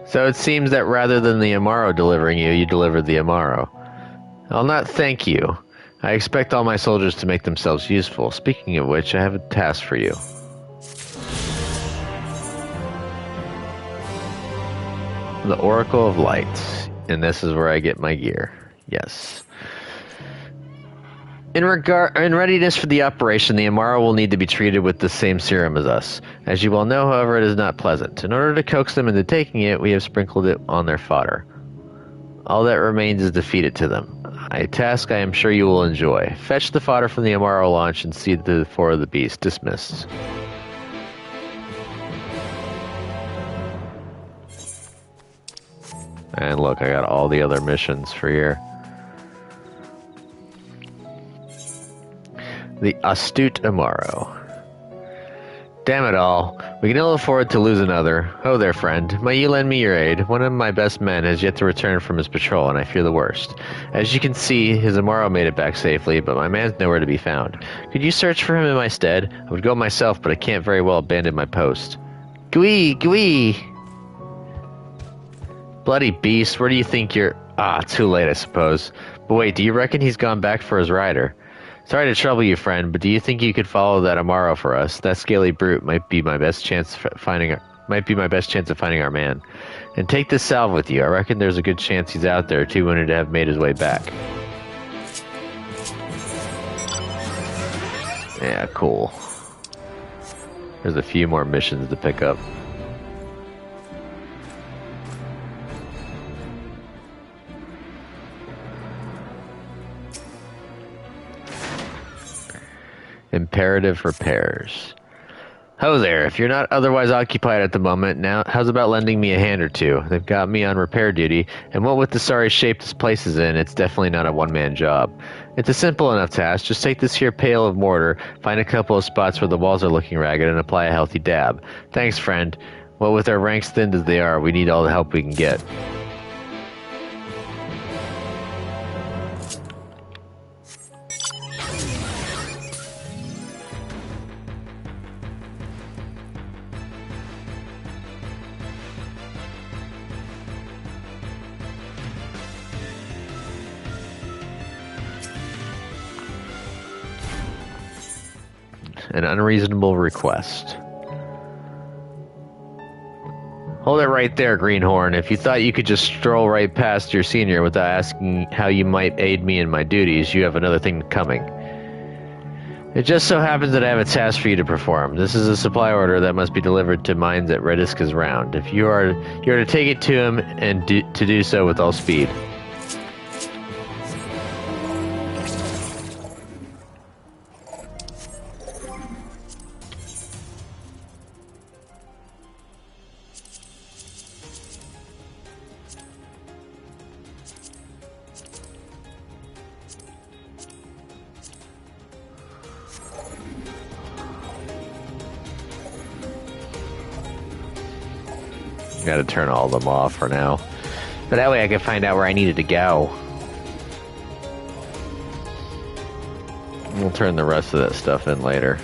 So it seems that rather than the Amaro delivering you, you delivered the Amaro. I'll not thank you. I expect all my soldiers to make themselves useful. Speaking of which, I have a task for you. The Oracle of Light. And this is where I get my gear. Yes. In readiness for the operation, the Amaro will need to be treated with the same serum as us. As you well know, however, it is not pleasant. In order to coax them into taking it, we have sprinkled it on their fodder. All that remains is to feed it to them. A task I am sure you will enjoy. Fetch the fodder from the Amaro launch and see to the four of the beast. Dismissed. And look, I got all the other missions for here. The astute Amaro. Damn it all. We can ill afford to lose another. Oh there, friend. Might you lend me your aid? One of my best men has yet to return from his patrol, and I fear the worst. As you can see, his Amaro made it back safely, but my man's nowhere to be found. Could you search for him in my stead? I would go myself, but I can't very well abandon my post. Gui! Gui! Bloody beast, where do you think you're... Ah, too late, I suppose. But wait, do you reckon he's gone back for his rider? Sorry to trouble you, friend, but do you think you could follow that Amaro for us? That scaly brute might be my best chance of finding our man. And take this salve with you. I reckon there's a good chance he's out there, too wounded to have made his way back. Yeah, cool. There's a few more missions to pick up. Imperative repairs. Ho there, if you're not otherwise occupied at the moment, now how's about lending me a hand or two? They've got me on repair duty, and what with the sorry shape this place is in, it's definitely not a one-man job. It's a simple enough task. Just take this here pail of mortar, find a couple of spots where the walls are looking ragged, and apply a healthy dab. Thanks, friend. Well, with our ranks thinned as they are, we need all the help we can get. An unreasonable request. Hold it right there, Greenhorn. If you thought you could just stroll right past your senior without asking how you might aid me in my duties, you have another thing coming. It just so happens that I have a task for you to perform. This is a supply order that must be delivered to mines at Rediska's Round. If you are to take it to him and to do so with all speed. Gotta turn all of them off for now. But that way I can find out where I needed to go. We'll turn the rest of that stuff in later.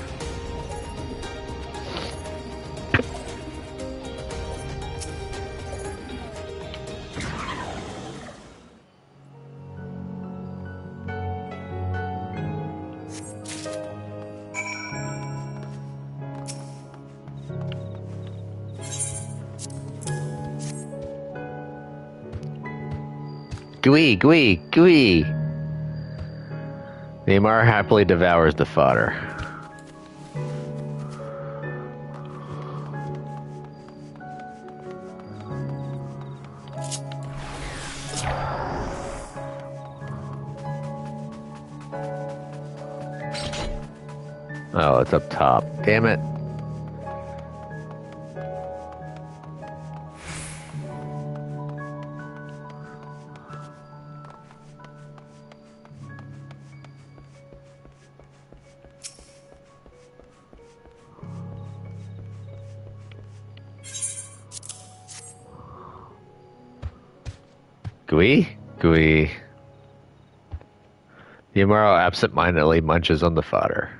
Gui, gui, gui! The Amar happily devours the fodder. Oh, it's up top. Damn it. Gui? Gui. The Amaro absent-mindedly munches on the fodder.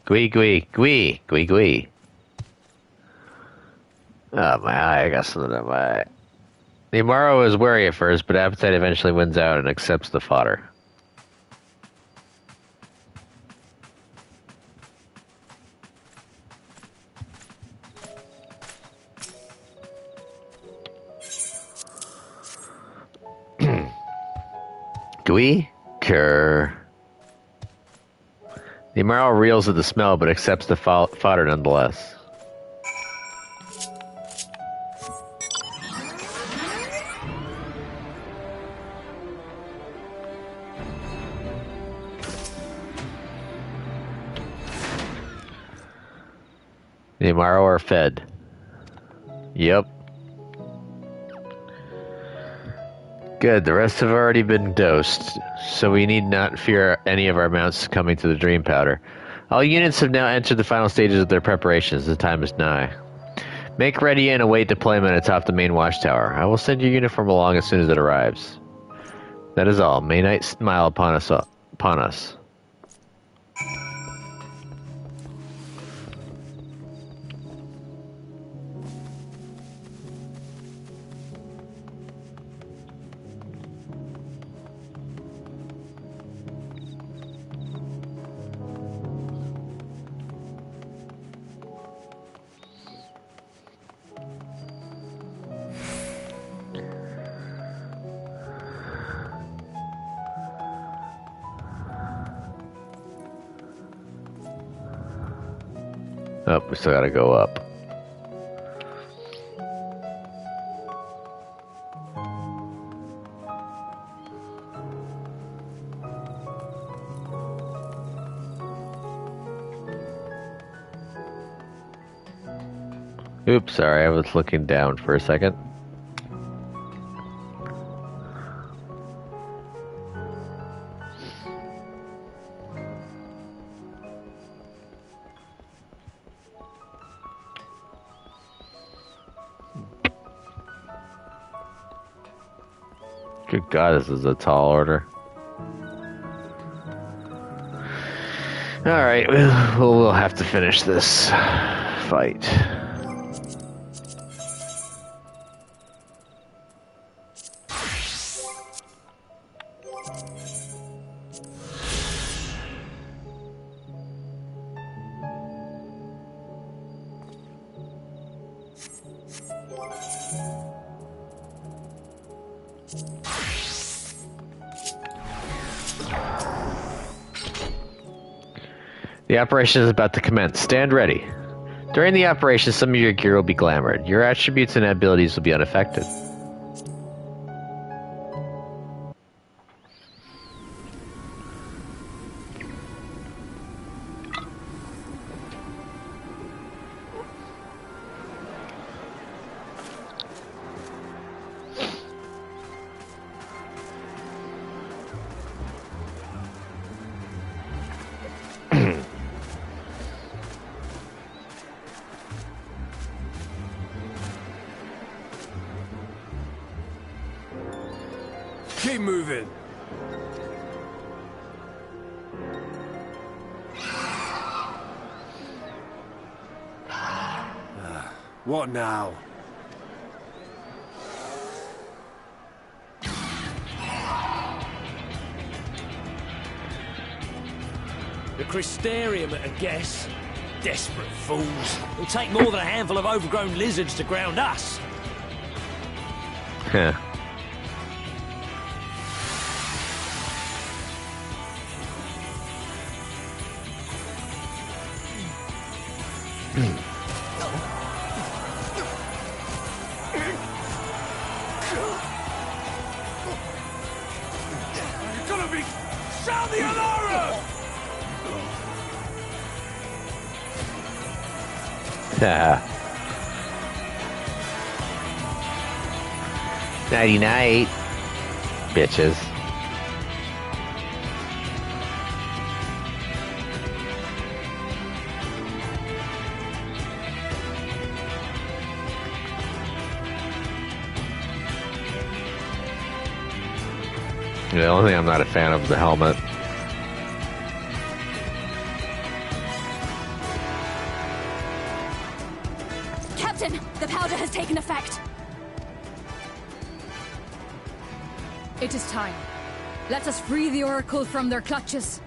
Gui, gui, gui, gui, gui. Oh, my eye, I got something on my eye. The Amaro is wary at first, but appetite eventually wins out and accepts the fodder. Gui? Kerr. The Amaro reels at the smell, but accepts the fodder nonetheless. The Amaro are fed. Yep. Good, the rest have already been dosed, so we need not fear any of our mounts coming to the Dream Powder. All units have now entered the final stages of their preparations. The time is nigh. Make ready and await deployment atop the main watchtower. I will send your uniform along as soon as it arrives. That is all. May night smile upon us. Oh, we still gotta go up. Oops, sorry, I was looking down for a second. Good God, this is a tall order. Alright, we'll have to finish this fight. The operation is about to commence. Stand ready. During the operation, some of your gear will be glamored. Your attributes and abilities will be unaffected. Keep moving. What now? The Crystarium at a guess. Desperate fools. It'll take more than a handful of overgrown lizards to ground us. Heh. Sound the alarm! Nighty night, bitches. The only thing I'm not a fan of is the helmet. Captain, the powder has taken effect. It is time. Let us free the Oracle from their clutches.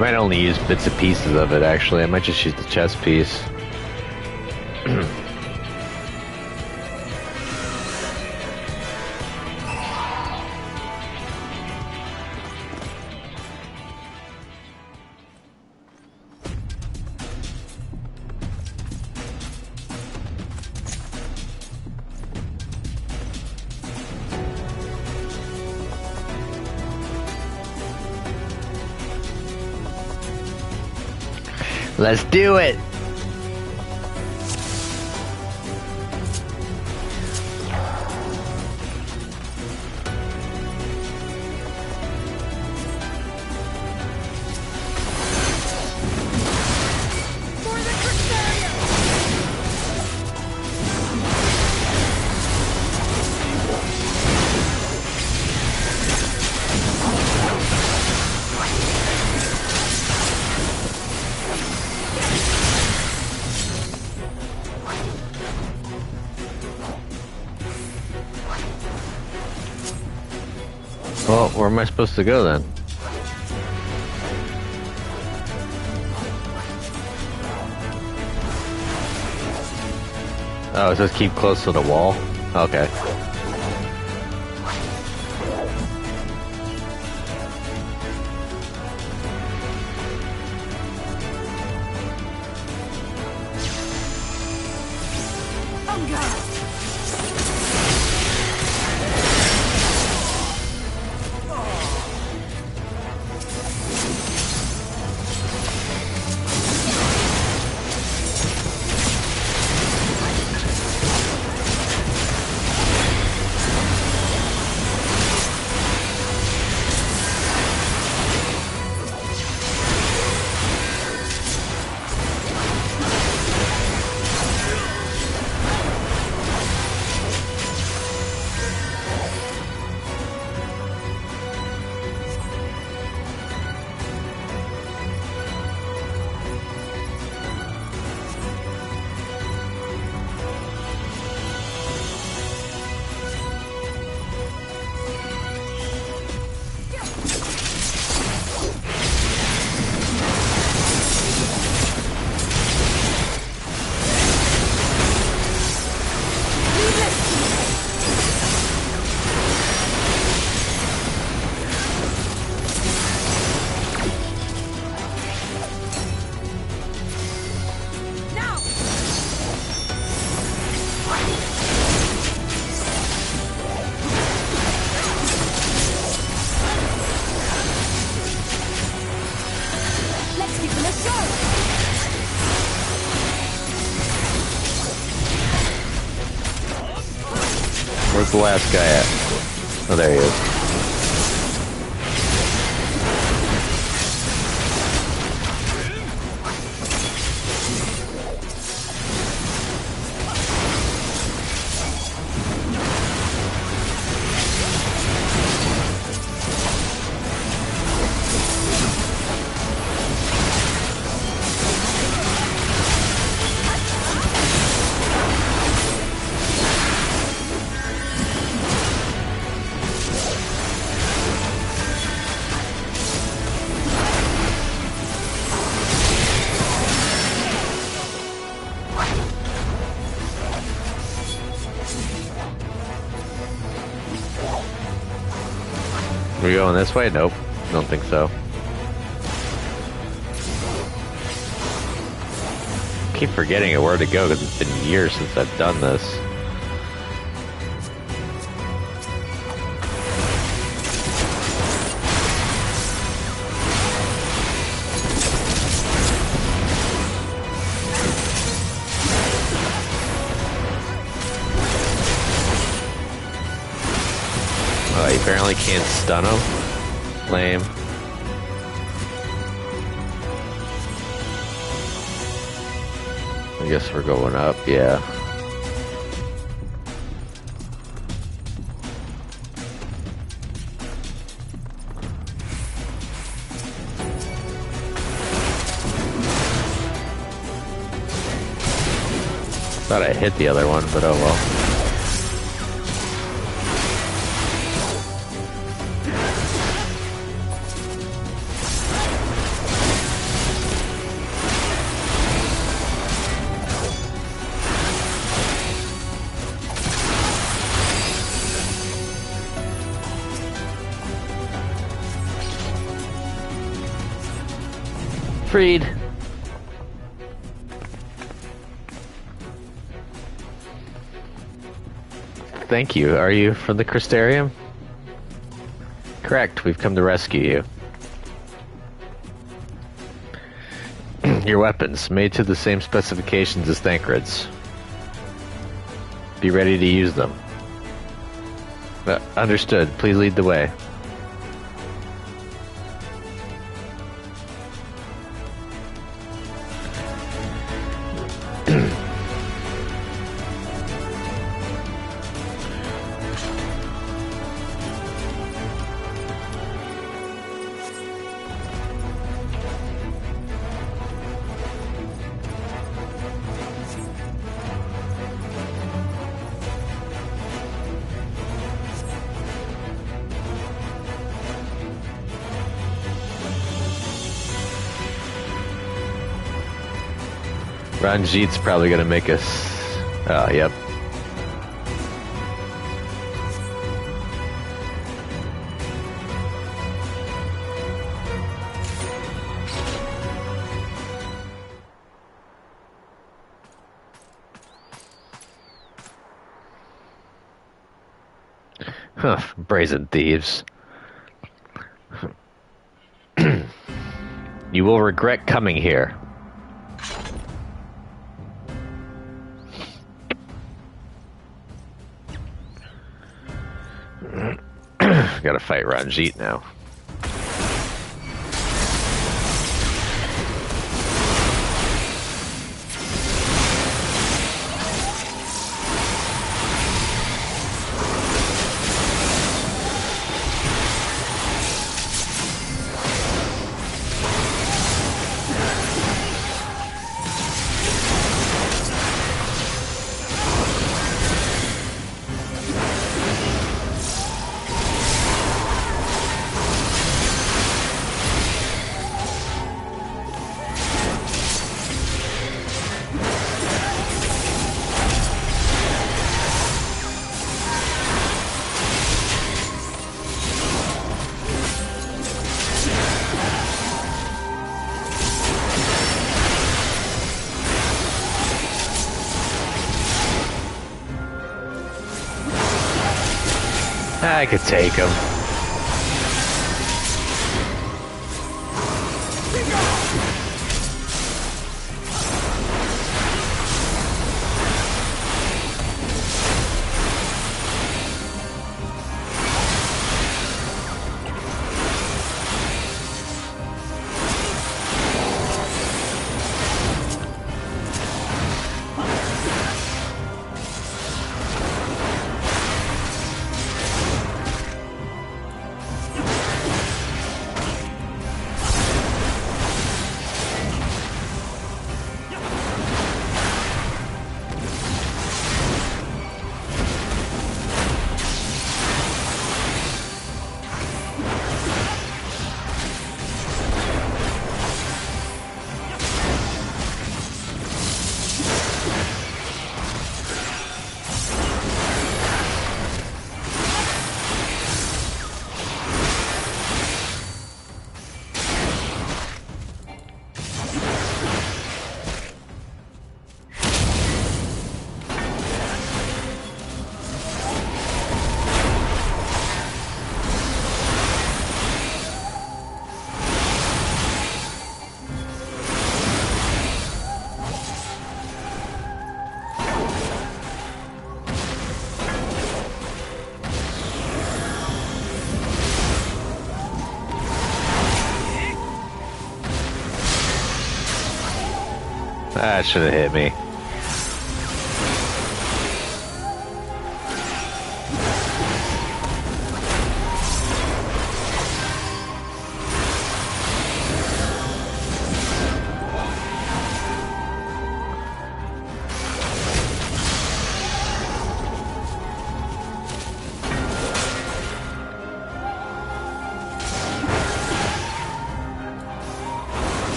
might only use bits and pieces of it, actually. I might just use the chest piece. Let's do it! Well, where am I supposed to go then? Oh, it says keep close to the wall? Okay. Where's the last guy at? Oh, there he is. Are we going this way? Nope. Don't think so. Keep forgetting where to go because it's been years since I've done this. Oh, you apparently can't stun him? Lame. I guess we're going up, yeah. Thought I hit the other one, but oh well. Freed. Thank you. Are you from the Crystarium? Correct. We've come to rescue you. Your weapons, made to the same specifications as Thancred's. Be ready to use them. Understood. Please lead the way. Ranjit's probably gonna make us... Oh, yep. Huh, brazen thieves. You will regret coming here. Gotta fight Ranjit now. I could take him. That should have hit me.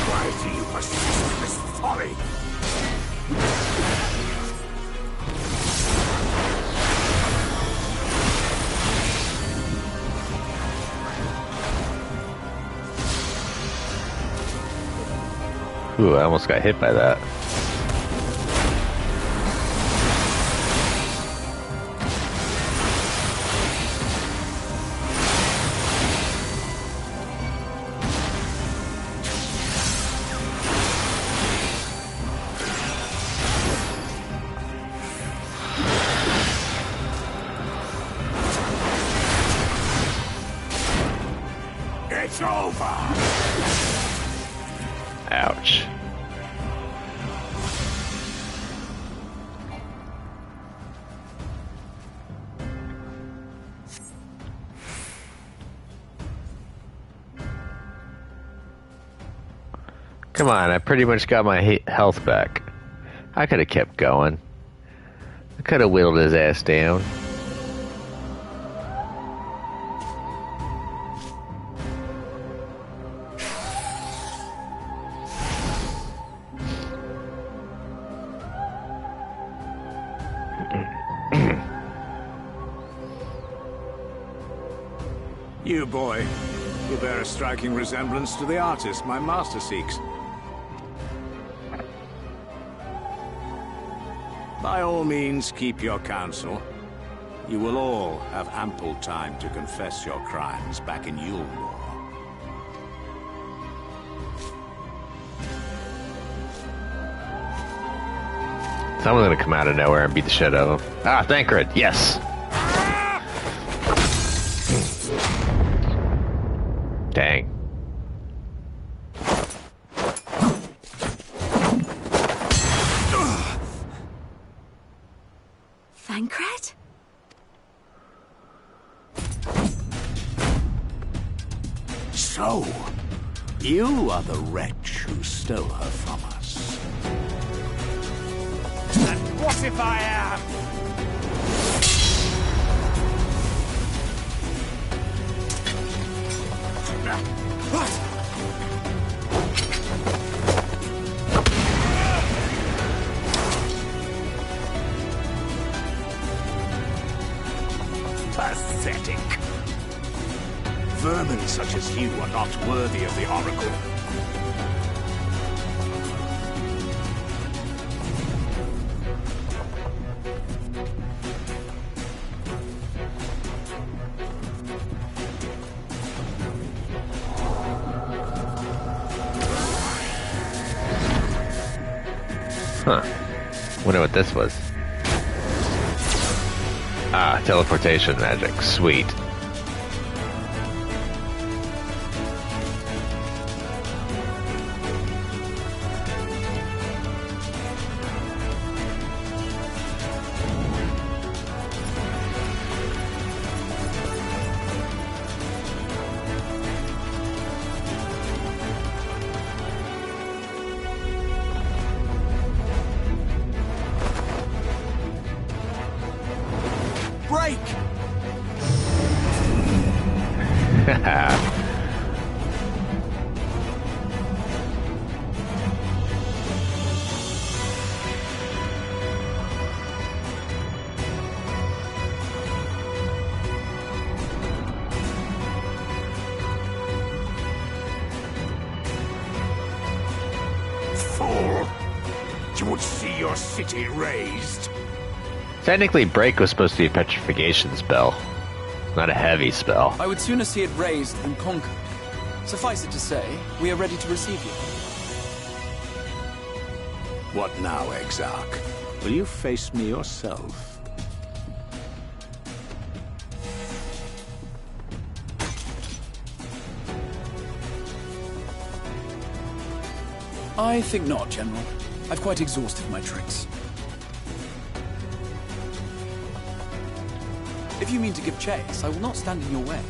Why do you persist in this folly? Ooh, I almost got hit by that. It's over! Ouch. Come on, I pretty much got my health back. I could have kept going. I could have whittled his ass down. You, boy. You bear a striking resemblance to the artist my master seeks. By all means, keep your counsel. You will all have ample time to confess your crimes back in Yulmore. Someone's gonna come out of nowhere and beat the shit out of him. Ah, Thancred, yes! Dang. Thancred? So, you are the wretch who stole her from us. And what if I am? What? Pathetic. Vermin such as you are not worthy of the Oracle. Huh. Wonder what this was. Ah, teleportation magic. Sweet. Break! Fool! You would see your city razed. Technically, Break was supposed to be a petrification spell, not a heavy spell. I would sooner see it razed than conquered. Suffice it to say, we are ready to receive you. What now, Exarch? Will you face me yourself? I think not, General. I've quite exhausted my tricks. If you mean to give chase, I will not stand in your way.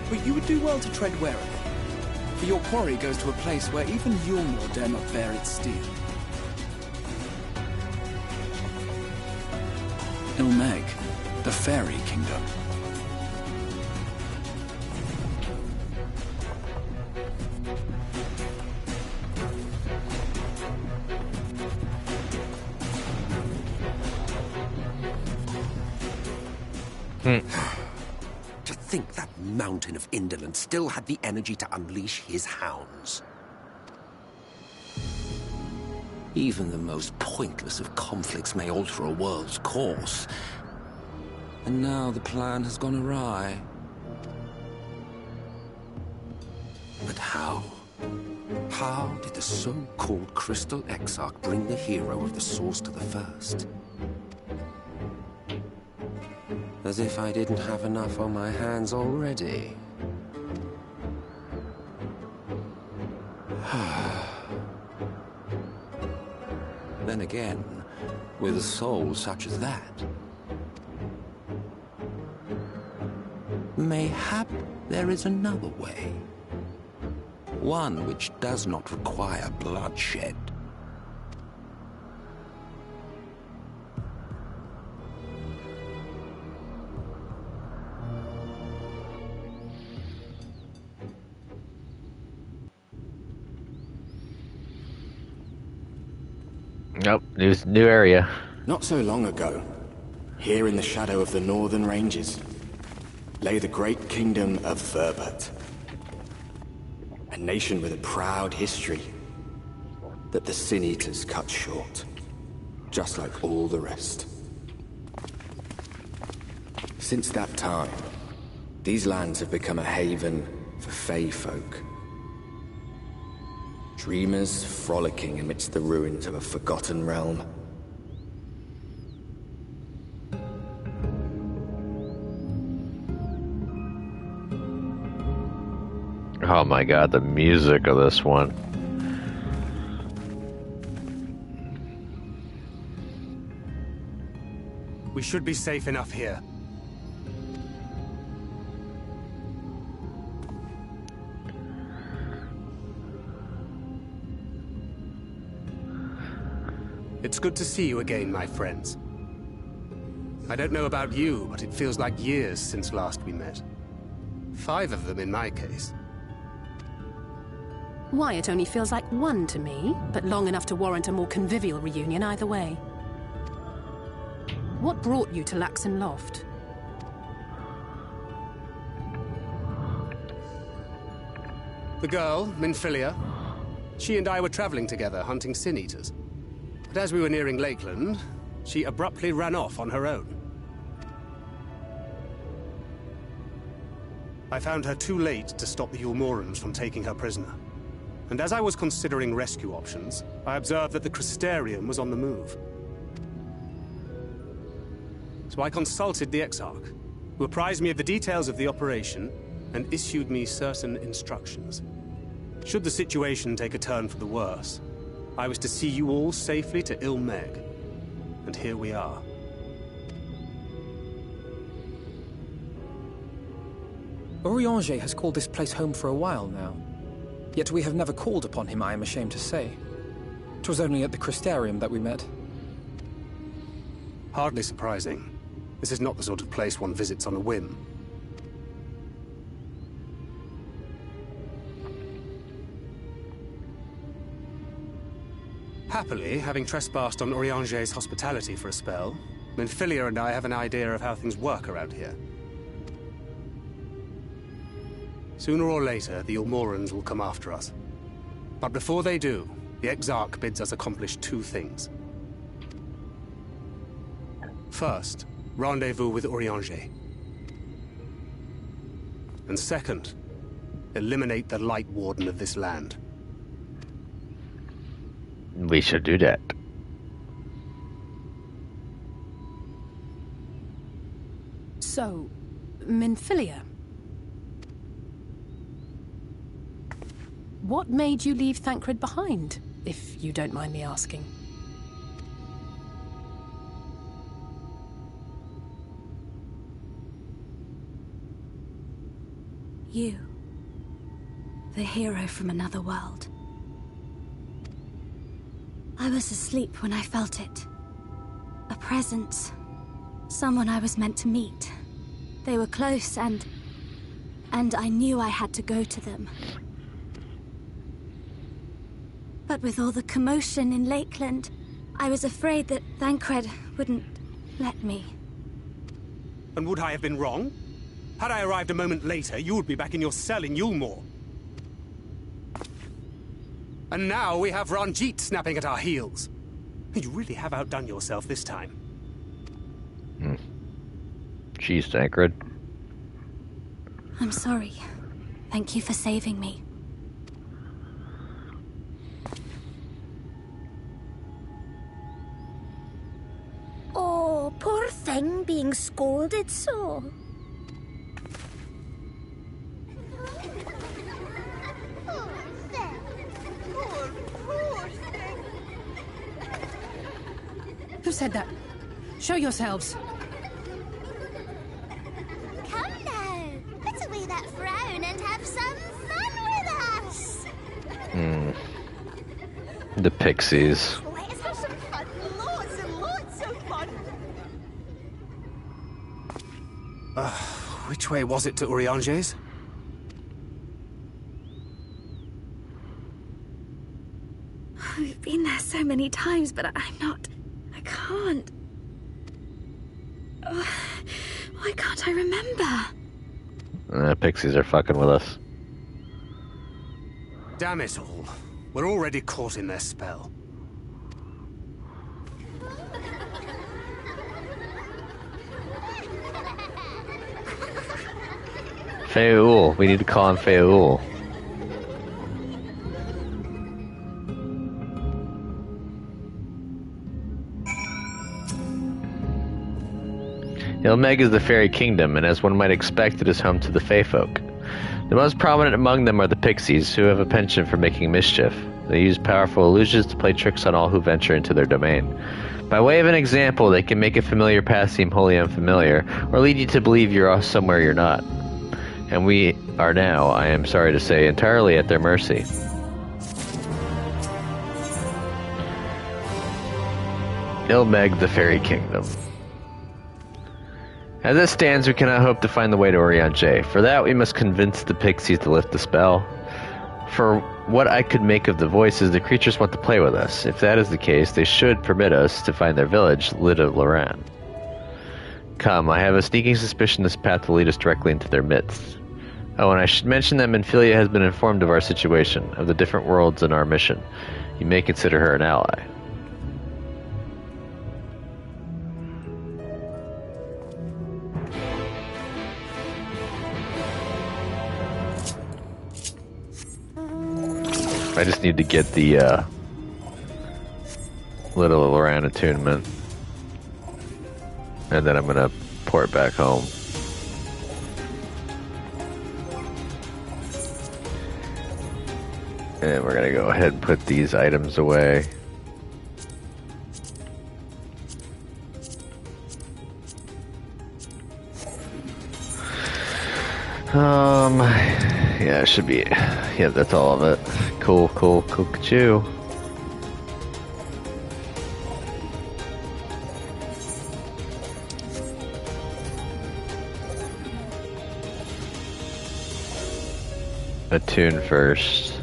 But you would do well to tread warily, for your quarry goes to a place where even Yulmore dare not bear its steel. Ilmeg, the Fairy Kingdom. To think that mountain of indolence still had the energy to unleash his hounds. Even the most pointless of conflicts may alter a world's course. And now the plan has gone awry. But how? How did the so-called Crystal Exarch bring the hero of the Source to the First? As if I didn't have enough on my hands already. Then again, with a soul such as that, mayhap there is another way. One which does not require bloodshed. Nope, new area. Not so long ago, here in the shadow of the northern ranges, lay the great kingdom of Thurbert. A nation with a proud history that the Sin Eaters cut short, just like all the rest. Since that time, these lands have become a haven for Fey folk. Dreamers frolicking amidst the ruins of a forgotten realm. Oh my god, the music of this one. We should be safe enough here. It's good to see you again, my friends. I don't know about you, but it feels like years since last we met. 5 of them in my case. Why, it only feels like 1 to me, but long enough to warrant a more convivial reunion either way. What brought you to Laxon Loft? The girl, Minfilia, she and I were traveling together, hunting Sin Eaters. But as we were nearing Lakeland, she abruptly ran off on her own. I found her too late to stop the Ulmorans from taking her prisoner. And as I was considering rescue options, I observed that the Crystarium was on the move. So I consulted the Exarch, who apprised me of the details of the operation and issued me certain instructions. Should the situation take a turn for the worse, I was to see you all safely to Ilmeg. And here we are. Orianger has called this place home for a while now. Yet we have never called upon him, I am ashamed to say. 'Twas only at the Crystarium that we met. Hardly surprising. This is not the sort of place one visits on a whim. Happily, having trespassed on Orianger's hospitality for a spell, Minfilia and I have an idea of how things work around here. Sooner or later, the Ulmorans will come after us. But before they do, the Exarch bids us accomplish 2 things. First, rendezvous with Orianger. And second, eliminate the Light Warden of this land. We should do that. So, Minfilia. What made you leave Thancred behind, if you don't mind me asking? You. The hero from another world. I was asleep when I felt it. A presence. Someone I was meant to meet. They were close and I knew I had to go to them. But with all the commotion in Lakeland, I was afraid that Thancred wouldn't let me. And would I have been wrong? Had I arrived a moment later, you would be back in your cell in Yulmore. And now we have Ranjit snapping at our heels. You really have outdone yourself this time. Jeez, Tancred. I'm sorry. Thank you for saving me. Oh, poor thing being scolded so. Who said that? Show yourselves. Come now, put away that frown and have some fun with us. The Pixies. Let us have some fun, lots and lots of fun. Which way was it to Urianger's? We've been there so many times, but I can't. Why can't I remember? Pixies are fucking with us. Damn it all. We're already caught in their spell. Feul. We need to call him Feul. Ilmeg is the fairy kingdom, and as one might expect, it is home to the Fey folk. The most prominent among them are the Pixies, who have a penchant for making mischief. They use powerful illusions to play tricks on all who venture into their domain. By way of an example, they can make a familiar past seem wholly unfamiliar, or lead you to believe you're somewhere you're not. And we are now, I am sorry to say, entirely at their mercy. Ilmeg, the fairy kingdom. As it stands, we cannot hope to find the way to Urianger. For that, we must convince the Pixies to lift the spell. For what I could make of the voices, the creatures want to play with us. If that is the case, they should permit us to find their village, Lida Loran. Come, I have a sneaking suspicion this path will lead us directly into their midst. Oh, and I should mention that Menphilia has been informed of our situation, of the different worlds and our mission. You may consider her an ally. I just need to get the Little Loran attunement, and then I'm gonna port back home. And we're gonna go ahead and put these items away. Yeah, it should be. Yeah, that's all of it. Cool, chew. Attune first.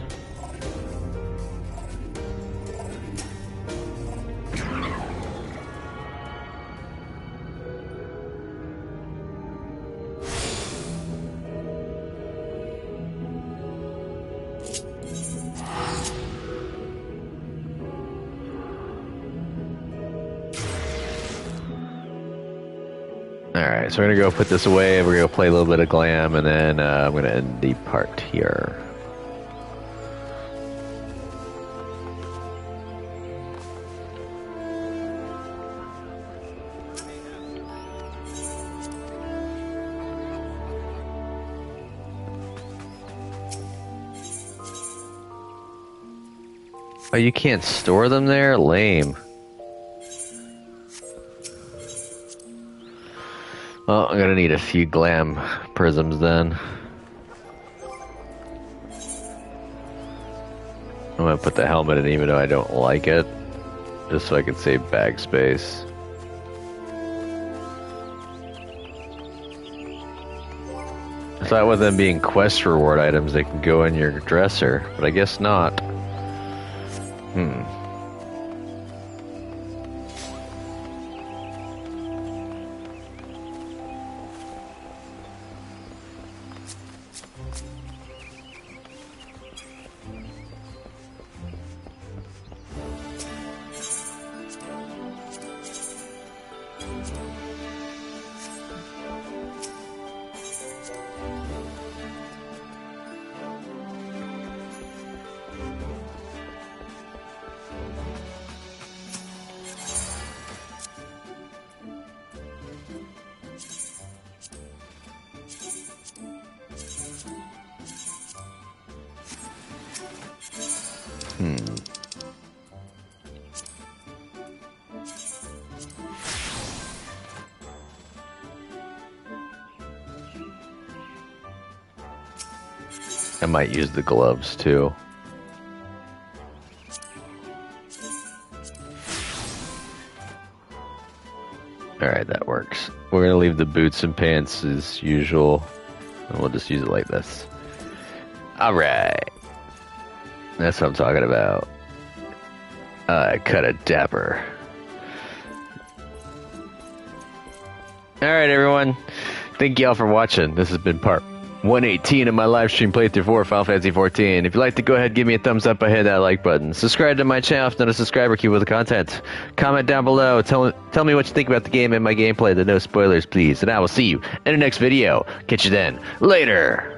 Alright, so we're gonna go put this away, we're gonna play a little bit of Glam, and then I'm gonna end the part here. Oh, you can't store them there? Lame. Well, I'm gonna need a few Glam prisms then. I'm gonna put the helmet in even though I don't like it, just so I can save bag space. I thought with them being quest reward items, they can go in your dresser, but I guess not. I might use the gloves too. Alright, that works. We're gonna leave the boots and pants as usual, and we'll just use it like this. Alright. That's what I'm talking about. Cut a dapper. Alright, everyone. Thank y'all for watching. This has been part 118 of my live stream playthrough for Final Fantasy XIV. If you'd like to go ahead, give me a thumbs up, hit that like button. Subscribe to my channel if you're not a subscriber, keep with the content. Comment down below, tell me what you think about the game and my gameplay, no spoilers please. And I will see you in the next video. Catch you then. Later!